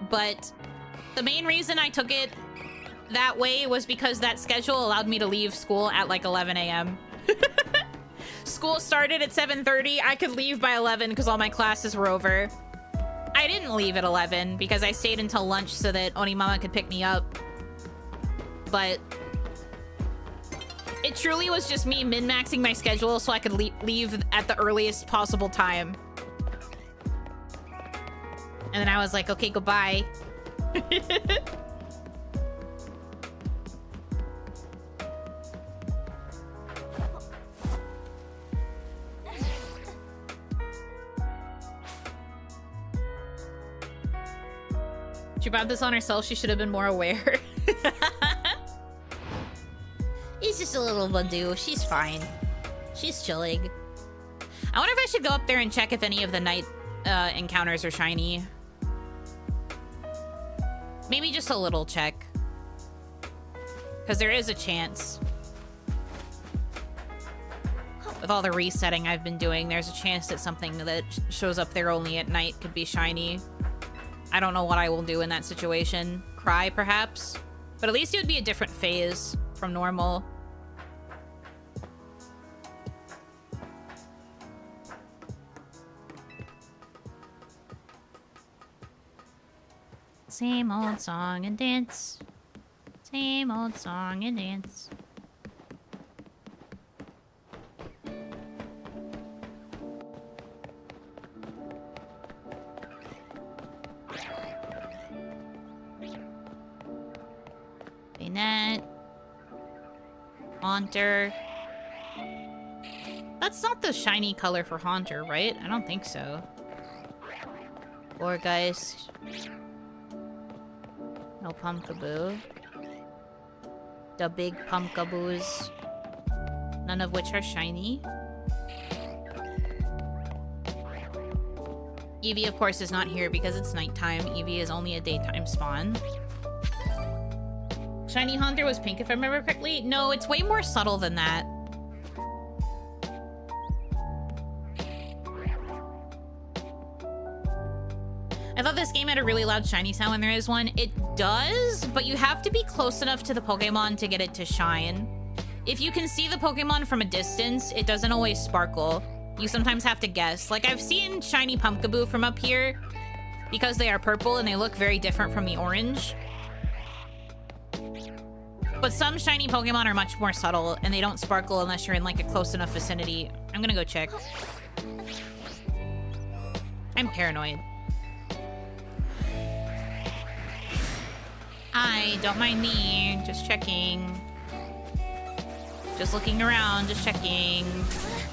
[SPEAKER 1] But the main reason I took it that way was because that schedule allowed me to leave school at like 11 a.m. School started at 7:30. I could leave by 11 because all my classes were over. I didn't leave at 11 because I stayed until lunch so that Onimama could pick me up. But it truly was just me min-maxing my schedule so I could leave at the earliest possible time. And then I was like, okay, goodbye. She brought this on herself. She should have been more aware. He's just a little Badoo. She's fine. She's chilling. I wonder if I should go up there and check if any of the night encounters are shiny. Maybe just a little check. Because there is a chance. With all the resetting I've been doing, there's a chance that something that shows up there only at night could be shiny. I don't know what I will do in that situation. Cry, perhaps? But at least it would be a different phase from normal. Same old song and dance. Same old song and dance. Bayonet. Haunter. That's not the shiny color for Haunter, right? I don't think so. Orgeist. No Pumpkaboo. The big Pumpkaboos. None of which are shiny. Eevee, of course, is not here because it's nighttime. Eevee is only a daytime spawn. Shiny Haunter was pink, if I remember correctly. No, it's way more subtle than that. I thought this game had a really loud shiny sound when there is one. It does, but you have to be close enough to the Pokemon to get it to shine. If you can see the Pokemon from a distance, it doesn't always sparkle. You sometimes have to guess. Like, I've seen shiny Pumpkaboo from up here because they are purple and they look very different from the orange. But some shiny Pokemon are much more subtle and they don't sparkle unless you're in like a close enough vicinity. I'm gonna go check. I'm paranoid. Hi, don't mind me. Just checking. Just looking around, just checking.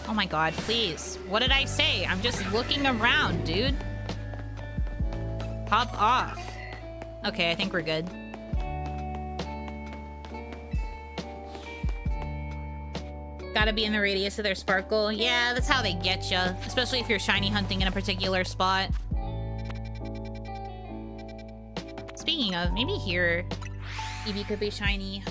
[SPEAKER 1] Oh my god, please. What did I say? I'm just looking around, dude. Pop off. Okay, I think we're good. Gotta be in the radius of their sparkle. Yeah, that's how they get you. Especially if you're shiny hunting in a particular spot. Speaking of, maybe here, Eevee could be shiny.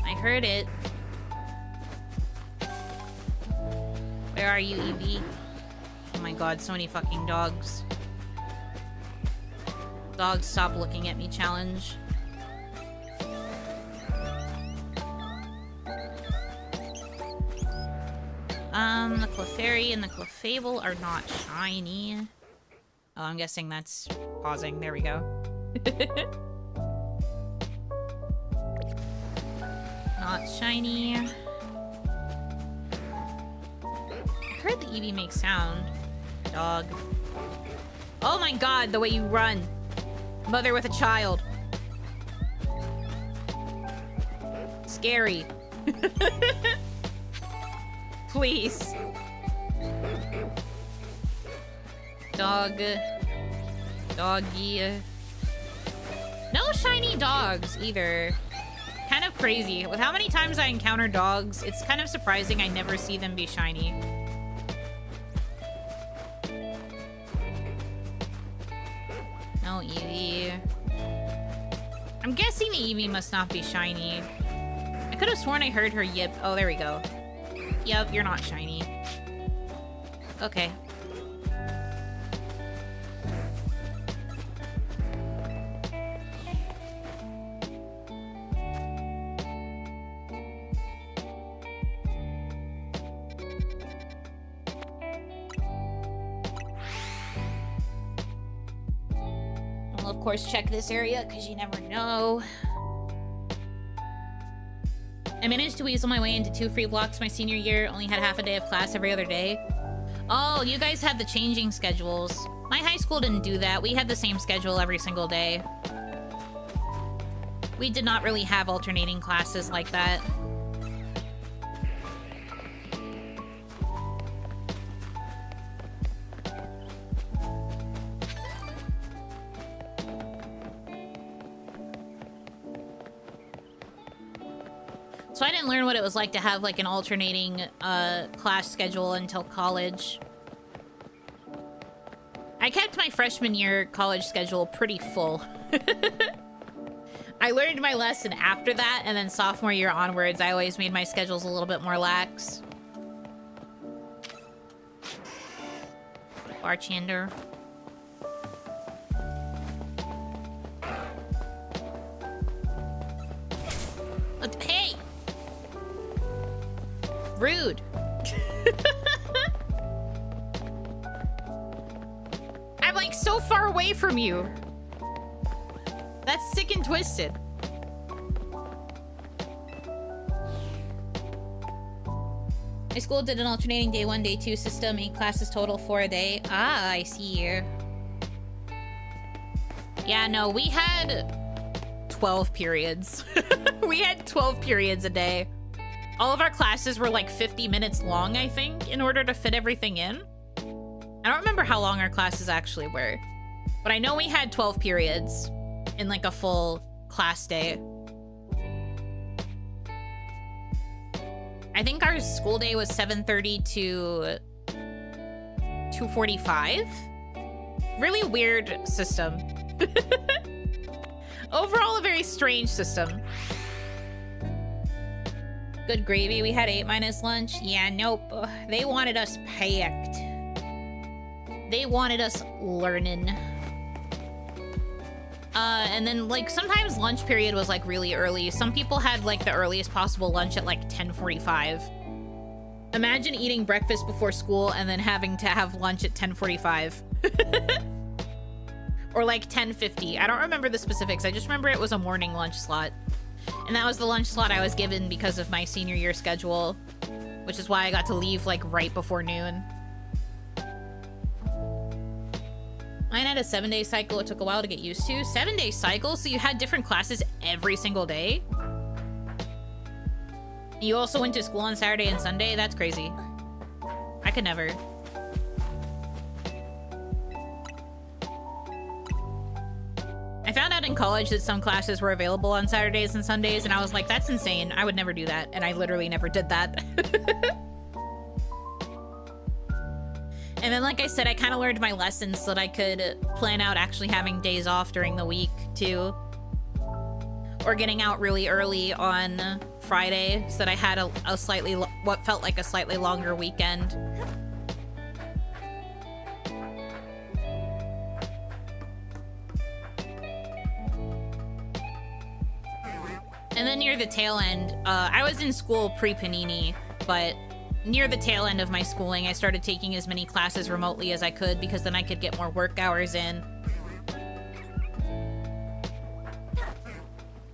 [SPEAKER 1] I heard it. Where are you, Eevee? Oh my god, so many fucking dogs. Dogs, stop looking at me challenge. The Clefairy and the Clefable are not shiny. Oh, I'm guessing that's pausing. There we go. Not shiny. I heard the Eevee make sound. Dog. Oh my god, the way you run. Mother with a child. Scary. Please. Dog. Doggy. No shiny dogs either. Kind of crazy. With how many times I encounter dogs, it's kind of surprising I never see them be shiny. No Eevee. I'm guessing the Eevee must not be shiny. I could have sworn I heard her yip. Oh, there we go. Yep, you're not shiny. Okay. We'll of course check this area because you never know. I managed to weasel my way into 2 free blocks my senior year, only had half a day of class every other day. Oh, you guys had the changing schedules. My high school didn't do that. We had the same schedule every single day. We did not really have alternating classes like that. So I didn't learn what it was like to have like an alternating class schedule until college. I kept my freshman year college schedule pretty full. I learned my lesson after that, and then sophomore year onwards, I always made my schedules a little bit more lax. Bartender. Hey! Rude. I'm like so far away from you. That's sick and twisted. My school did an alternating day 1, day 2 system, 8 classes total, 4 a day. Ah, I see here. Yeah, no, we had 12 periods. We had 12 periods a day. All of our classes were like 50 minutes long, I think, in order to fit everything in. I don't remember how long our classes actually were, but I know we had 12 periods in like a full class day. I think our school day was 7:30 to 2:45. Really weird system. Overall, a very strange system. Good gravy. We had 8 minus lunch. Yeah, nope. They wanted us packed. They wanted us learning. And then, like, sometimes lunch period was, like, really early. Some people had, like, the earliest possible lunch at, like, 10:45. Imagine eating breakfast before school and then having to have lunch at 10:45. Or, like, 10:50. I don't remember the specifics. I just remember it was a morning lunch slot. And that was the lunch slot I was given because of my senior year schedule, which is why I got to leave, like, right before noon. Mine had a 7-day cycle. It took a while to get used to. 7-day cycle? So you had different classes every single day? You also went to school on Saturday and Sunday? That's crazy. I could never. I found out in college that some classes were available on Saturdays and Sundays, and I was like, that's insane. I would never do that. And I literally never did that. And then, like I said, I kind of learned my lessons so that I could plan out actually having days off during the week, too. Or getting out really early on Friday so that I had a slightly, what felt like a slightly longer weekend. And then near the tail end, I was in school pre-Panini, but near the tail end of my schooling, I started taking as many classes remotely as I could because then I could get more work hours in.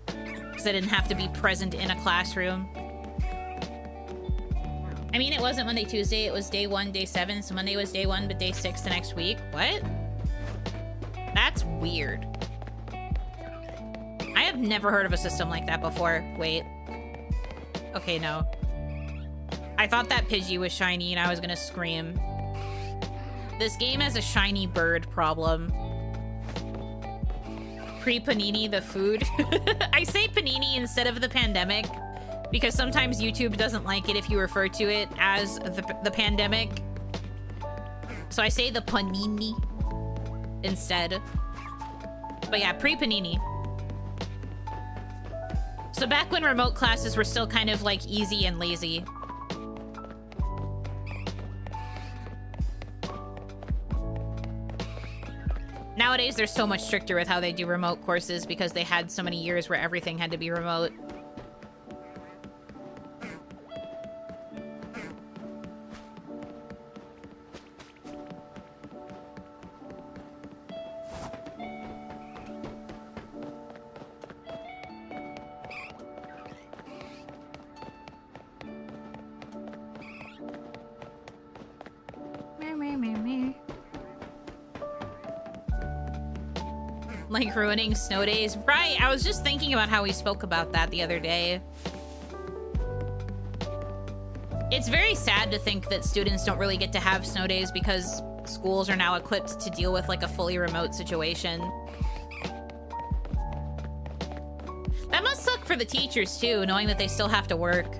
[SPEAKER 1] Because I didn't have to be present in a classroom. I mean, it wasn't Monday, Tuesday, it was day 1, day 7, so Monday was day 1, but day 6 the next week. What? That's weird. I have never heard of a system like that before. Wait. Okay, no. I thought that Pidgey was shiny and I was gonna scream. This game has a shiny bird problem. Pre-Panini, the food. I say Panini instead of the pandemic because sometimes YouTube doesn't like it if you refer to it as the pandemic. So I say the Panini instead. But yeah, pre-Panini. So back when remote classes were still kind of like easy and lazy. Nowadays, they're so much stricter with how they do remote courses because they had so many years where everything had to be remote. Like ruining snow days. Right, I was just thinking about how we spoke about that the other day. It's very sad to think that students don't really get to have snow days because schools are now equipped to deal with like a fully remote situation. That must suck for the teachers too, knowing that they still have to work.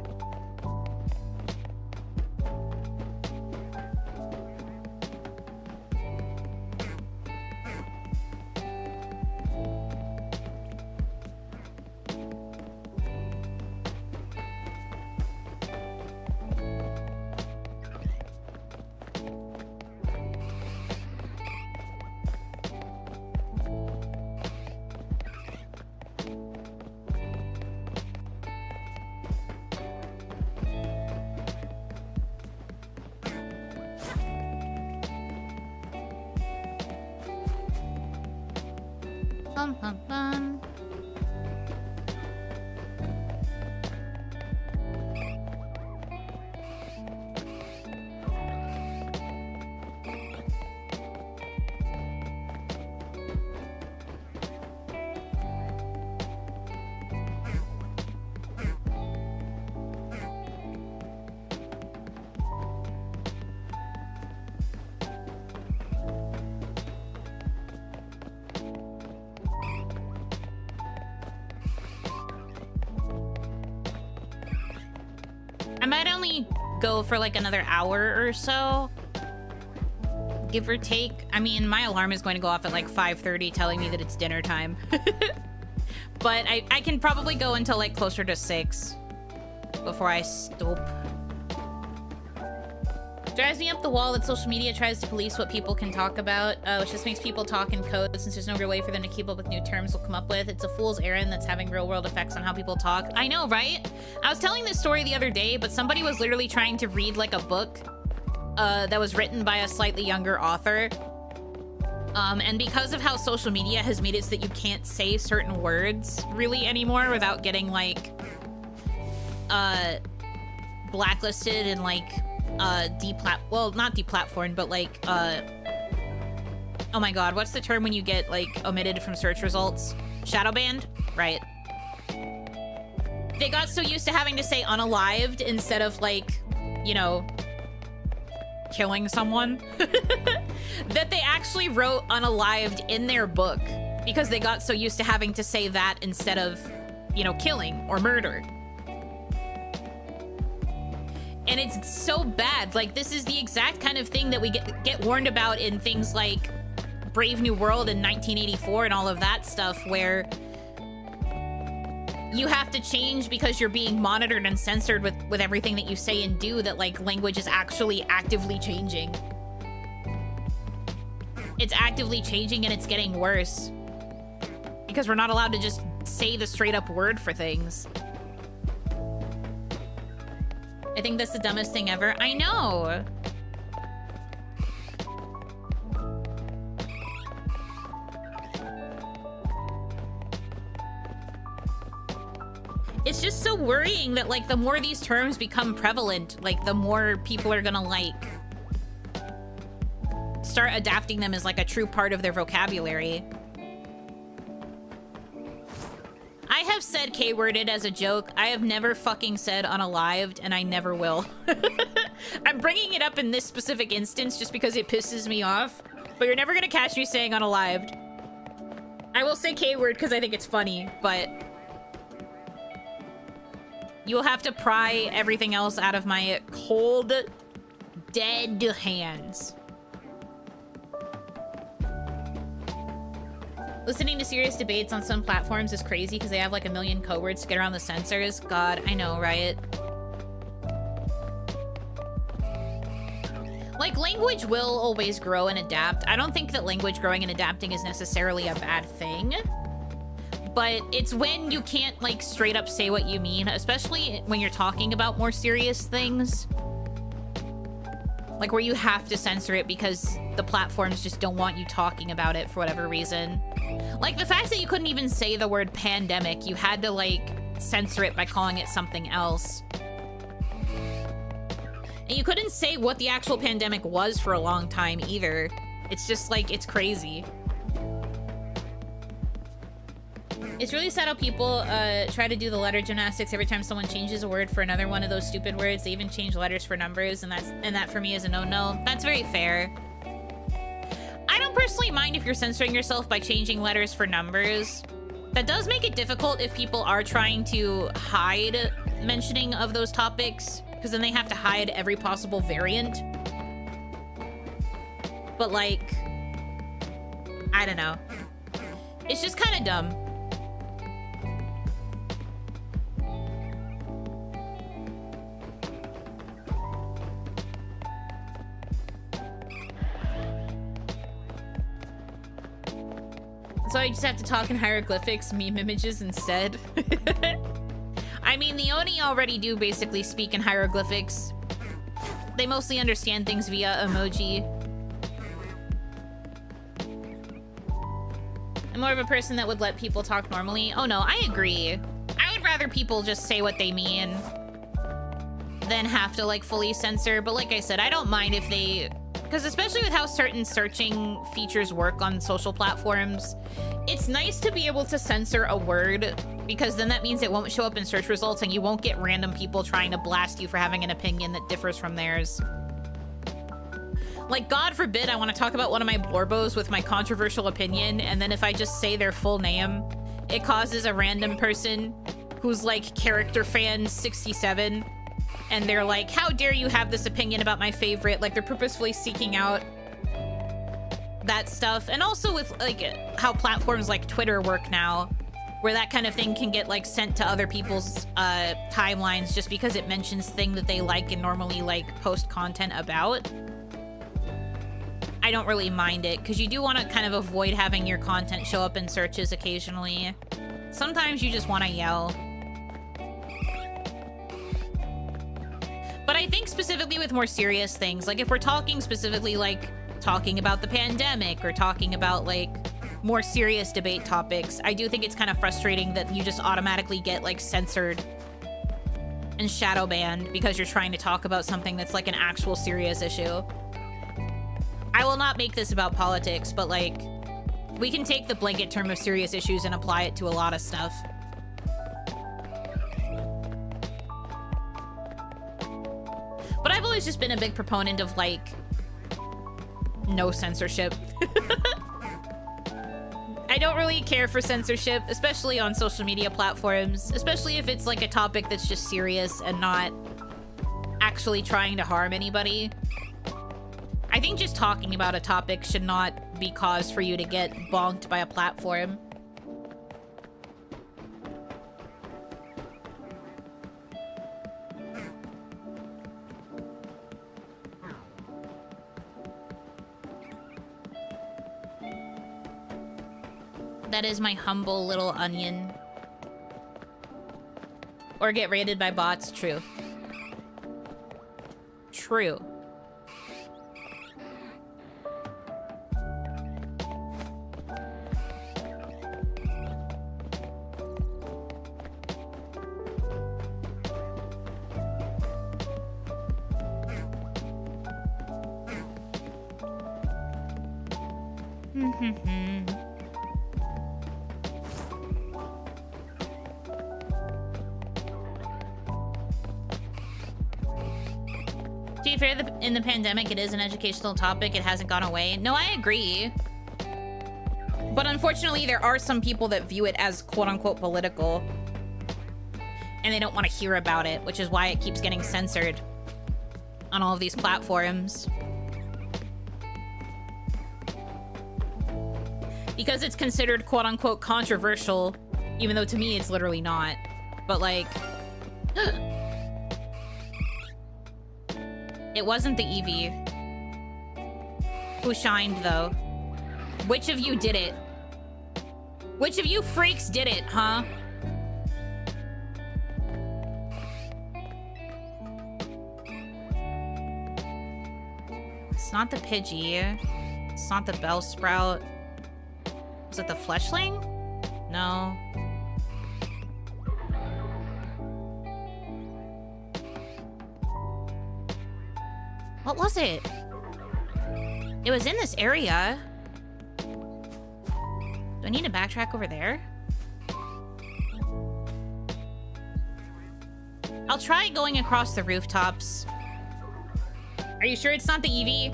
[SPEAKER 1] I might only go for like another hour or so, give or take. I mean, my alarm is going to go off at like 5:30 telling me that it's dinner time. But I can probably go until like closer to 6 before I stop. Drives me up the wall that social media tries to police what people can talk about, which just makes people talk in code since there's no real way for them to keep up with new terms we'll come up with. It's a fool's errand that's having real world effects on how people talk. I know, right? I was telling this story the other day, but somebody was literally trying to read like a book that was written by a slightly younger author. And because of how social media has made it so that you can't say certain words really anymore without getting like blacklisted and like well, not deplatformed, but like oh my god, what's the term when you get like omitted from search results? Shadow banned? Right. They got so used to having to say unalived instead of like, you know, killing someone that they actually wrote unalived in their book because they got so used to having to say that instead of, you know, killing or murder. And it's so bad. Like, this is the exact kind of thing that we get warned about in things like Brave New World in 1984 and all of that stuff, where you have to change because you're being monitored and censored with everything that you say and do, that like language is actually actively changing. It's actively changing and it's getting worse because we're not allowed to just say the straight up word for things. I think that's the dumbest thing ever. I know. It's just so worrying that like the more these terms become prevalent, like the more people are gonna like start adapting them as like a true part of their vocabulary. I have said K-worded as a joke. I have never fucking said unalived, and I never will. I'm bringing it up in this specific instance just because it pisses me off, but you're never gonna catch me saying unalived. I will say K-word because I think it's funny, but you'll have to pry everything else out of my cold, dead hands. Listening to serious debates on some platforms is crazy because they have like a million code words to get around the censors. God, I know, right? Like, language will always grow and adapt. I don't think that language growing and adapting is necessarily a bad thing. But it's when you can't, like, straight up say what you mean, especially when you're talking about more serious things. Like, where you have to censor it because the platforms just don't want you talking about it for whatever reason. Like, the fact that you couldn't even say the word pandemic, you had to, like, censor it by calling it something else. And you couldn't say what the actual pandemic was for a long time, either. It's just, like, it's crazy. It's really sad how people try to do the letter gymnastics every time someone changes a word for another one of those stupid words. They even change letters for numbers, and that for me is a no-no. That's very fair. I don't personally mind if you're censoring yourself by changing letters for numbers. That does make it difficult if people are trying to hide mentioning of those topics, because then they have to hide every possible variant. But like, I don't know. It's just kind of dumb. So I just have to talk in hieroglyphics, meme images instead. I mean, the Oni already do basically speak in hieroglyphics. They mostly understand things via emoji. I'm more of a person that would let people talk normally. Oh no, I agree. I would rather people just say what they mean than have to like fully censor. But like I said, I don't mind if they... Because especially with how certain searching features work on social platforms, it's nice to be able to censor a word, because then that means it won't show up in search results and you won't get random people trying to blast you for having an opinion that differs from theirs. Like, God forbid I want to talk about one of my blorbos with my controversial opinion, and then if I just say their full name, it causes a random person who's like character fan 67, and they're like, how dare you have this opinion about my favorite? Like, they're purposefully seeking out that stuff. And also with like how platforms like Twitter work now, where that kind of thing can get like sent to other people's timelines just because it mentions thing that they like and normally like post content about. I don't really mind it, because you do want to kind of avoid having your content show up in searches occasionally. Sometimes you just want to yell. But I think specifically with more serious things, like if we're talking specifically like talking about the pandemic or talking about like more serious debate topics, I do think it's kind of frustrating that you just automatically get like censored and shadow banned because you're trying to talk about something that's like an actual serious issue. I will not make this about politics, but like we can take the blanket term of serious issues and apply it to a lot of stuff. But I've always just been a big proponent of like no censorship. I don't really care for censorship, especially on social media platforms, especially if it's like a topic that's just serious and not actually trying to harm anybody. I think just talking about a topic should not be cause for you to get bonked by a platform. That is my humble little onion. Or get raided by bots. True. True. To be fair, in the pandemic, it is an educational topic. It hasn't gone away. No, I agree. But unfortunately, there are some people that view it as quote-unquote political. And they don't want to hear about it, which is why it keeps getting censored on all of these platforms. Because it's considered quote-unquote controversial, even though to me it's literally not. But like... It wasn't the eevee. Who shined, though? Which of you did it? Which of you freaks did it, huh? It's not the Pidgey. It's not the Bellsprout. Was it the Fleshling? No. What was it? It was in this area. Do I need to backtrack over there? I'll try going across the rooftops. Are you sure it's not the eevee?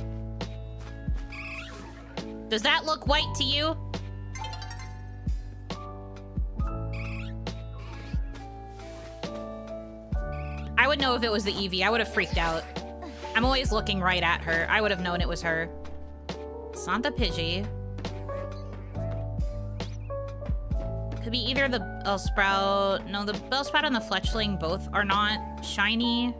[SPEAKER 1] Does that look white to you? I would know if it was the eevee. I would have freaked out. I'm always looking right at her. I would have known it was her. It's not the Pidgey. Could be either the Bellsprout. No, the Bellsprout and the Fletchling both are not shiny.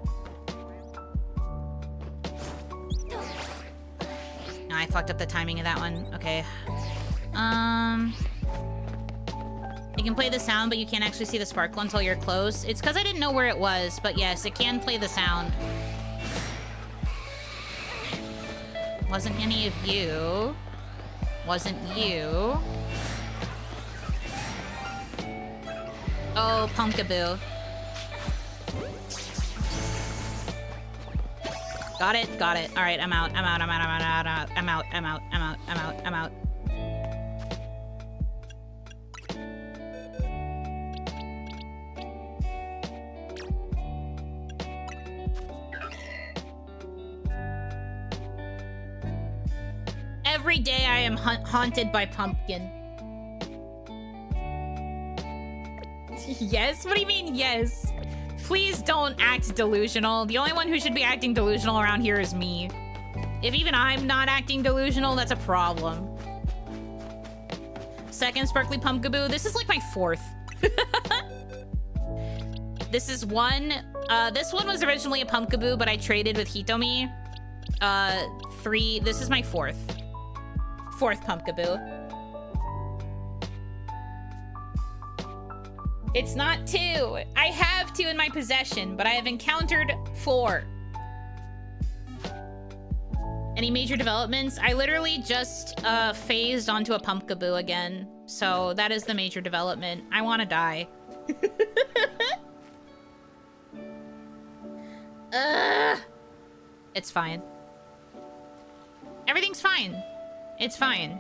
[SPEAKER 1] No, I fucked up the timing of that one. Okay. You can play the sound, but you can't actually see the sparkle until you're close. It's because I didn't know where it was, but yes, it can play the sound. Wasn't any of you. Wasn't you. Oh, Pumpkaboo. Got it, got it. All right, I'm out, I'm out, I'm out, I'm out, I'm out, I'm out, I'm out, I'm out, I'm out. Every day I am haunted by pumpkin. Yes? What do you mean, yes? Please don't act delusional. The only one who should be acting delusional around here is me. If even I'm not acting delusional, that's a problem. Second Sparkly Pumpkaboo. This is like my fourth. This is one. This one was originally a Pumpkaboo, but I traded with Hitomi. Three. This is my fourth. Fourth Pumpkaboo. It's not 2. I have 2 in my possession, but I have encountered 4. Any major developments? I literally just phased onto a Pumpkaboo again. So that is the major development. I want to die. It's fine. Everything's fine. It's fine.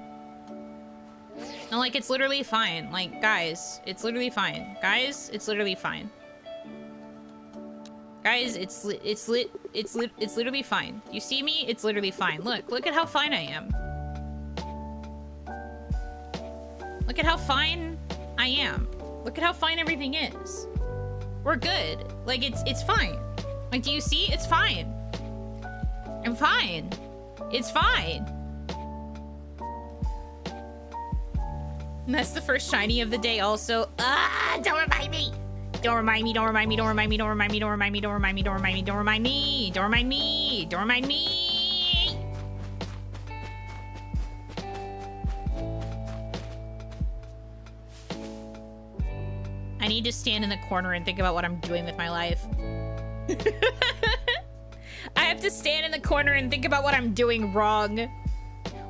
[SPEAKER 1] No, like, it's literally fine. Like, guys, it's literally fine. Guys, it's literally fine. Guys, it's literally fine. You see me? It's literally fine. Look at how fine I am. Look at how fine I am. Look at how fine everything is. We're good. Like, it's fine. Like, do you see? It's fine. I'm fine. It's fine. And that's the first shiny of the day also. Ah, don't remind me. Don't remind me, don't remind me, don't remind me, don't remind me, don't remind me, don't remind me, don't remind me, don't remind me, don't remind me, don't remind me. I need to stand in the corner and think about what I'm doing with my life. I have to stand in the corner and think about what I'm doing wrong.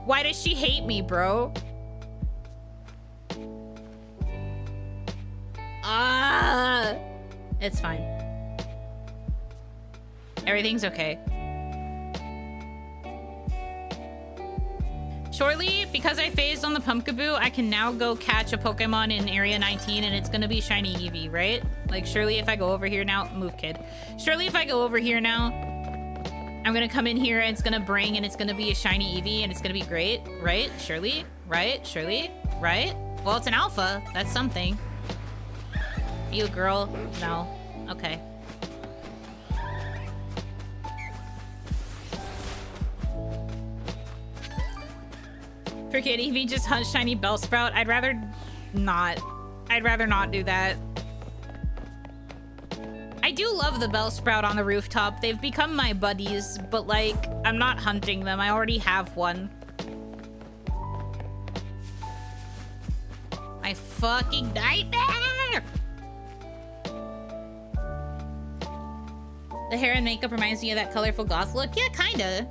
[SPEAKER 1] Why does she hate me, bro? It's fine. Everything's okay. Shortly, because I phased on the Pumpkaboo, I can now go catch a Pokemon in Area 19 and it's gonna be Shiny Eevee, right? Like, surely if I go over here now... Move, kid. Surely if I go over here now, I'm gonna come in here and it's gonna bring and it's gonna be a Shiny Eevee and it's gonna be great, right? Surely? Right? Surely? Right? Well, it's an alpha. That's something. You girl? No. Okay. Forget Eevee, just hunt shiny Bellsprout. I'd rather not. I'd rather not do that. I do love the Bellsprout on the rooftop. They've become my buddies, but like, I'm not hunting them. I already have one. My fucking nightmare! The hair and makeup reminds me of that colorful goth look. Yeah, kinda.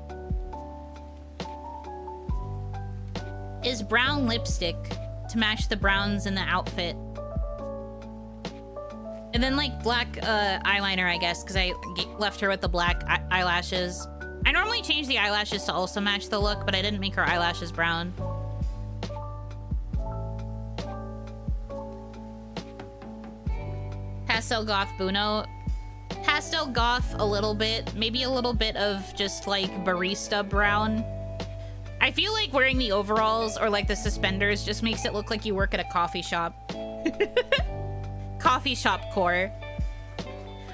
[SPEAKER 1] Is brown lipstick to match the browns in the outfit. And then like black eyeliner, I guess, because I left her with the black eyelashes. I normally change the eyelashes to also match the look, but I didn't make her eyelashes brown. Pastel Goth Buno. pastel goth a little bit. Maybe a little bit of just like barista brown. I feel like wearing the overalls or like the suspenders just makes it look like you work at a coffee shop. Coffee shop core.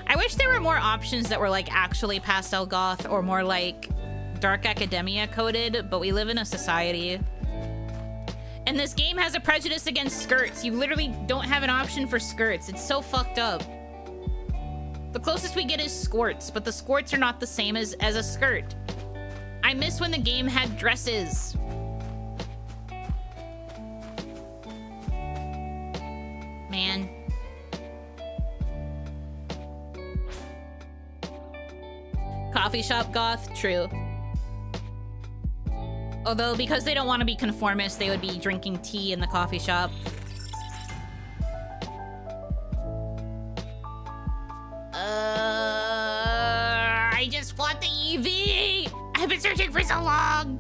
[SPEAKER 1] I wish there were more options that were like actually pastel goth or more like dark academia coded, but we live in a society. And this game has a prejudice against skirts. You literally don't have an option for skirts. It's so fucked up. The closest we get is squirts, but the squirts are not the same as a skirt. I miss when the game had dresses. Man. Coffee shop goth, true. Although, because they don't want to be conformist, they would be drinking tea in the coffee shop. I just want the eevee! I've been searching for so long!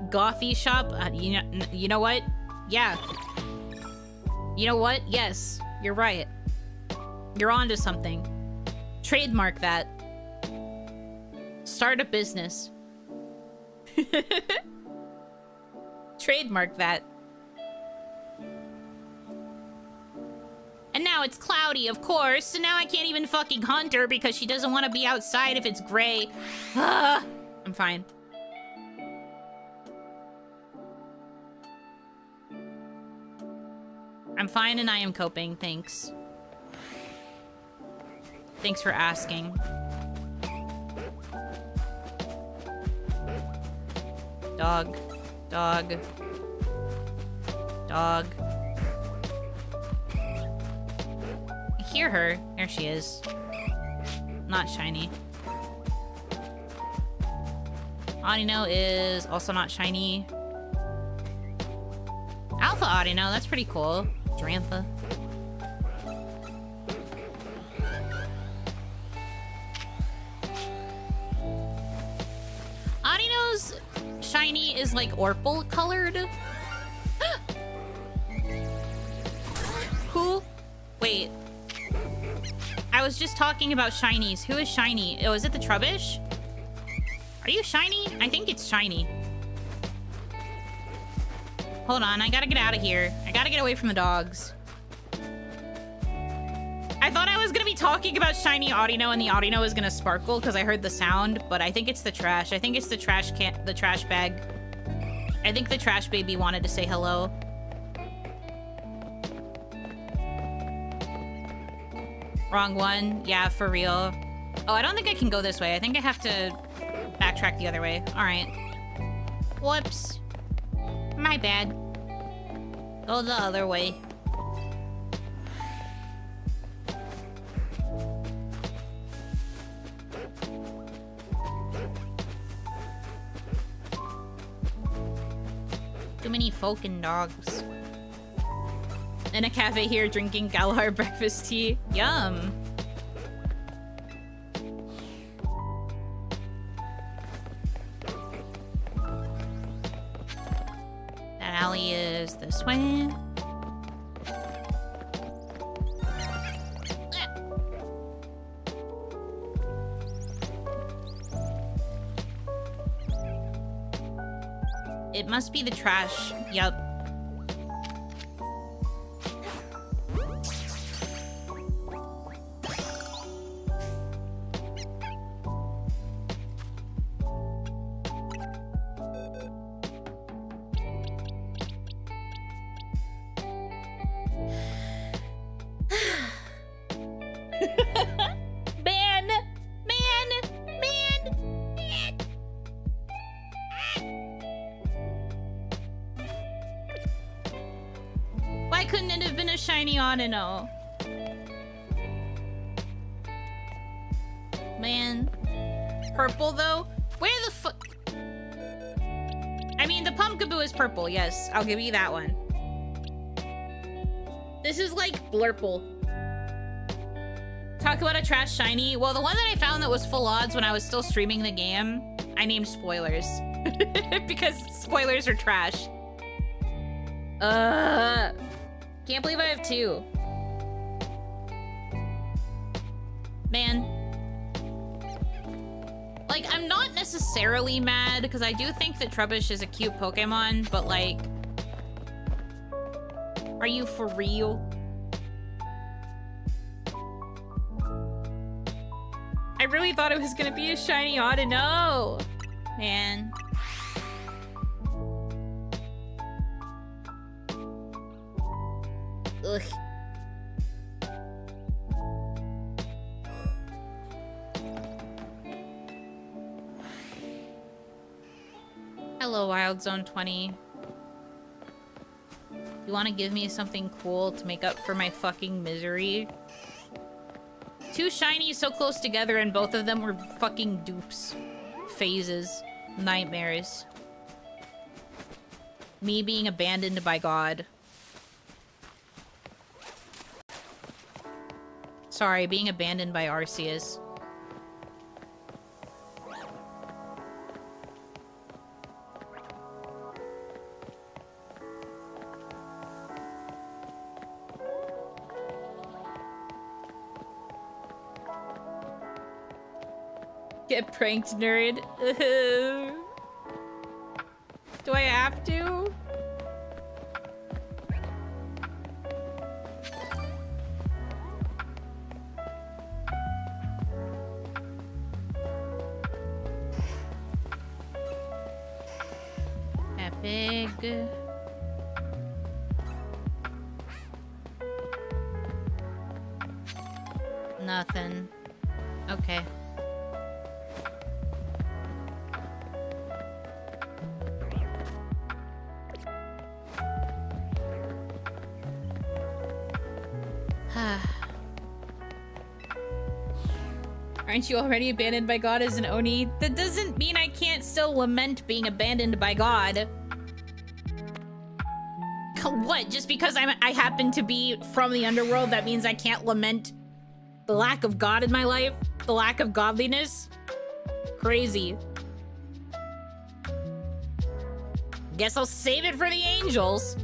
[SPEAKER 1] Gothy shop? You know what? Yeah. You know what? Yes, you're right. You're onto something. Trademark that. Start a business. Trademark that. And now it's cloudy, of course, so now I can't even fucking hunt her because she doesn't want to be outside if it's gray. I'm fine. I'm fine and I am coping, thanks. Thanks for asking. Dog. Dog. Dog. I hear her. There she is. Not shiny. Audino is also not shiny. Alpha Audino, that's pretty cool. Drantha. Audino's shiny is like Orpal colored. Who? Wait. I was just talking about shinies. Who is shiny? Oh, is it the Trubbish? Are you shiny? I think it's shiny. Hold on, I gotta get out of here. I gotta get away from the dogs. I thought I was gonna be talking about shiny Audino and the Audino was gonna sparkle because I heard the sound, but I think it's the trash. I think it's the trash bag. I think the trash baby wanted to say hello. Wrong one. Yeah, for real. Oh, I don't think I can go this way. I think I have to backtrack the other way. All right. Whoops. My bad. Go the other way. Too many folk and dogs. In a cafe here drinking Galar breakfast tea. Yum. That alley is this way. It must be the trash. Yup. Audino. Man. Purple, though? Where the fuck? I mean, the Pumpkaboo is purple, yes. I'll give you that one. This is like Blurple. Talk about a trash shiny. Well, the one that I found that was full odds when I was still streaming the game, I named Spoilers. Because spoilers are trash. Can't believe I have 2. Man. Like, I'm not necessarily mad, because I do think that Trubbish is a cute Pokemon, but like... Are you for real? I really thought it was gonna be a shiny Audino. Man. Ugh. Hello, Wild Zone 20. You want to give me something cool to make up for my fucking misery? 2 shinies so close together and both of them were fucking dupes. Phases. Nightmares. Me being abandoned by God. Sorry, being abandoned by Arceus. Get pranked, nerd. Do I have to? Epic. Nothing. Okay. Aren't you already abandoned by God as an Oni? That doesn't mean I can't still lament being abandoned by God. What? Just because I happen to be from the underworld, that means I can't lament the lack of God in my life? The lack of godliness? Crazy. Guess I'll save it for the angels.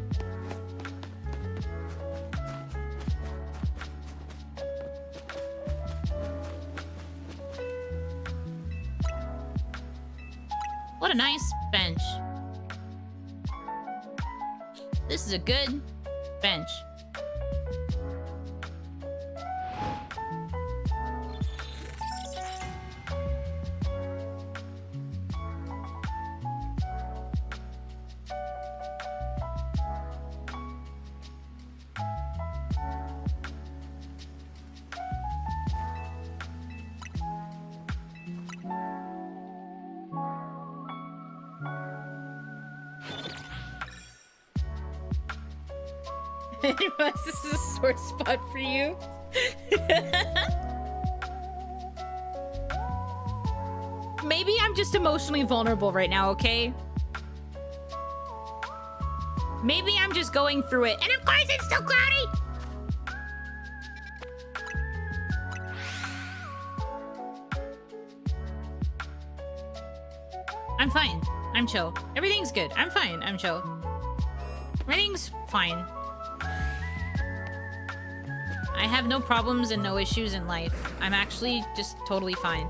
[SPEAKER 1] What a nice bench. This is a good bench. This is a sore spot for you. Maybe I'm just emotionally vulnerable right now, okay? Maybe I'm just going through it. And of course it's still cloudy! I'm fine. I'm chill. Everything's good. I'm fine. I'm chill. Everything's fine. I have no problems and no issues in life. I'm actually just totally fine.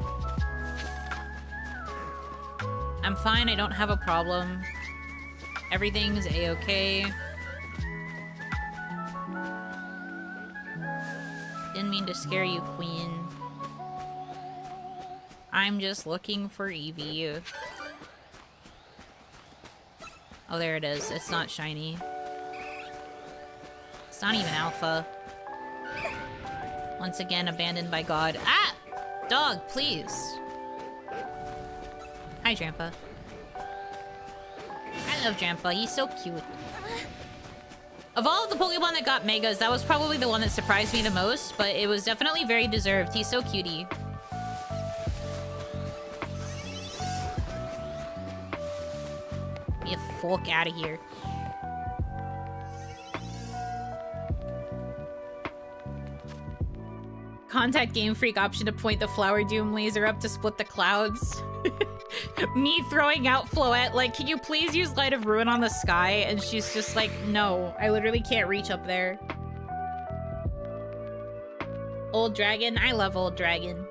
[SPEAKER 1] I'm fine, I don't have a problem. Everything's a-okay. Didn't mean to scare you, Queen. I'm just looking for Eevee. Oh, there it is. It's not shiny. It's not even alpha. Once again, abandoned by God. Ah! Dog, please. Hi, Drampa. I love Drampa. He's so cute. Of all of the Pokemon that got Megas, that was probably the one that surprised me the most, but it was definitely very deserved. He's so cutie. Get the fuck out of here. Contact Game Freak option to point the Flower Doom laser up to split the clouds. Me throwing out Floette, like, can you please use Light of Ruin on the sky? And she's just like, no, I literally can't reach up there. Old Dragon, I love Old Dragon.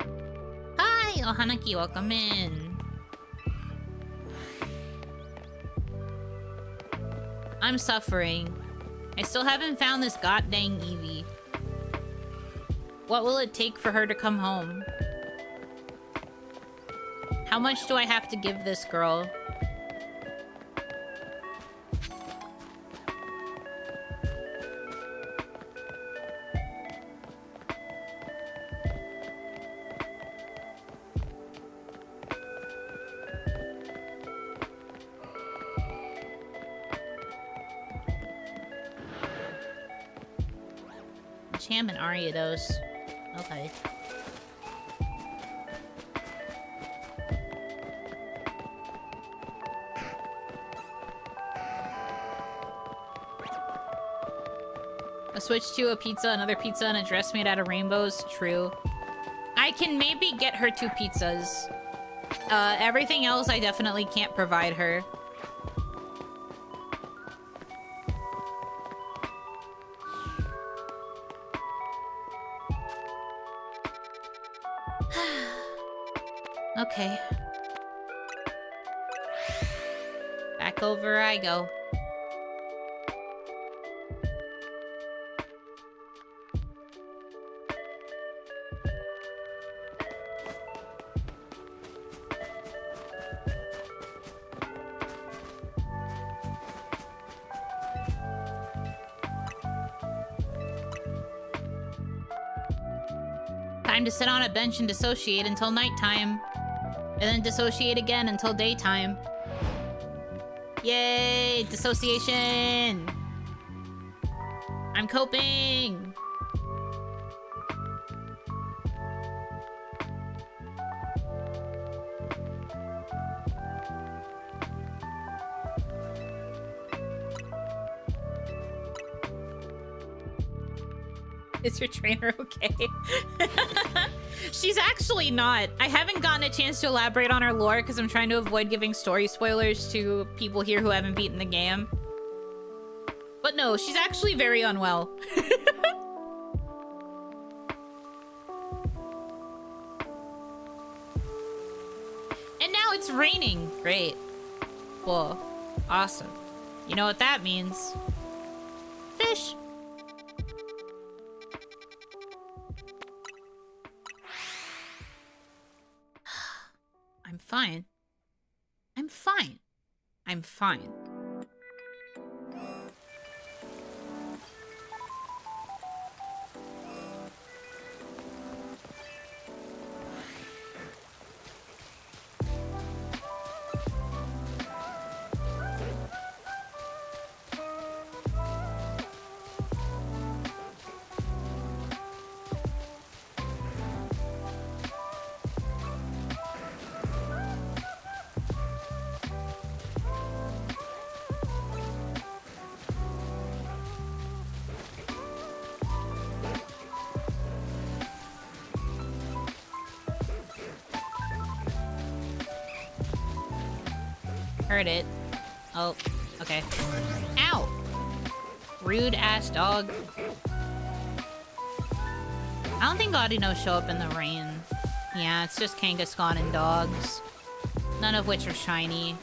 [SPEAKER 1] Hi, oh Hanaki, welcome in. I'm suffering. I still haven't found this goddamn eevee. What will it take for her to come home? How much do I have to give this girl? Cham and Ariados. Okay. A switch to a pizza, another pizza, and a dress made out of rainbows. True. I can maybe get her 2 pizzas. Everything else I definitely can't provide her. Okay. Back over I go. Time to sit on a bench and dissociate until nighttime. And then dissociate again until daytime. Yay! Dissociation! I'm coping! Is your trainer okay? She's actually not. I haven't gotten a chance to elaborate on her lore because I'm trying to avoid giving story spoilers to people here who haven't beaten the game. But no, she's actually very unwell. And now it's raining. Great. Cool. Awesome. You know what that means? Fish. I'm fine. I'm fine. I'm fine. Heard it. Oh, okay. Ow! Rude ass dog. I don't think Audino show up in the rain. Yeah, it's just Kangaskhan and dogs. None of which are shiny.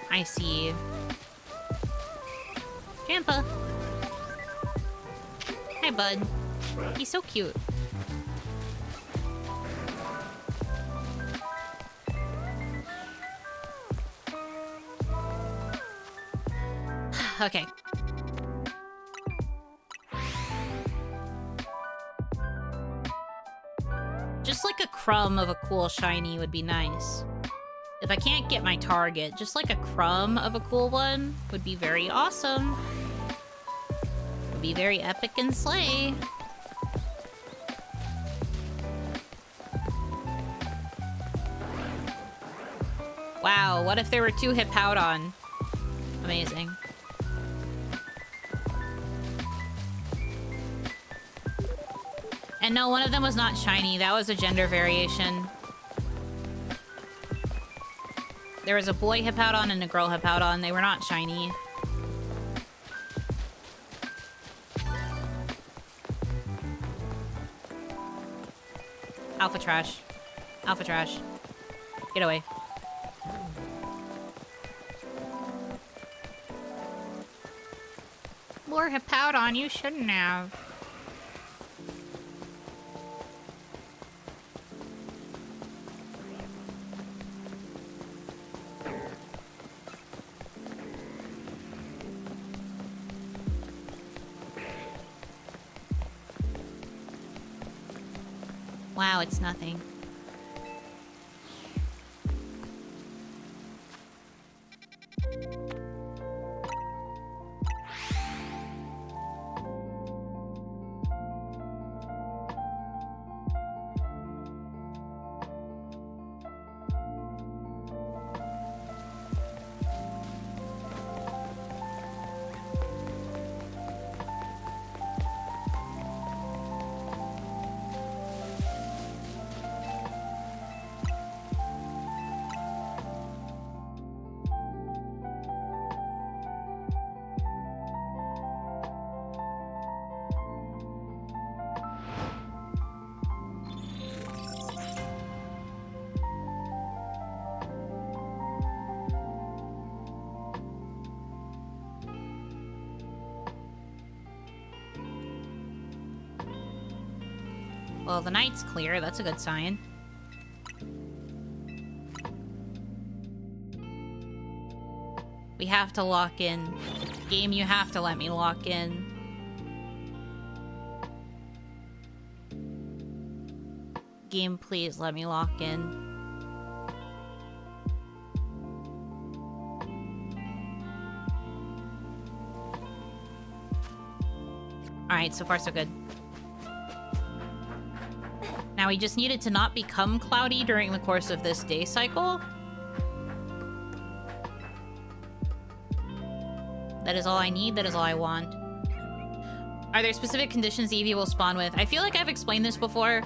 [SPEAKER 1] I see. Grandpa. Hi, bud. He's so cute. Okay. Just like a crumb of a cool shiny would be nice. If I can't get my target, just like a crumb of a cool one would be very awesome. Would be very epic and slay. Wow, what if there were 2 Hippowdon? Amazing. And no, one of them was not shiny. That was a gender variation. There was a boy Hippowdon and a girl Hippowdon. They were not shiny. Alpha trash. Alpha trash. Get away. More Hippowdon, you shouldn't have. Wow, it's nothing. Well, the night's clear. That's a good sign. We have to lock in. Game, you have to let me lock in. Game, please let me lock in. Alright, so far so good. Now we just need it to not become cloudy during the course of this day cycle. That is all I need. That is all I want. Are there specific conditions eevee will spawn with? I feel like I've explained this before,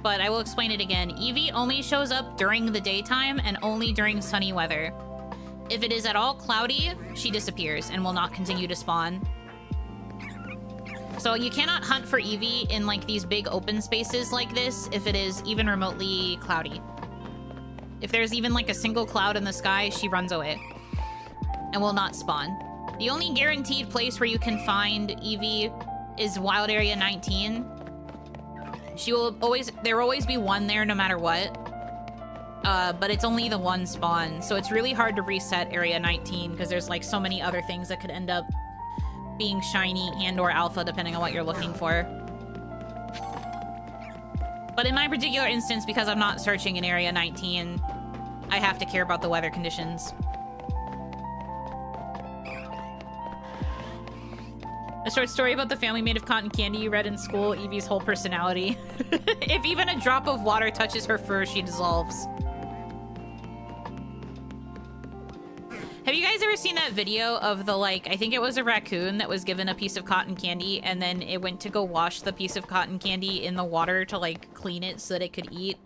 [SPEAKER 1] but I will explain it again. Eevee only shows up during the daytime and only during sunny weather. If it is at all cloudy, she disappears and will not continue to spawn. So you cannot hunt for eevee in like these big open spaces like this if it is even remotely cloudy. If there's even like a single cloud in the sky, she runs away and will not spawn. The only guaranteed place where you can find eevee is Wild Area 19. She will always, there will always be one there no matter what. But it's only the one spawn, so it's really hard to reset Area 19 because there's like so many other things that could end up being shiny and or alpha depending on what you're looking for. But in my particular instance, because I'm not searching in Area 19, I have to care about the weather conditions. A short story about the family made of cotton candy you read in school, Eevee's whole personality. If even a drop of water touches her fur, she dissolves. Have you guys ever seen that video of the, like, I think it was a raccoon that was given a piece of cotton candy and then it went to go wash the piece of cotton candy in the water to, like, clean it so that it could eat?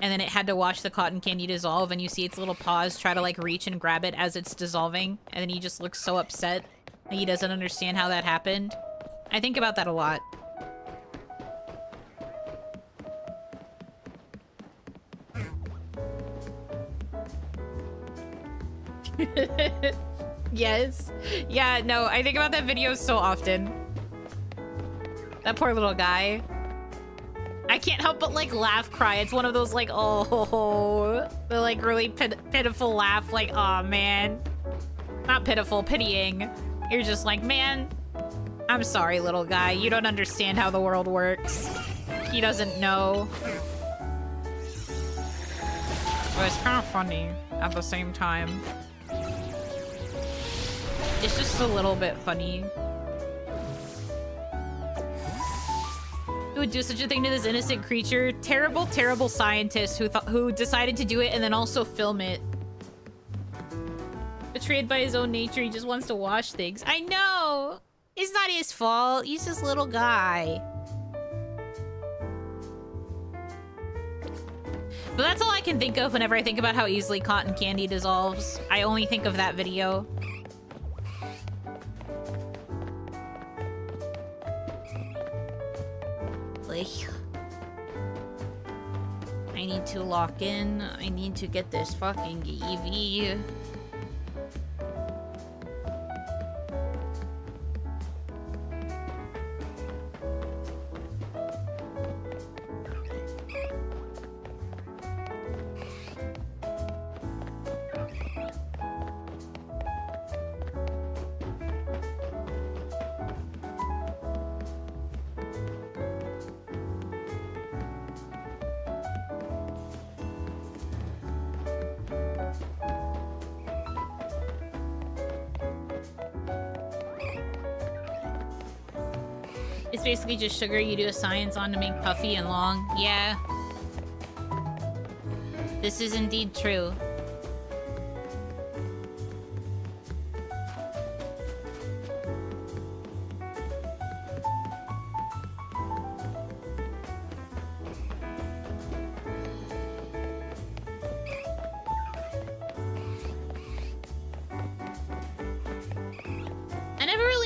[SPEAKER 1] And then it had to watch the cotton candy dissolve and you see its little paws try to, like, reach and grab it as it's dissolving. And then he just looks so upset that he doesn't understand how that happened. I think about that a lot. Yes. Yeah, no, I think about that video so often. That poor little guy. I can't help but, like, laugh, cry. It's one of those, like, oh, the, like, really pitiful laugh, like, aw, man. Not pitiful, pitying. You're just like, man, I'm sorry, little guy. You don't understand how the world works. He doesn't know. But it's kind of funny at the same time. It's just a little bit funny. Who would do such a thing to this innocent creature? Terrible, terrible scientist who decided to do it and then also film it. Betrayed by his own nature, he just wants to wash things. I know! It's not his fault. He's this little guy. But that's all I can think of whenever I think about how easily cotton candy dissolves. I only think of that video. I need to lock in. I need to get this fucking eevee. It's basically just sugar you do a science on to make puffy and long. Yeah. This is indeed true.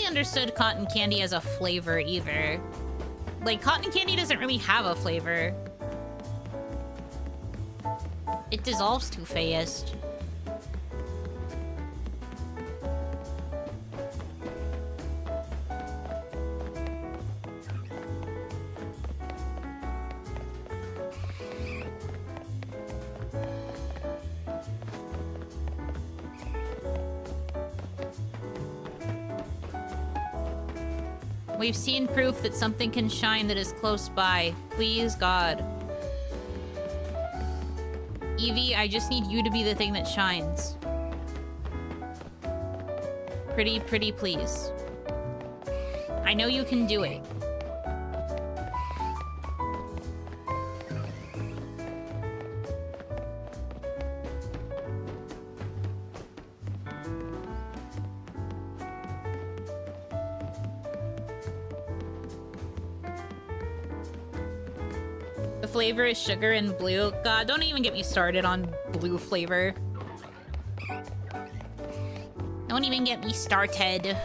[SPEAKER 1] Understood cotton candy as a flavor either. Like, cotton candy doesn't really have a flavor. It dissolves too fast. We've seen proof that something can shine that is close by. Please, God. Eevee, I just need you to be the thing that shines. Pretty, pretty please. I know you can do it. Flavor is sugar and blue. God, don't even get me started on blue flavor. Don't even get me started.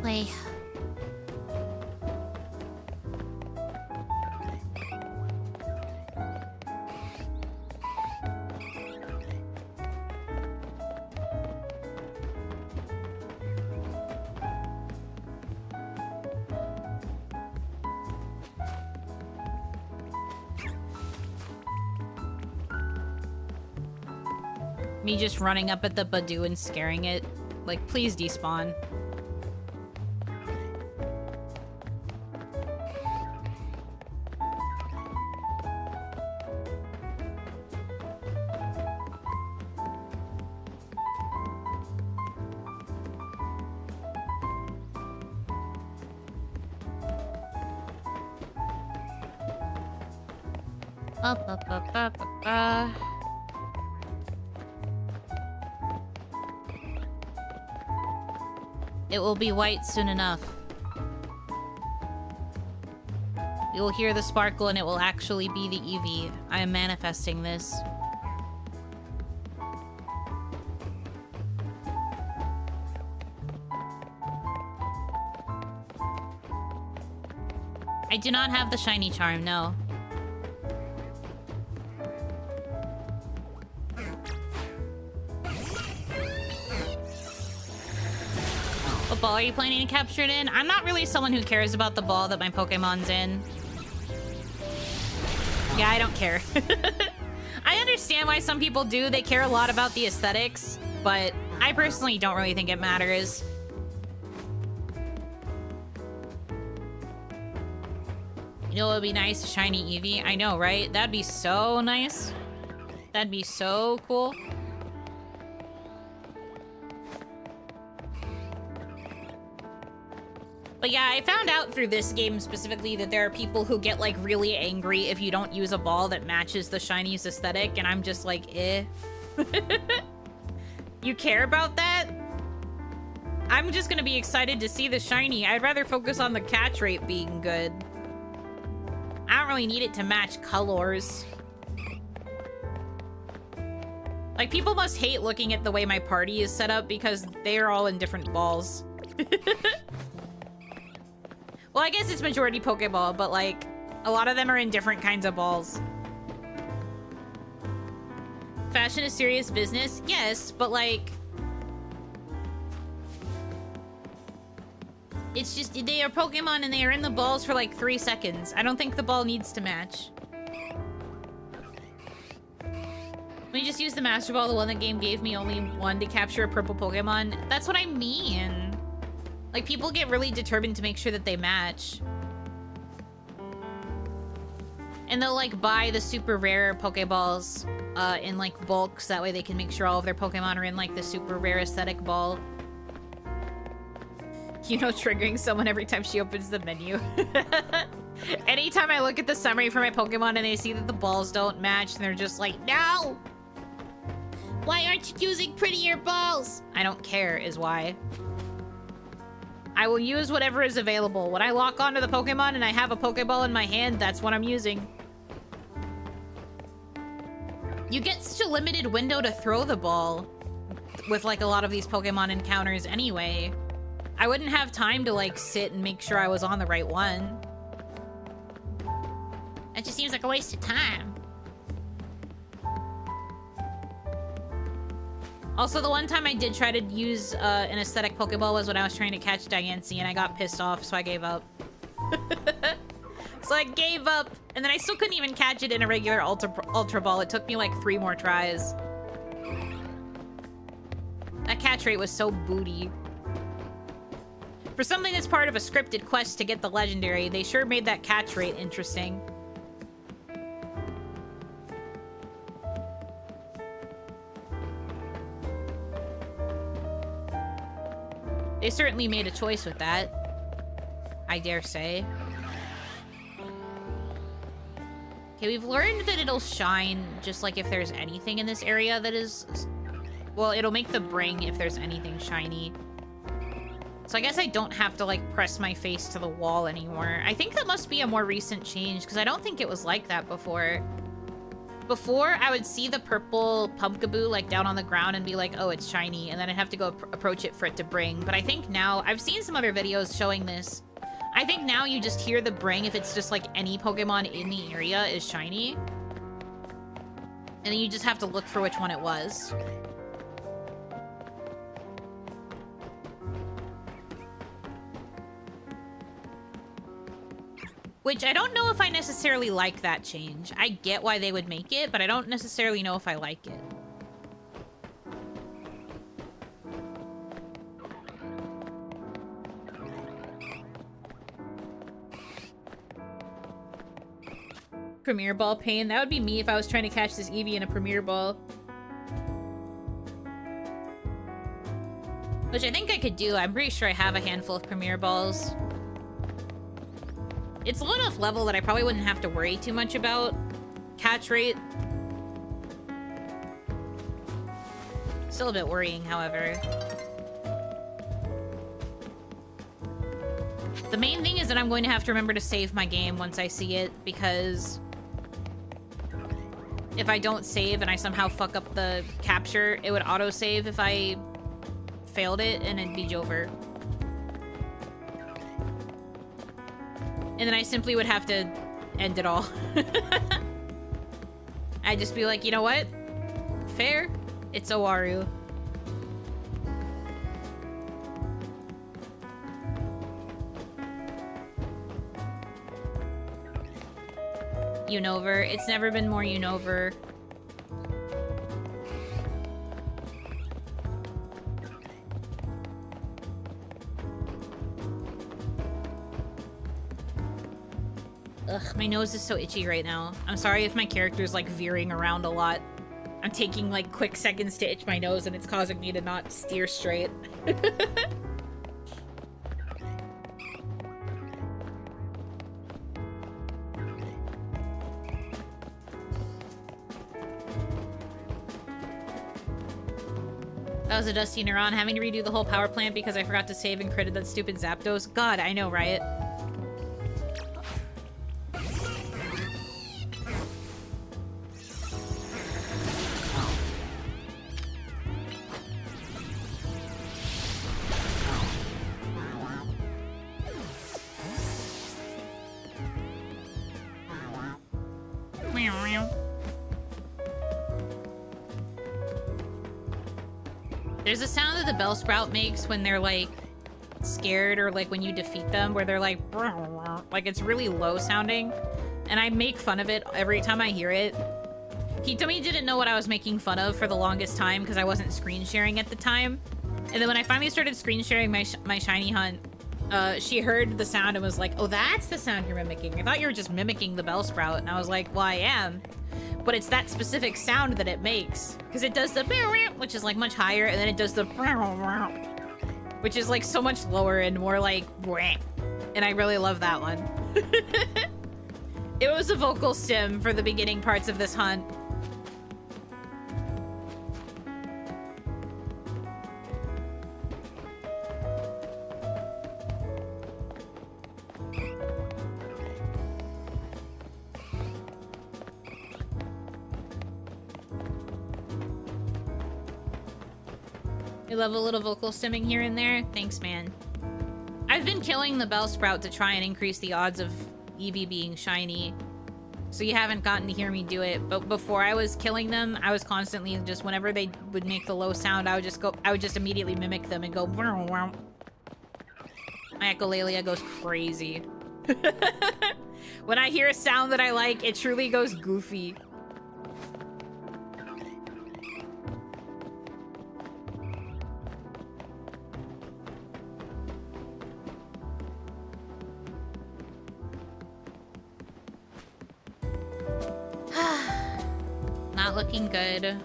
[SPEAKER 1] Play. Me just running up at the Badoo and scaring it. Like, please despawn. It will be white soon enough. You will hear the sparkle and it will actually be the eevee. I am manifesting this. I do not have the shiny charm, no. What ball are you planning to capture it in? I'm not really someone who cares about the ball that my Pokemon's in. Yeah, I don't care. I understand why some people do. They care a lot about the aesthetics, but I personally don't really think it matters. You know what would be nice? A shiny Eevee? I know, right? That'd be so nice. That'd be so cool. But yeah, I found out through this game specifically that there are people who get like really angry if you don't use a ball that matches the shiniest aesthetic, and I'm just like, eh. You care about that? I'm just gonna be excited to see the shiny. I'd rather focus on the catch rate being good. I don't really need it to match colors. Like, people must hate looking at the way my party is set up because they are all in different balls. Well, I guess it's majority Pokeball, but like, a lot of them are in different kinds of balls. Fashion is serious business? Yes, but like... It's just, they are Pokemon and they are in the balls for like 3 seconds. I don't think the ball needs to match. When you just use the Master Ball, the one that game gave me only one to capture a purple Pokemon. That's what I mean. Like, people get really determined to make sure that they match. And they'll, like, buy the super rare Pokeballs in, like, bulks. That way they can make sure all of their Pokemon are in, like, the super rare aesthetic ball. You know, triggering someone every time she opens the menu. Anytime I look at the summary for my Pokemon and they see that the balls don't match, and they're just like, no! Why aren't you using prettier balls? I don't care, is why. I will use whatever is available. When I lock onto the Pokemon and I have a Pokeball in my hand, that's what I'm using. You get such a limited window to throw the ball with, like, a lot of these Pokemon encounters anyway. I wouldn't have time to, like, sit and make sure I was on the right one. It just seems like a waste of time. Also, the one time I did try to use an aesthetic Pokeball was when I was trying to catch Diancie, and I got pissed off, so I gave up. So I gave up, and then I still couldn't even catch it in a regular Ultra Ball. It took me like 3 more tries. That catch rate was so booty. For something that's part of a scripted quest to get the legendary, they sure made that catch rate interesting. They certainly made a choice with that, I dare say. Okay, we've learned that it'll shine just like if there's anything in this area that is... Well, it'll make the bring if there's anything shiny. So I guess I don't have to, like, press my face to the wall anymore. I think that must be a more recent change, because I don't think it was like that before. Before, I would see the purple Pumpkaboo, like, down on the ground and be like, oh, it's shiny, and then I'd have to go approach it for it to bring. But I think now, I've seen some other videos showing this. I think now you just hear the bring if it's just, like, any Pokemon in the area is shiny. And then you just have to look for which one it was. Which I don't know if I necessarily like that change. I get why they would make it, but I don't necessarily know if I like it. Premier Ball pain. That would be me if I was trying to catch this Eevee in a Premier Ball. Which I think I could do. I'm pretty sure I have a handful of Premier Balls. It's low enough level that I probably wouldn't have to worry too much about catch rate. Still a bit worrying, however. The main thing is that I'm going to have to remember to save my game once I see it, because if I don't save and I somehow fuck up the capture, it would auto-save if I failed it, and it'd be over. And then I simply would have to end it all. I'd just be like, you know what? Fair. It's Owaru. Unover. It's never been more Unover. Ugh, my nose is so itchy right now. I'm sorry if my character's like veering around a lot. I'm taking like quick seconds to itch my nose and it's causing me to not steer straight. That was a dusty neuron, having to redo the whole power plant because I forgot to save and critted that stupid Zapdos. God, I know, right? There's a sound that the Bellsprout makes when they're like scared or like when you defeat them where they're like it's really low sounding and I make fun of it every time I hear it. Hitomi didn't know what I was making fun of for the longest time because I wasn't screen sharing at the time. And then when I finally started screen sharing my shiny hunt, she heard the sound and was like, oh, that's the sound you're mimicking. I thought you were just mimicking the Bellsprout. And I was like, well, I am. But it's that specific sound that it makes. Because it does the which is like much higher, and then it does the which is like so much lower and more like and I really love that one. It was a vocal stim for the beginning parts of this hunt. We love a little vocal stimming here and there. Thanks, man. I've been killing the Bellsprout to try and increase the odds of Eevee being shiny. So you haven't gotten to hear me do it. But before I was killing them, I was constantly just, whenever they would make the low sound, I would just immediately mimic them and go. My echolalia goes crazy. When I hear a sound that I like, it truly goes goofy. Not looking good.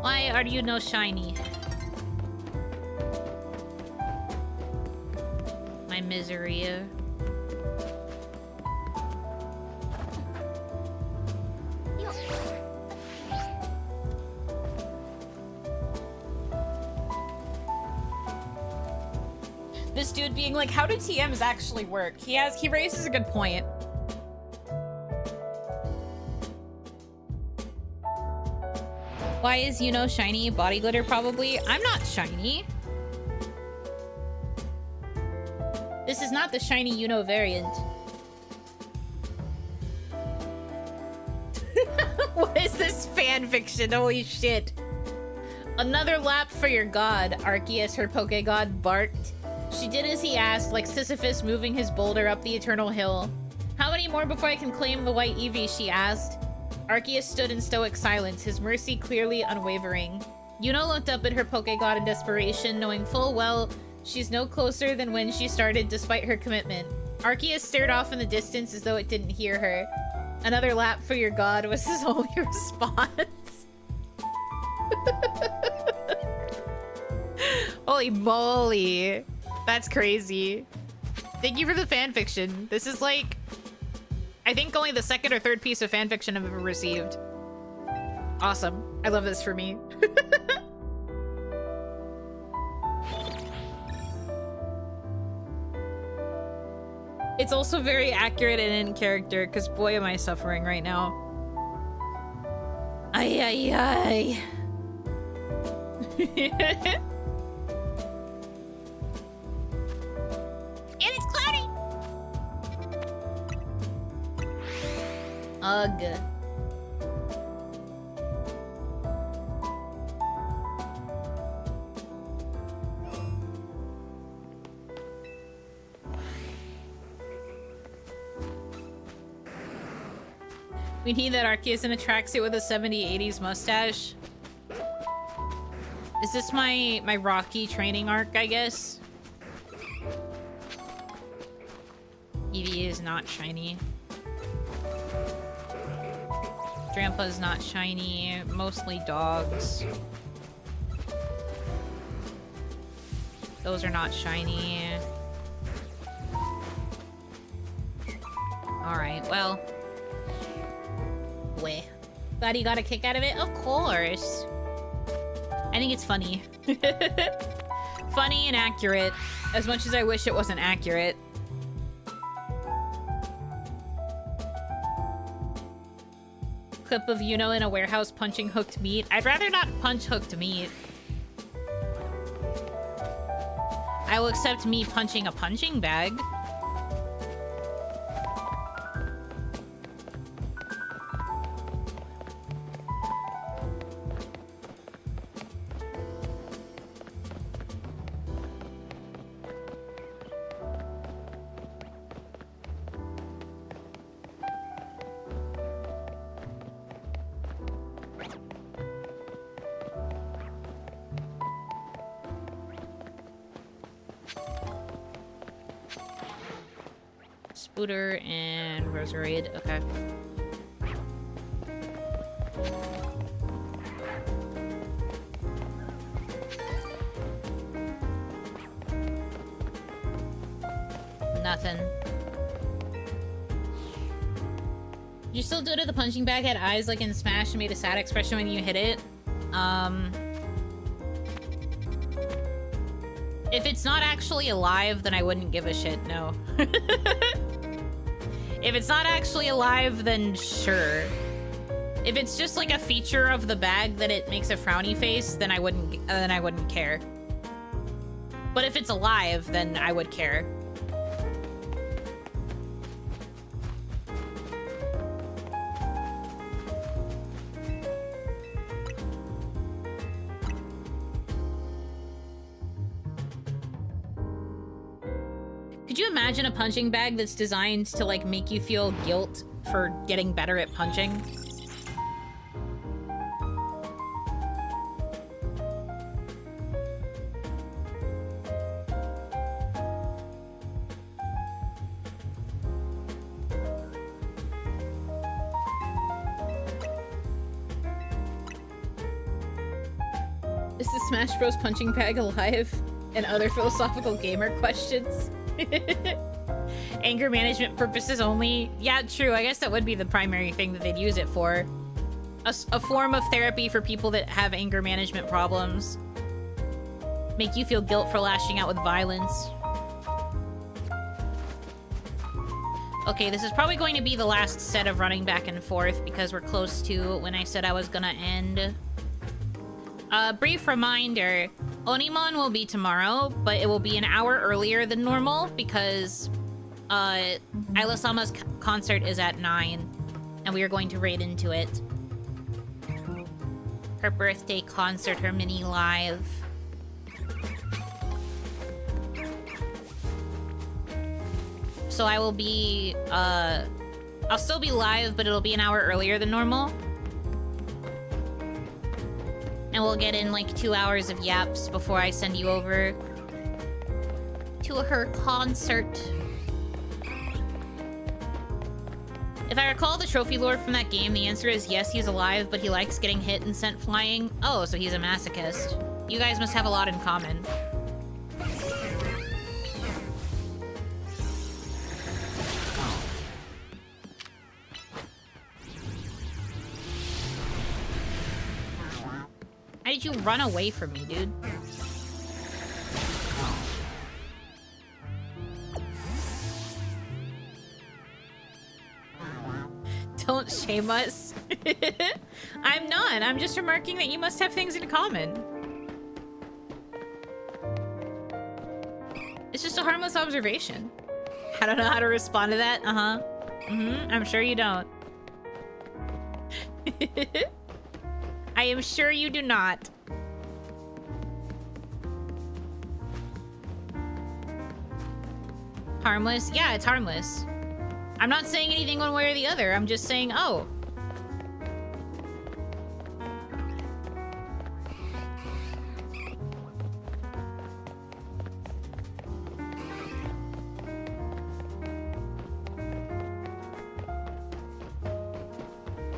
[SPEAKER 1] Why are you no shiny? My misery. This dude being like, how do TMs actually work? He raises a good point. Why is Yuno shiny? Body glitter probably. I'm not shiny. This is not the shiny Yuno variant. What is this fan fiction? Holy shit. Another lap for your god, Arceus, her poke god, barked. She did as he asked, like Sisyphus moving his boulder up the eternal hill. How many more before I can claim the white Eevee, she asked. Arceus stood in stoic silence, his mercy clearly unwavering. Yuno looked up at her Pokegod in desperation, knowing full well she's no closer than when she started despite her commitment. Arceus stared off in the distance as though it didn't hear her. Another lap for your god was his only response. Holy moly. That's crazy. Thank you for the fanfiction. This is like, I think only the second or third piece of fanfiction I've ever received. Awesome. I love this for me. It's also very accurate and in character, because boy am I suffering right now. Ay, ay, ay. And it's cloudy. Ugh. We need that Arceus in a tracksuit with a 70s, 80s mustache. Is this my Rocky training arc, I guess? Eevee is not shiny. Drampa's not shiny. Mostly dogs. Those are not shiny. Alright, well. Weh. Glad you got a kick out of it? Of course. I think it's funny. Funny and accurate. As much as I wish it wasn't accurate. Clip of Yuno in a warehouse punching hooked meat. I'd rather not punch hooked meat. I will accept me punching a punching bag. Spooter and Roserade, okay. Nothing. You still do it to the punching bag had eyes like in Smash and made a sad expression when you hit it? If it's not actually alive, then I wouldn't give a shit, no. If it's not actually alive, then sure. If it's just like a feature of the bag that it makes a frowny face, then I wouldn't care. But if it's alive, then I would care. Could you imagine a punching bag that's designed to, like, make you feel guilt for getting better at punching? Is the Smash Bros. Punching bag alive? And other philosophical gamer questions? Anger management purposes only. Yeah, true. I guess that would be the primary thing that they'd use it for. A form of therapy for people that have anger management problems. Make you feel guilt for lashing out with violence. Okay, this is probably going to be the last set of running back and forth because we're close to when I said I was gonna end. Brief reminder, Onimon will be tomorrow, but it will be an hour earlier than normal because Isla-sama's concert is at 9, and we are going to raid into it. Her birthday concert, her mini live. So I will be, I'll still be live, but it'll be an hour earlier than normal. And we'll get in like 2 hours of yaps before I send you over to her concert. If I recall the trophy lore from that game, the answer is yes, he's alive, but he likes getting hit and sent flying. Oh, so he's a masochist. You guys must have a lot in common. Why did you run away from me, dude? Don't shame us. I'm not. I'm just remarking that you must have things in common. It's just a harmless observation. I don't know how to respond to that. Uh-huh. I'm sure you don't. I am sure you do not. Harmless? Yeah, it's harmless. I'm not saying anything one way or the other. I'm just saying, oh.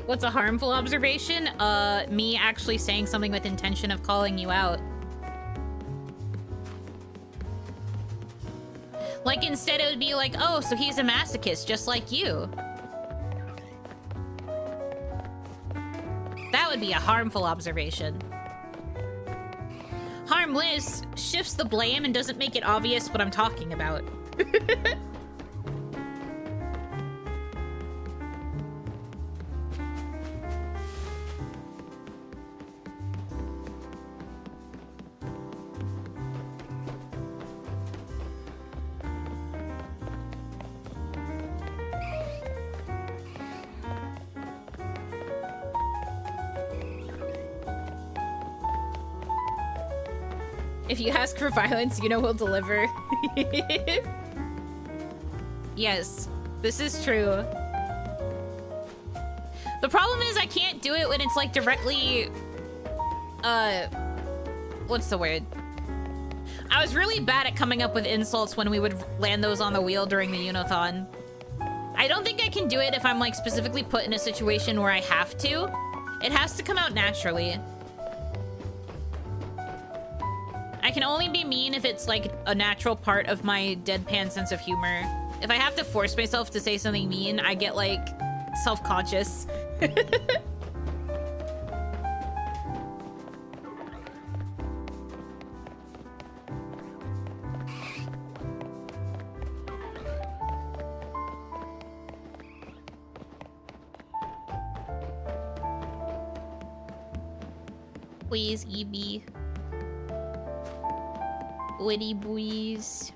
[SPEAKER 1] What's a harmful observation? Me actually saying something with intention of calling you out. Like, instead it would be like, oh, so he's a masochist just like you. That would be a harmful observation. Harmless shifts the blame and doesn't make it obvious what I'm talking about. If you ask for violence, Yuno will deliver. Yes, this is true. The problem is I can't do it when it's like directly... what's the word? I was really bad at coming up with insults when we would land those on the wheel during the Unothon. I don't think I can do it if I'm like specifically put in a situation where I have to. It has to come out naturally. I can only be mean if it's like a natural part of my deadpan sense of humor. If I have to force myself to say something mean, I get like self-conscious. Please, eevee. Witty boys.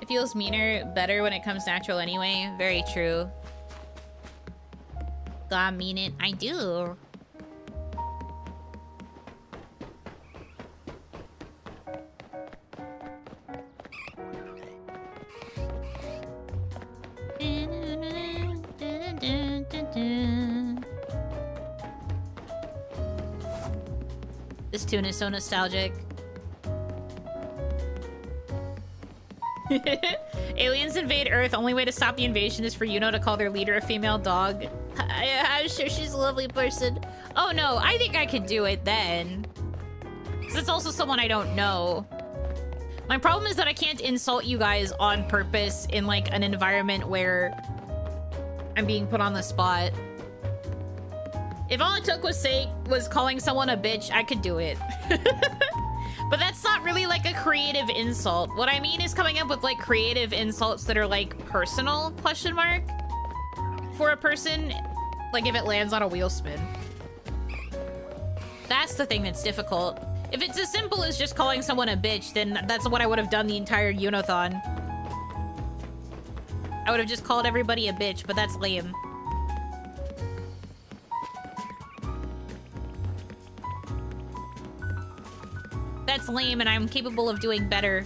[SPEAKER 1] It feels better when it comes natural anyway. Very true. God, mean it. I do. This tune is so nostalgic. Aliens invade Earth. Only way to stop the invasion is for Yuno to call their leader a female dog. I'm sure she's a lovely person. Oh no, I think I could do it then. Because it's also someone I don't know. My problem is that I can't insult you guys on purpose in like an environment where I'm being put on the spot. If all it took was calling someone a bitch, I could do it. But that's not really like a creative insult. What I mean is coming up with like creative insults that are like personal, question mark, for a person, like if it lands on a wheel spin. That's the thing that's difficult. If it's as simple as just calling someone a bitch, then that's what I would have done the entire Unothon. I would have just called everybody a bitch, but that's lame. That's lame, and I'm capable of doing better.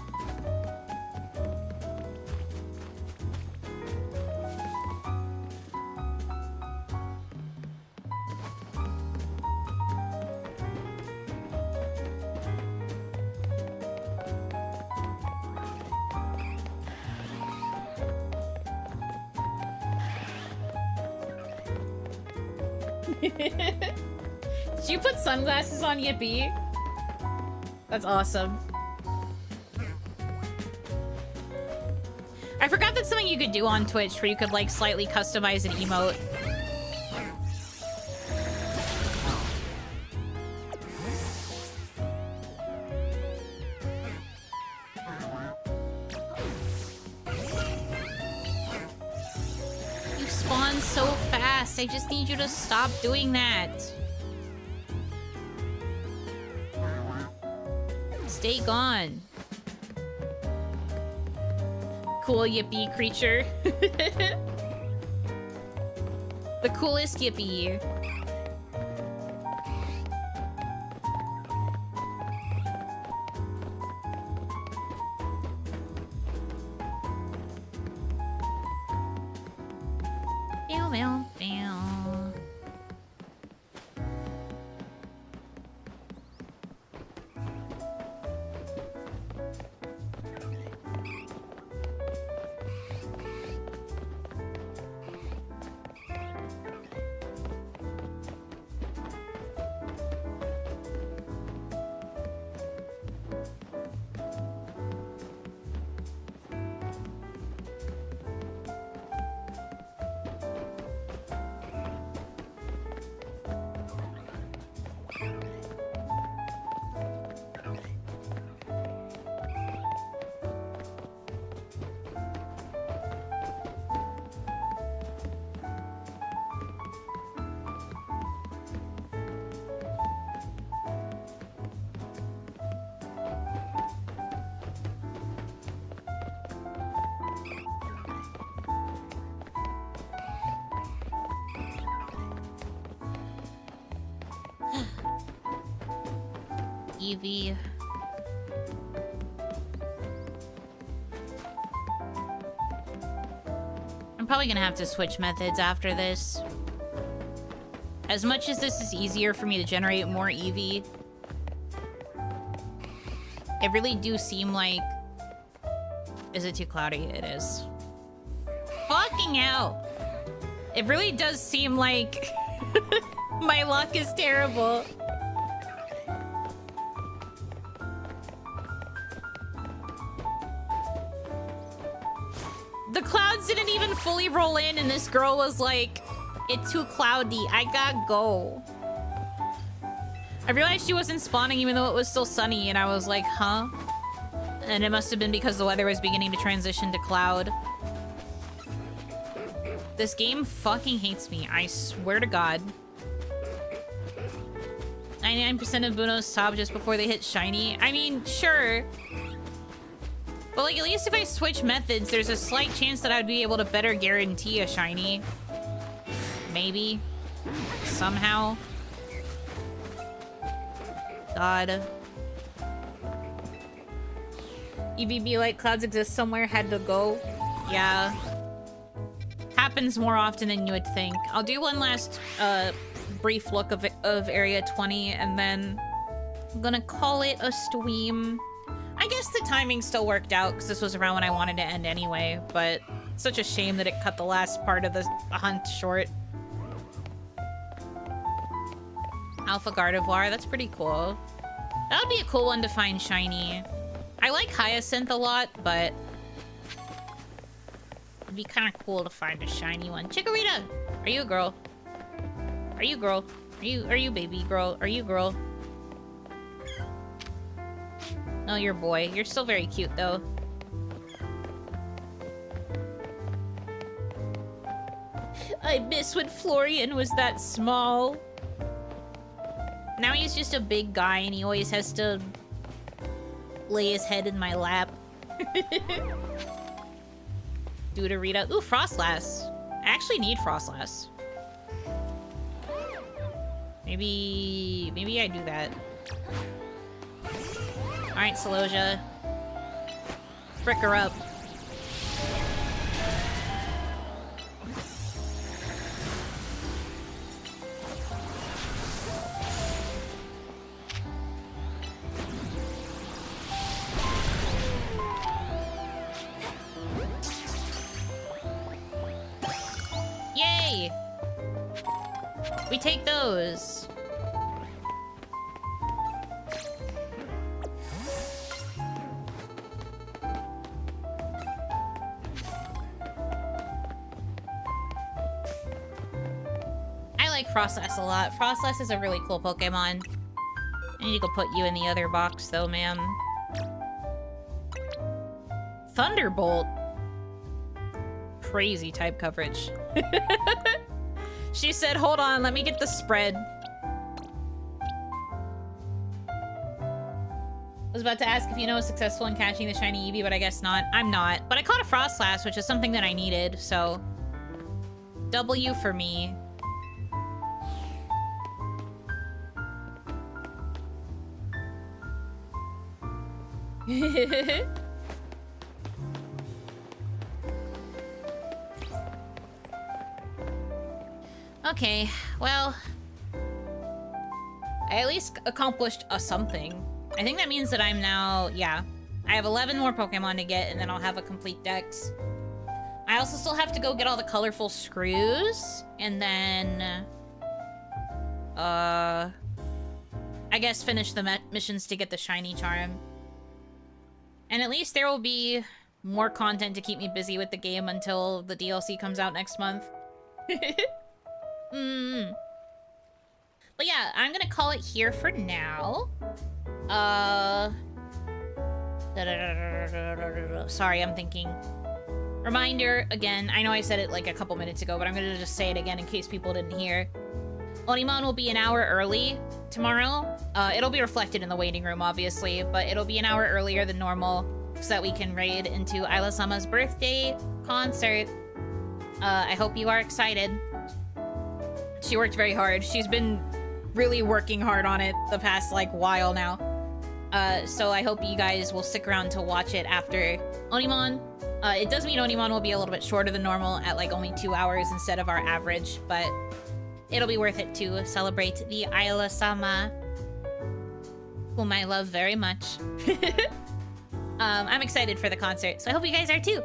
[SPEAKER 1] Did you put sunglasses on, Yippee? That's awesome. I forgot that's something you could do on Twitch where you could like slightly customize an emote. spawn so fast. I just need you to stop doing that. Stay gone. Cool yippee creature. The coolest yippee. Meow, meow, meow. Eevee. I'm probably gonna have to switch methods after this. As much as this is easier for me to generate more Eevee, it really do seem like... Is it too cloudy? It is. Fucking hell! It really does seem like my luck is terrible. The clouds didn't even fully roll in and this girl was like, it's too cloudy, I gotta go. I realized she wasn't spawning even though it was still sunny and I was like, huh? And it must have been because the weather was beginning to transition to cloud. This game fucking hates me, I swear to God. 99% of Buno's top just before they hit shiny. I mean, sure. But like, at least if I switch methods, there's a slight chance that I'd be able to better guarantee a shiny. Maybe. Somehow. God. EVB like clouds exist somewhere, had to go. Yeah. Happens more often than you would think. I'll do one last brief look of Area 20 and then I'm gonna call it a stream. I guess the timing still worked out because this was around when I wanted to end anyway, but it's such a shame that it cut the last part of the hunt short. Alpha Gardevoir, that's pretty cool. That would be a cool one to find shiny. I like Hyacinth a lot, but it'd be kind of cool to find a shiny one. Chikorita! Are you a girl? Are you girl? Are you baby girl? Are you girl? No, you're a boy. You're still very cute, though. I miss when Florian was that small. Now he's just a big guy and he always has to lay his head in my lap. Deuterita. Ooh, Frostlass. I actually need Frostlass. Maybe I do that. Alright, Celosia. Frick her up. Yay! We take those. Frostlass a lot. Frostlass is a really cool Pokemon. I need to go put you in the other box though, ma'am. crazy type coverage. She said, hold on, let me get the spread. I was about to ask if Yuno was successful in catching the shiny Eevee, but I guess not. I'm not. But I caught a Frostlass, which is something that I needed, so... W for me. Okay, well... I at least accomplished a something. I think that means that I'm now, yeah. I have 11 more Pokemon to get, and then I'll have a complete dex. I also still have to go get all the colorful screws, and then... I guess finish the missions to get the shiny charm. And at least there will be more content to keep me busy with the game until the DLC comes out next month. But yeah, I'm gonna call it here for now. Sorry, I'm thinking. Reminder, again, I know I said it like a couple minutes ago, but I'm gonna just say it again in case people didn't hear. Onimon will be an hour early tomorrow. It'll be reflected in the waiting room, obviously, but it'll be an hour earlier than normal so that we can raid into Isla-sama's birthday concert. I hope you are excited. She worked very hard. She's been really working hard on it the past, like, while now. So I hope you guys will stick around to watch it after Onimon. It does mean Onimon will be a little bit shorter than normal at, like, only 2 hours instead of our average, but it'll be worth it to celebrate the Isla-sama, whom I love very much. I'm excited for the concert, so I hope you guys are too.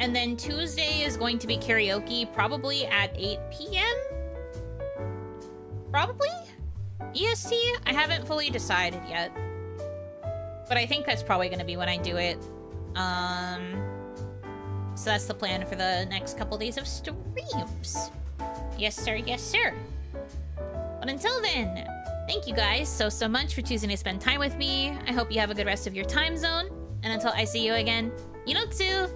[SPEAKER 1] And then Tuesday is going to be karaoke, probably at 8 p.m.? Probably? EST? I haven't fully decided yet. But I think that's probably going to be when I do it. So that's the plan for the next couple days of streams. Yes, sir. Yes, sir. But until then, thank you guys so much for choosing to spend time with me. I hope you have a good rest of your time zone. And until I see you again, Yuno-tsu!